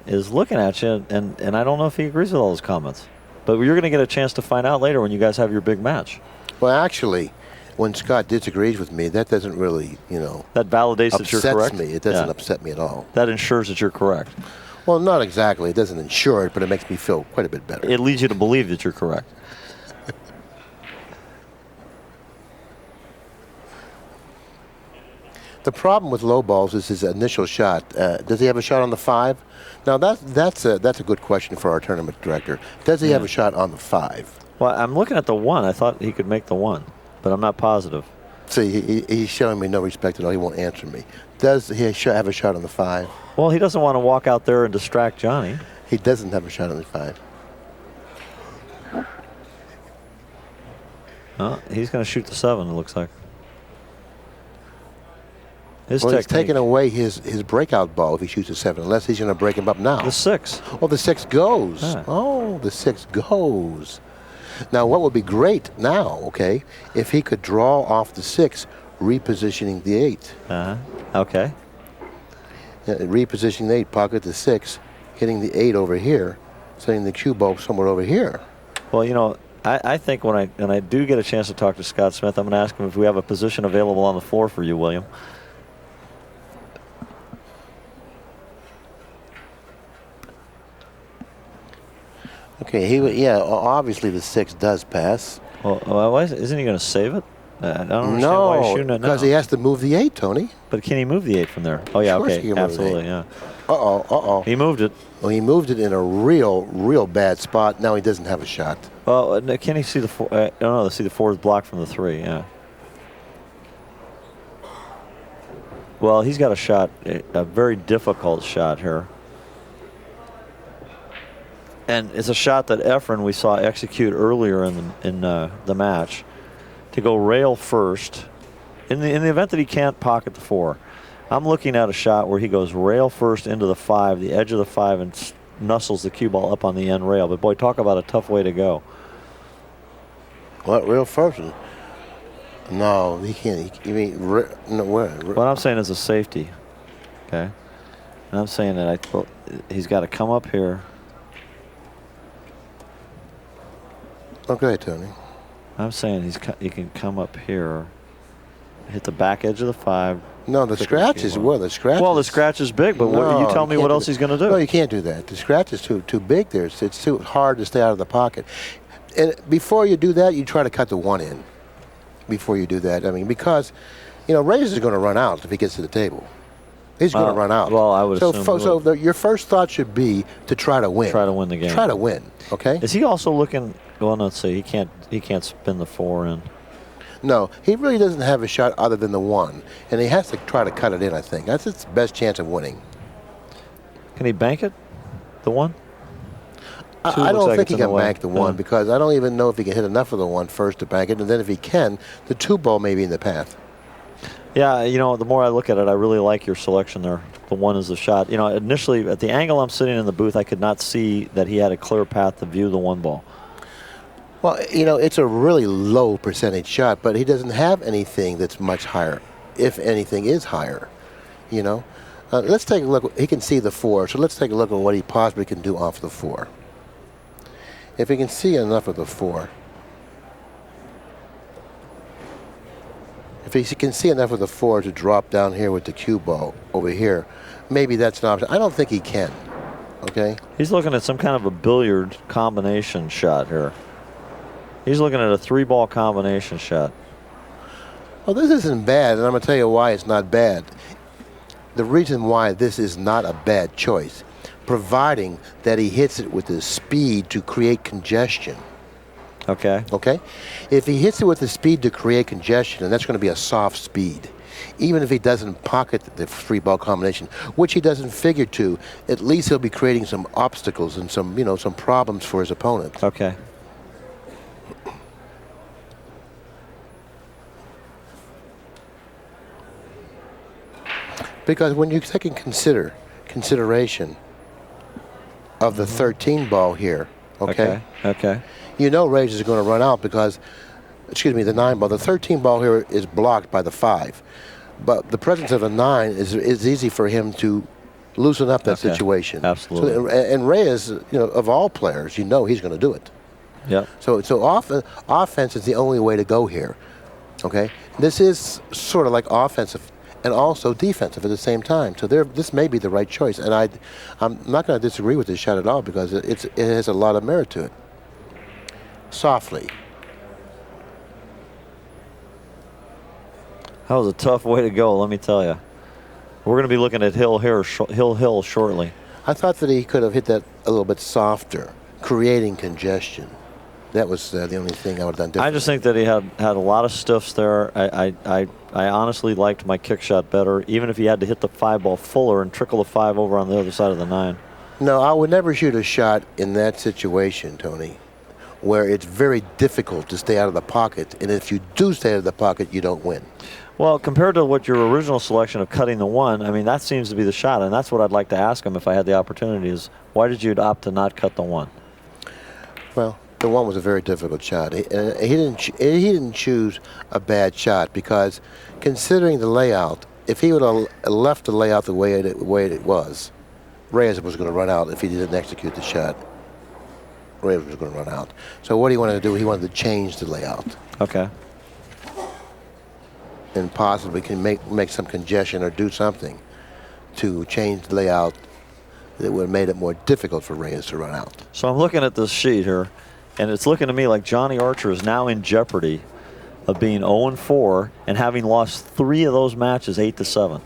is looking at you, and I don't know if he agrees with all those comments. But you're going to get a chance to find out later when you guys have your big match. Well, actually, when Scott disagrees with me, that doesn't really, that validates that you're correct. Upsets me. It doesn't upset me at all. That ensures that you're correct. Well, not exactly. It doesn't ensure it, but it makes me feel quite a bit better. It leads you to believe that you're correct. The problem with low balls is his initial shot. Does he have a shot on the 5? Now that's a good question for our tournament director. Does he have a shot on the 5? Well, I'm looking at the 1. I thought he could make the 1, but I'm not positive. See, he's showing me no respect at all. He won't answer me. Does he have a shot on the 5? Well, he doesn't want to walk out there and distract Johnny. He doesn't have a shot on the 5. He's going to shoot the 7, it looks like. His Well, he's technique. taking away his breakout ball if he shoots a 7, unless he's going to break him up now. The 6. Oh, the 6 goes. Yeah. Oh, the 6 goes. Now, what would be great now, okay, if he could draw off the 6, repositioning the 8. Okay. Repositioning the 8, pocket the 6, hitting the 8 over here, setting the cue ball somewhere over here. Well, you know, I think when I do get a chance to talk to Scott Smith, I'm going to ask him if we have a position available on the floor for you, William. Okay, yeah, obviously the 6 does pass. Well, isn't he going to save it? I don't understand why he's shooting it now. because he has to move the 8, Tony. But can he move the 8 from there? Oh, yeah, Of course okay, he can move the absolutely, 8. yeah. Uh-oh. He moved it. Well, he moved it in a real bad spot. Now he doesn't have a shot. Well, can he see the 4? I don't know. See the 4 is blocked from the 3, yeah. Well, he's got a shot, a very difficult shot here. And it's a shot that Efren, we saw execute earlier in the match, to go rail first. In the event that he can't pocket the 4, I'm looking at a shot where he goes rail first into the 5, the edge of the 5, and nuzzles the cue ball up on the end rail. But boy, talk about a tough way to go. What, rail first? No, he can't. You mean, no, where? What I'm saying is a safety. Okay. And I'm saying that he's got to come up here. Okay, Tony. I'm saying he can come up here, hit the back edge of the 5. No, the scratch is the scratch. Well, the scratch is big, but you tell me what else he's going to do. No, you can't do that. The scratch is too big there. It's too hard to stay out of the pocket. And before you do that, you try to cut the 1 in. Before you do that, I mean, because, you know, Reyes is going to run out if he gets to the table. He's going to run out. Well, I would assume. So your first thought should be to try to win. Try to win the game. Try to win. Okay. Is he also looking? Well, let's see. He can't spin the 4 in. No, he really doesn't have a shot other than the 1, and he has to try to cut it in. I think that's his best chance of winning. Can he bank it? The 1? I don't think he can bank the 1 because I don't even know if he can hit enough of the 1 first to bank it, and then if he can, the 2 ball may be in the path. Yeah, you know, the more I look at it, I really like your selection there. The 1 is the shot. You know, initially at the angle I'm sitting in the booth, I could not see that he had a clear path to view the 1 ball. Well, you know, it's a really low percentage shot, but he doesn't have anything that's much higher, if anything is higher, you know. Let's take a look. He can see the 4, so let's take a look at what he possibly can do off the 4. If he can see enough of the 4, if he can see enough of the 4 to drop down here with the cue ball over here, maybe that's an option. I don't think he can, okay? He's looking at some kind of a billiard combination shot here. He's looking at a 3-ball combination shot. Well, this isn't bad, and I'm going to tell you why it's not bad. The reason why this is not a bad choice, providing that he hits it with the speed to create congestion. Okay. Okay? If he hits it with the speed to create congestion, and that's going to be a soft speed, even if he doesn't pocket the 3-ball combination, which he doesn't figure to, at least he'll be creating some obstacles and some, you know, some problems for his opponent. Okay. Because when you take in consideration of the 13 ball here, okay? Okay. You know Reyes is going to run out because, excuse me, the 9 ball. The 13 ball here is blocked by the 5. But the presence of a 9 is easy for him to loosen up that situation. Absolutely. So, and Reyes, you know, of all players, you know he's going to do it. Yeah. So offense is the only way to go here, okay? This is sort of like offensive and also defensive at the same time. So this may be the right choice. And I'm not going to disagree with this shot at all because it has a lot of merit to it. Softly. That was a tough way to go, let me tell you. We're going to be looking at Hill shortly. I thought that he could have hit that a little bit softer, creating congestion. That was the only thing I would have done differently. I just think that he had a lot of stiffs there. I honestly liked my kick shot better, even if he had to hit the 5 ball fuller and trickle the 5 over on the other side of the 9. No, I would never shoot a shot in that situation, Tony, where it's very difficult to stay out of the pocket. And if you do stay out of the pocket, you don't win. Well, compared to what your original selection of cutting the 1, I mean, that seems to be the shot. And that's what I'd like to ask him if I had the opportunity is, why did you opt to not cut the 1? Well, the 1 was a very difficult shot. He didn't choose a bad shot because, considering the layout, if he would have left the layout the way it was, Reyes was going to run out if he didn't execute the shot. Reyes was going to run out. So what he wanted to do, he wanted to change the layout. Okay. And possibly can make some congestion or do something to change the layout that would have made it more difficult for Reyes to run out. So I'm looking at this sheet here, and it's looking to me like Johnny Archer is now in jeopardy of being 0-4 and having lost 3 of those matches 8-7.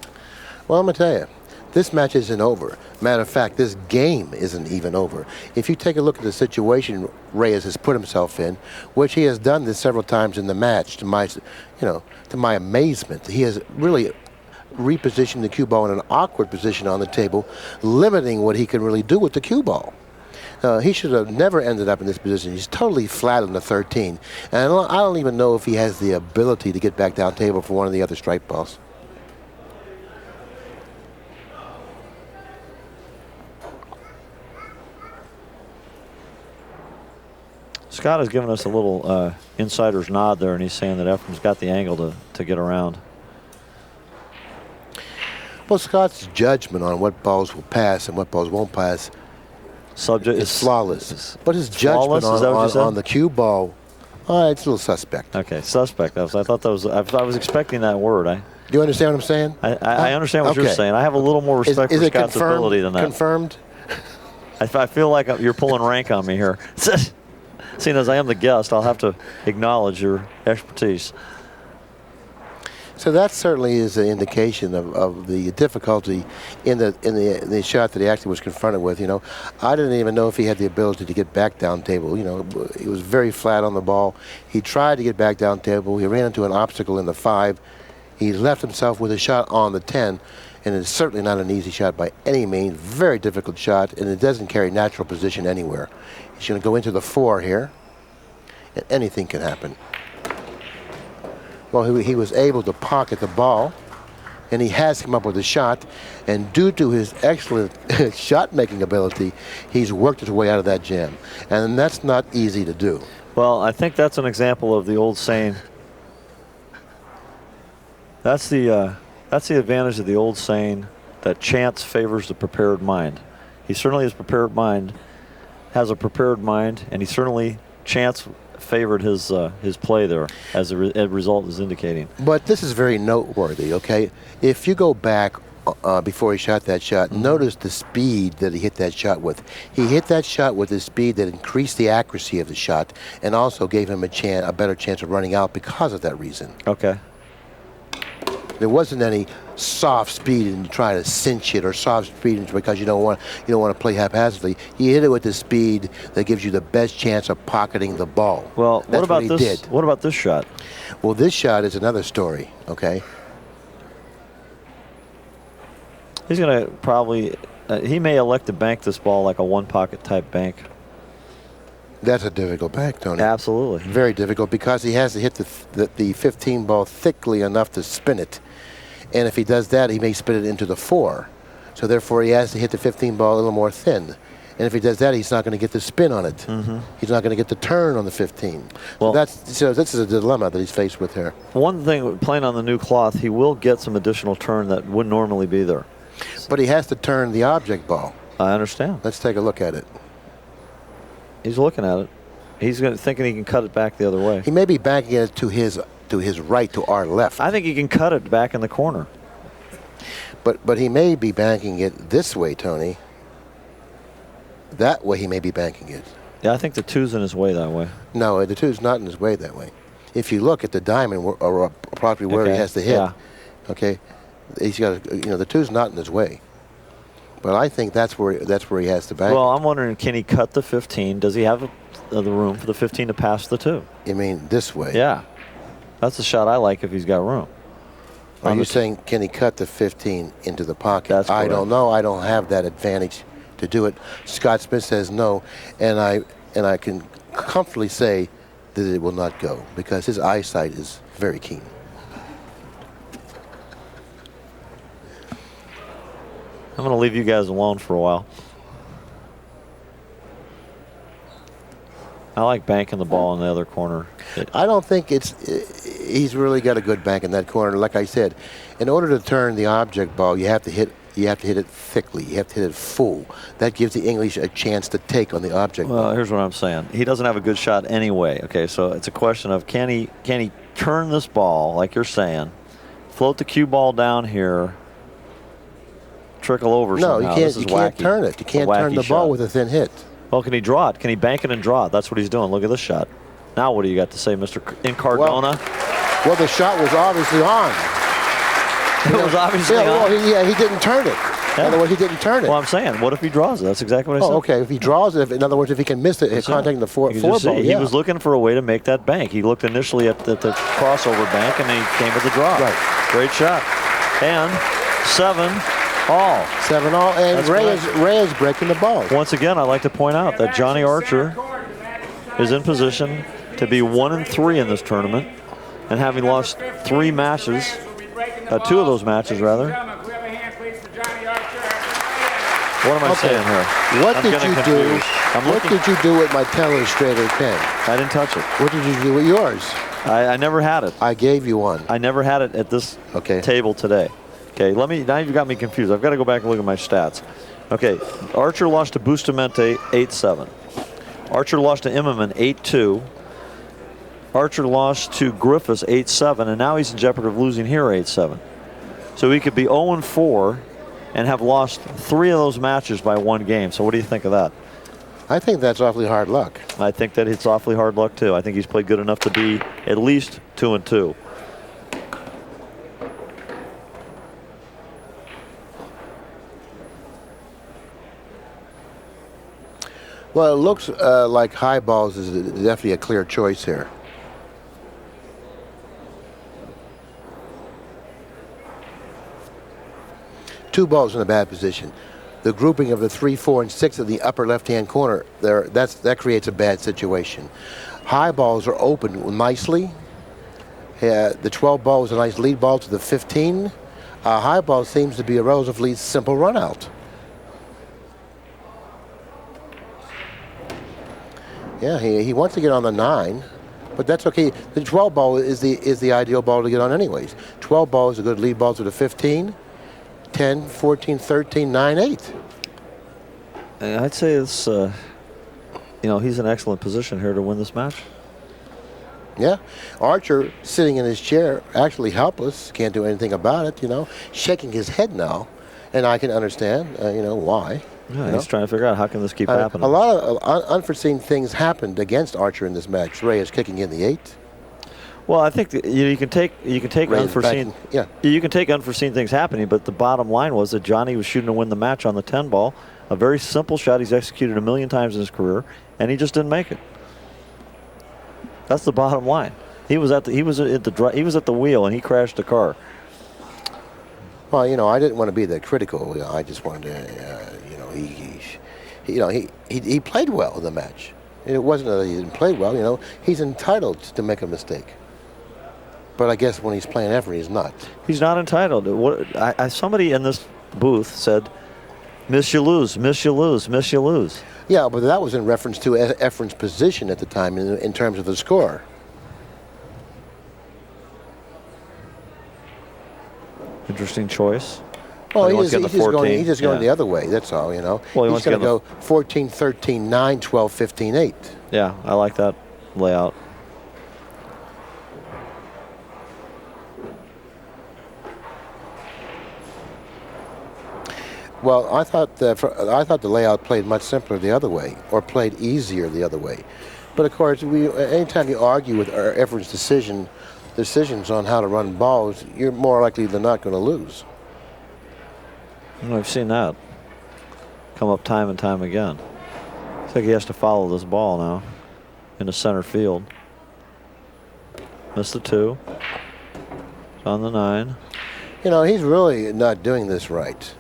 Well, I'm going to tell you, this match isn't over. Matter of fact, this game isn't even over. If you take a look at the situation Reyes has put himself in, which he has done this several times in the match, to my amazement, he has really repositioned the cue ball in an awkward position on the table, limiting what he can really do with the cue ball. He should have never ended up in this position. He's totally flat on the 13. And I don't even know if he has the ability to get back down table for one of the other strike balls. Scott has given us a little insider's nod there, and he's saying that Efren's got the angle to get around. Well, Scott's judgment on what balls will pass and what balls won't pass is flawless. But his judgment on the cue ball, it's a little suspect. Okay, suspect. I thought that was. I was expecting that word. Do you understand what I'm saying? I understand what you're saying. I have a little more respect for Scott's ability than that. Confirmed? I feel like you're pulling rank on me here. Seeing as I am the guest, I'll have to acknowledge your expertise. So that certainly is an indication of the difficulty in the shot that he actually was confronted with. I didn't even know if he had the ability to get back down table. He was very flat on the ball. He tried to get back down table. He ran into an obstacle in the 5. He left himself with a shot on the 10, and it's certainly not an easy shot by any means. Very difficult shot, and it doesn't carry natural position anywhere. He's going to go into the 4 here, and anything can happen. Well, he was able to pocket the ball, and he has come up with a shot, and due to his excellent shot-making ability, he's worked his way out of that jam, and that's not easy to do. Well, I think that's an example of the old saying. That's the advantage of the old saying that chance favors the prepared mind. He certainly has has a prepared mind, and he certainly chance favored his play there, as the result is indicating. But this is very noteworthy, okay? If you go back before he shot that shot, notice the speed that he hit that shot with. He hit that shot with a speed that increased the accuracy of the shot and also gave him a better chance of running out because of that reason. Okay. There wasn't any soft speed in trying to cinch it or soft speed because you don't want to play haphazardly. You hit it with the speed that gives you the best chance of pocketing the ball. Well, what about this? What about this shot? Well, this shot is another story. Okay. He's going to probably. He may elect to bank this ball like a one-pocket type bank. That's a difficult bank, Tony. Absolutely. Very difficult because he has to hit the 15 ball thickly enough to spin it. And if he does that, he may spin it into the 4. So therefore, he has to hit the 15 ball a little more thin. And if he does that, he's not going to get the spin on it. He's not going to get the turn on the 15. Well, so this is a dilemma that he's faced with here. One thing, playing on the new cloth, he will get some additional turn that wouldn't normally be there. But he has to turn the object ball. I understand. Let's take a look at it. He's looking at it. He's thinking he can cut it back the other way. He may be backing it to his right, to our left. I think he can cut it back in the corner. But he may be banking it this way, Tony. That way he may be banking it. Yeah, I think the 2's in his way that way. No, the 2's not in his way that way. if you look at the diamond or probably where he has to hit, yeah. okay, he's got the 2's not in his way. But I think that's where he has to bank. Well, I'm wondering, can he cut the 15? Does he have the room for the 15 to pass the 2? You mean this way? Yeah, that's the shot I like if he's got room. Are you saying can he cut the 15 into the pocket? That's I correct. don't know. I don't have that advantage to do it. Scott Smith says no, and I can comfortably say that it will not go because his eyesight is very keen. I'm going to leave you guys alone for a while. I like banking the ball in the other corner. I don't think he's really got a good bank in that corner. Like I said, in order to turn the object ball, you have to hit it thickly. You have to hit it full. That gives the English a chance to take on the object ball. Well, here's what I'm saying. He doesn't have a good shot anyway. Okay, so it's a question of can he turn this ball like you're saying, float the cue ball down here, trickle over No, somehow. you can't turn it. You can't turn the ball with a thin hit. Well, can he draw it? Can he bank it and draw it? That's what he's doing. Look at this shot. Now what do you got to say, Mr. Incardona? Well, the shot was obviously on. It was obviously on. Well, he didn't turn it. In other words, he didn't turn it. Well, I'm saying, what if he draws it? That's exactly what I said. Oh, okay. If he draws it, in other words, if he can miss it, contacting the four ball, He was looking for a way to make that bank. He looked initially at the crossover bank, and then he came with the draw. Right. Great shot. And 7-all. 7-all, and Reyes breaking the ball. Once again, I'd like to point out that Johnny Archer is in position to be 1-3 in this tournament, and having lost 3 matches, 2 of those matches rather. What am I saying here? What did you do? What did you do with my telestrator pen? I didn't touch it. What did you do with yours? I never had it. I gave you one. I never had it at this table today. Okay, now you've got me confused. I've got to go back and look at my stats. Okay, Archer lost to Bustamante 8-7. Archer lost to Immelman 8-2. Archer lost to Griffiths 8-7, and now he's in jeopardy of losing here 8-7. So he could be 0-4 and have lost 3 of those matches by 1 game. So what do you think of that? I think that's awfully hard luck. I think that it's awfully hard luck too. I think he's played good enough to be at least 2-2. Well, it looks like high balls is definitely a clear choice here. Two balls in a bad position. The grouping of the 3, 4, and 6 in the upper left-hand corner, that creates a bad situation. High balls are open nicely. The 12 ball is a nice lead ball to the 15. High ball seems to be a relatively simple run out. Yeah, he wants to get on the 9, but that's okay. The 12 ball is the ideal ball to get on anyways. 12 ball is a good lead ball to the 15, 10, 14, 13, 9, 8. I'd say it's, he's in excellent position here to win this match. Yeah, Archer sitting in his chair, actually helpless, can't do anything about it, shaking his head now, and I can understand, why. Yeah, he's trying to figure out how can this keep happening. A lot of unforeseen things happened against Archer in this match. Reyes kicking in the 8. Well, I think you can take unforeseen you can take unforeseen things happening, but the bottom line was that Johnny was shooting to win the match on the 10 ball, a very simple shot he's executed 1,000,000 times in his career, and he just didn't make it. That's the bottom line. He was at the wheel and he crashed the car. Well, I didn't want to be that critical. I just wanted to, he played well in the match. It wasn't that he didn't play well. He's entitled to make a mistake. But I guess when he's playing Efren, he's not. He's not entitled. Somebody in this booth said, "Miss you lose, miss you lose, miss you lose." Yeah, but that was in reference to Efren's position at the time in terms of the score. Interesting choice. Well, he's just going the other way, that's all, Well, he's going to go 14, 13, 9, 12, 15, 8. Yeah, I like that layout. Well, I thought the layout played much simpler the other way, or played easier the other way. But of course, anytime you argue with Efren's decisions on how to run balls, you're more likely than not going to lose. I've seen that come up time and time again. Looks like he has to follow this ball now into center field. Missed the 2. It's on the 9. You know, he's really not doing this right.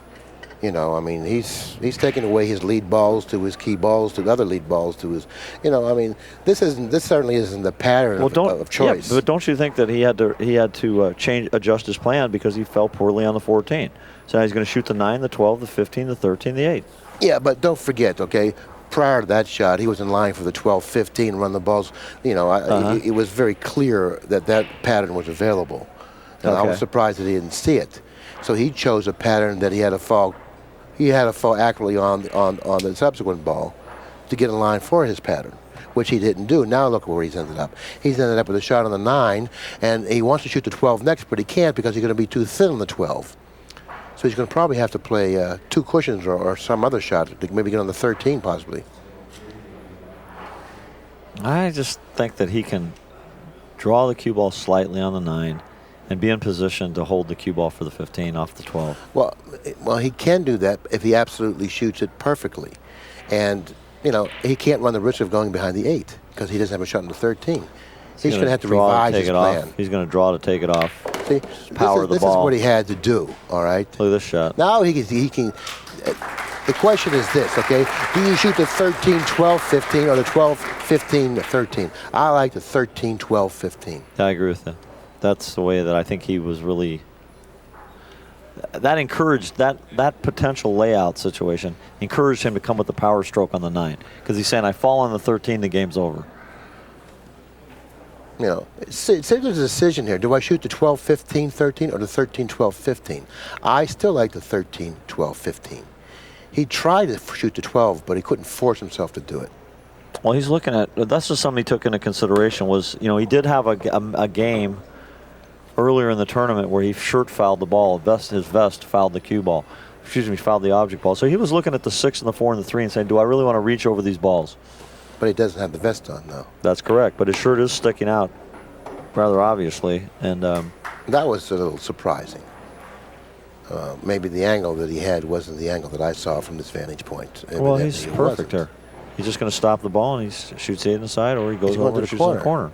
You know, I mean, he's taking away his lead balls to his key balls to the other lead balls to his. You know, I mean, this certainly isn't the pattern of choice. Yeah, but don't you think that he had to adjust his plan because he fell poorly on the 14? So now he's going to shoot the 9, the 12, the 15, the 13, the 8. Yeah, but don't forget, okay, prior to that shot, he was in line for the 12, 15, run the balls. You know, it was very clear that pattern was available. And I was surprised that he didn't see it. So he chose a pattern that he had to fall. He had to fall accurately on the subsequent ball to get in line for his pattern, which he didn't do. Now look where he's ended up. He's ended up with a shot on the 9, and he wants to shoot the 12 next, but he can't because he's going to be too thin on the 12. So he's going to probably have to play 2 cushions or some other shot, maybe get on the 13 possibly. I just think that he can draw the cue ball slightly on the 9 and be in position to hold the cue ball for the 15 off the 12. Well, he can do that if he absolutely shoots it perfectly. And, you know, he can't run the risk of going behind the 8 because he doesn't have a shot in the 13. He's going to have to revise his plan. He's going to draw to take it off. See, power the this ball. Is what he had to do, all right? Look at this shot. Now he can the question is this, okay? Do you shoot the 13, 12, 15 or the 12, 15, 13? I like the 13, 12, 15. I agree with that. That's the way that I think he was really. That encouraged that potential layout situation. Encouraged him to come with the power stroke on the 9 because he's saying, "I fall on the 13, the game's over." You know, say there's a decision here. Do I shoot the 12, 15, 13 or the 13, 12, 15? I still like the 13, 12, 15. He tried to shoot the 12, but he couldn't force himself to do it. Well, he's looking at. That's just something he took into consideration. Was, you know, he did have a game earlier in the tournament where he shirt fouled the ball. His vest fouled the cue ball. Excuse me, fouled the object ball. So he was looking at the 6 and the 4 and the 3 and saying, "Do I really want to reach over these balls?" But he doesn't have the vest on, though. That's correct. But his shirt is sticking out rather obviously, and that was a little surprising. Maybe the angle that he had wasn't the angle that I saw from this vantage point. Well, he's perfect there. He's just going to stop the ball and he shoots it inside, or he goes over and shoots in the corner.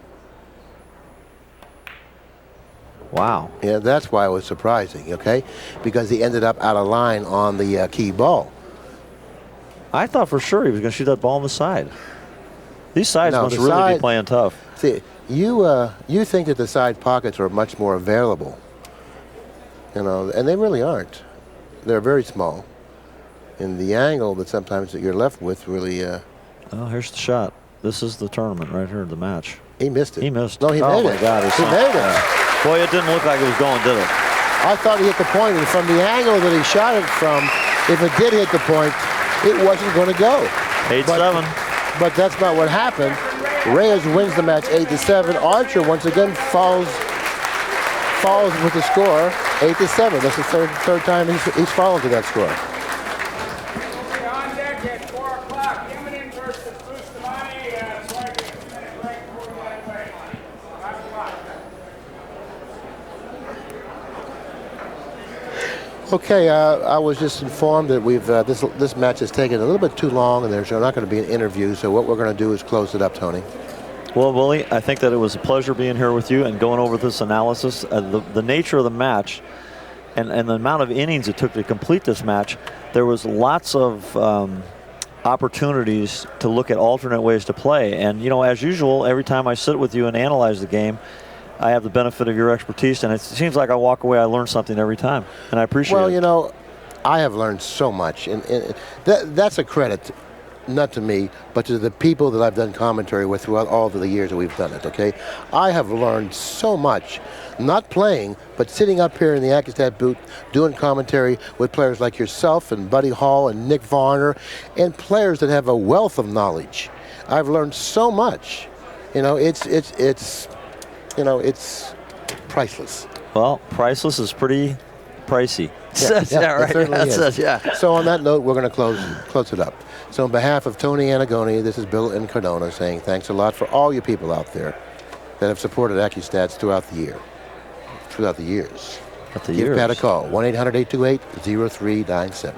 Wow. Yeah, that's why it was surprising, okay? Because he ended up out of line on the key ball. I thought for sure he was going to shoot that ball on the side. These sides must really be playing tough. See, you think that the side pockets are much more available, you know, and they really aren't. They're very small. And the angle that sometimes that you're left with really... Oh, here's the shot. This is the tournament right here, the match. He missed it. He missed. No, he made it. Oh, my God. He made it. Boy, it didn't look like it was going, did it? I thought he hit the point, and from the angle that he shot it from, if it did hit the point, it wasn't going to go. 8-7. But that's not what happened. Reyes wins the match 8-7. Archer once again falls with the score 8-7. That's the third time he's fallen to that score. On deck at 4 o'clock. Imminent versus Bustamante. So I get a 2-minute break before we get away. 5 o'clock. Okay, I was just informed that we've this match has taken a little bit too long, and there's not going to be an interview. So what we're going to do is close it up, Tony. Well, Willie, I think that it was a pleasure being here with you and going over this analysis. The nature of the match and the amount of innings it took to complete this match, there was lots of opportunities to look at alternate ways to play. And, you know, as usual, every time I sit with you and analyze the game, I have the benefit of your expertise, and it seems like I walk away, I learn something every time, and I appreciate it. Well, you know, I have learned so much, and that's a credit, not to me, but to the people that I've done commentary with throughout all of the years that we've done it, okay? I have learned so much, not playing, but sitting up here in the ACCUSTATS booth, doing commentary with players like yourself and Buddy Hall and Nick Varner, and players that have a wealth of knowledge. I've learned so much. You know, it's priceless. Well, priceless is pretty pricey. Right. It certainly is. Yeah. So on that note, we're going to close it up. So on behalf of Tony Annigoni, this is Bill Incardona saying thanks a lot for all you people out there that have supported ACCUSTATS throughout the years. Give Pat a call, 1-800-828-0397.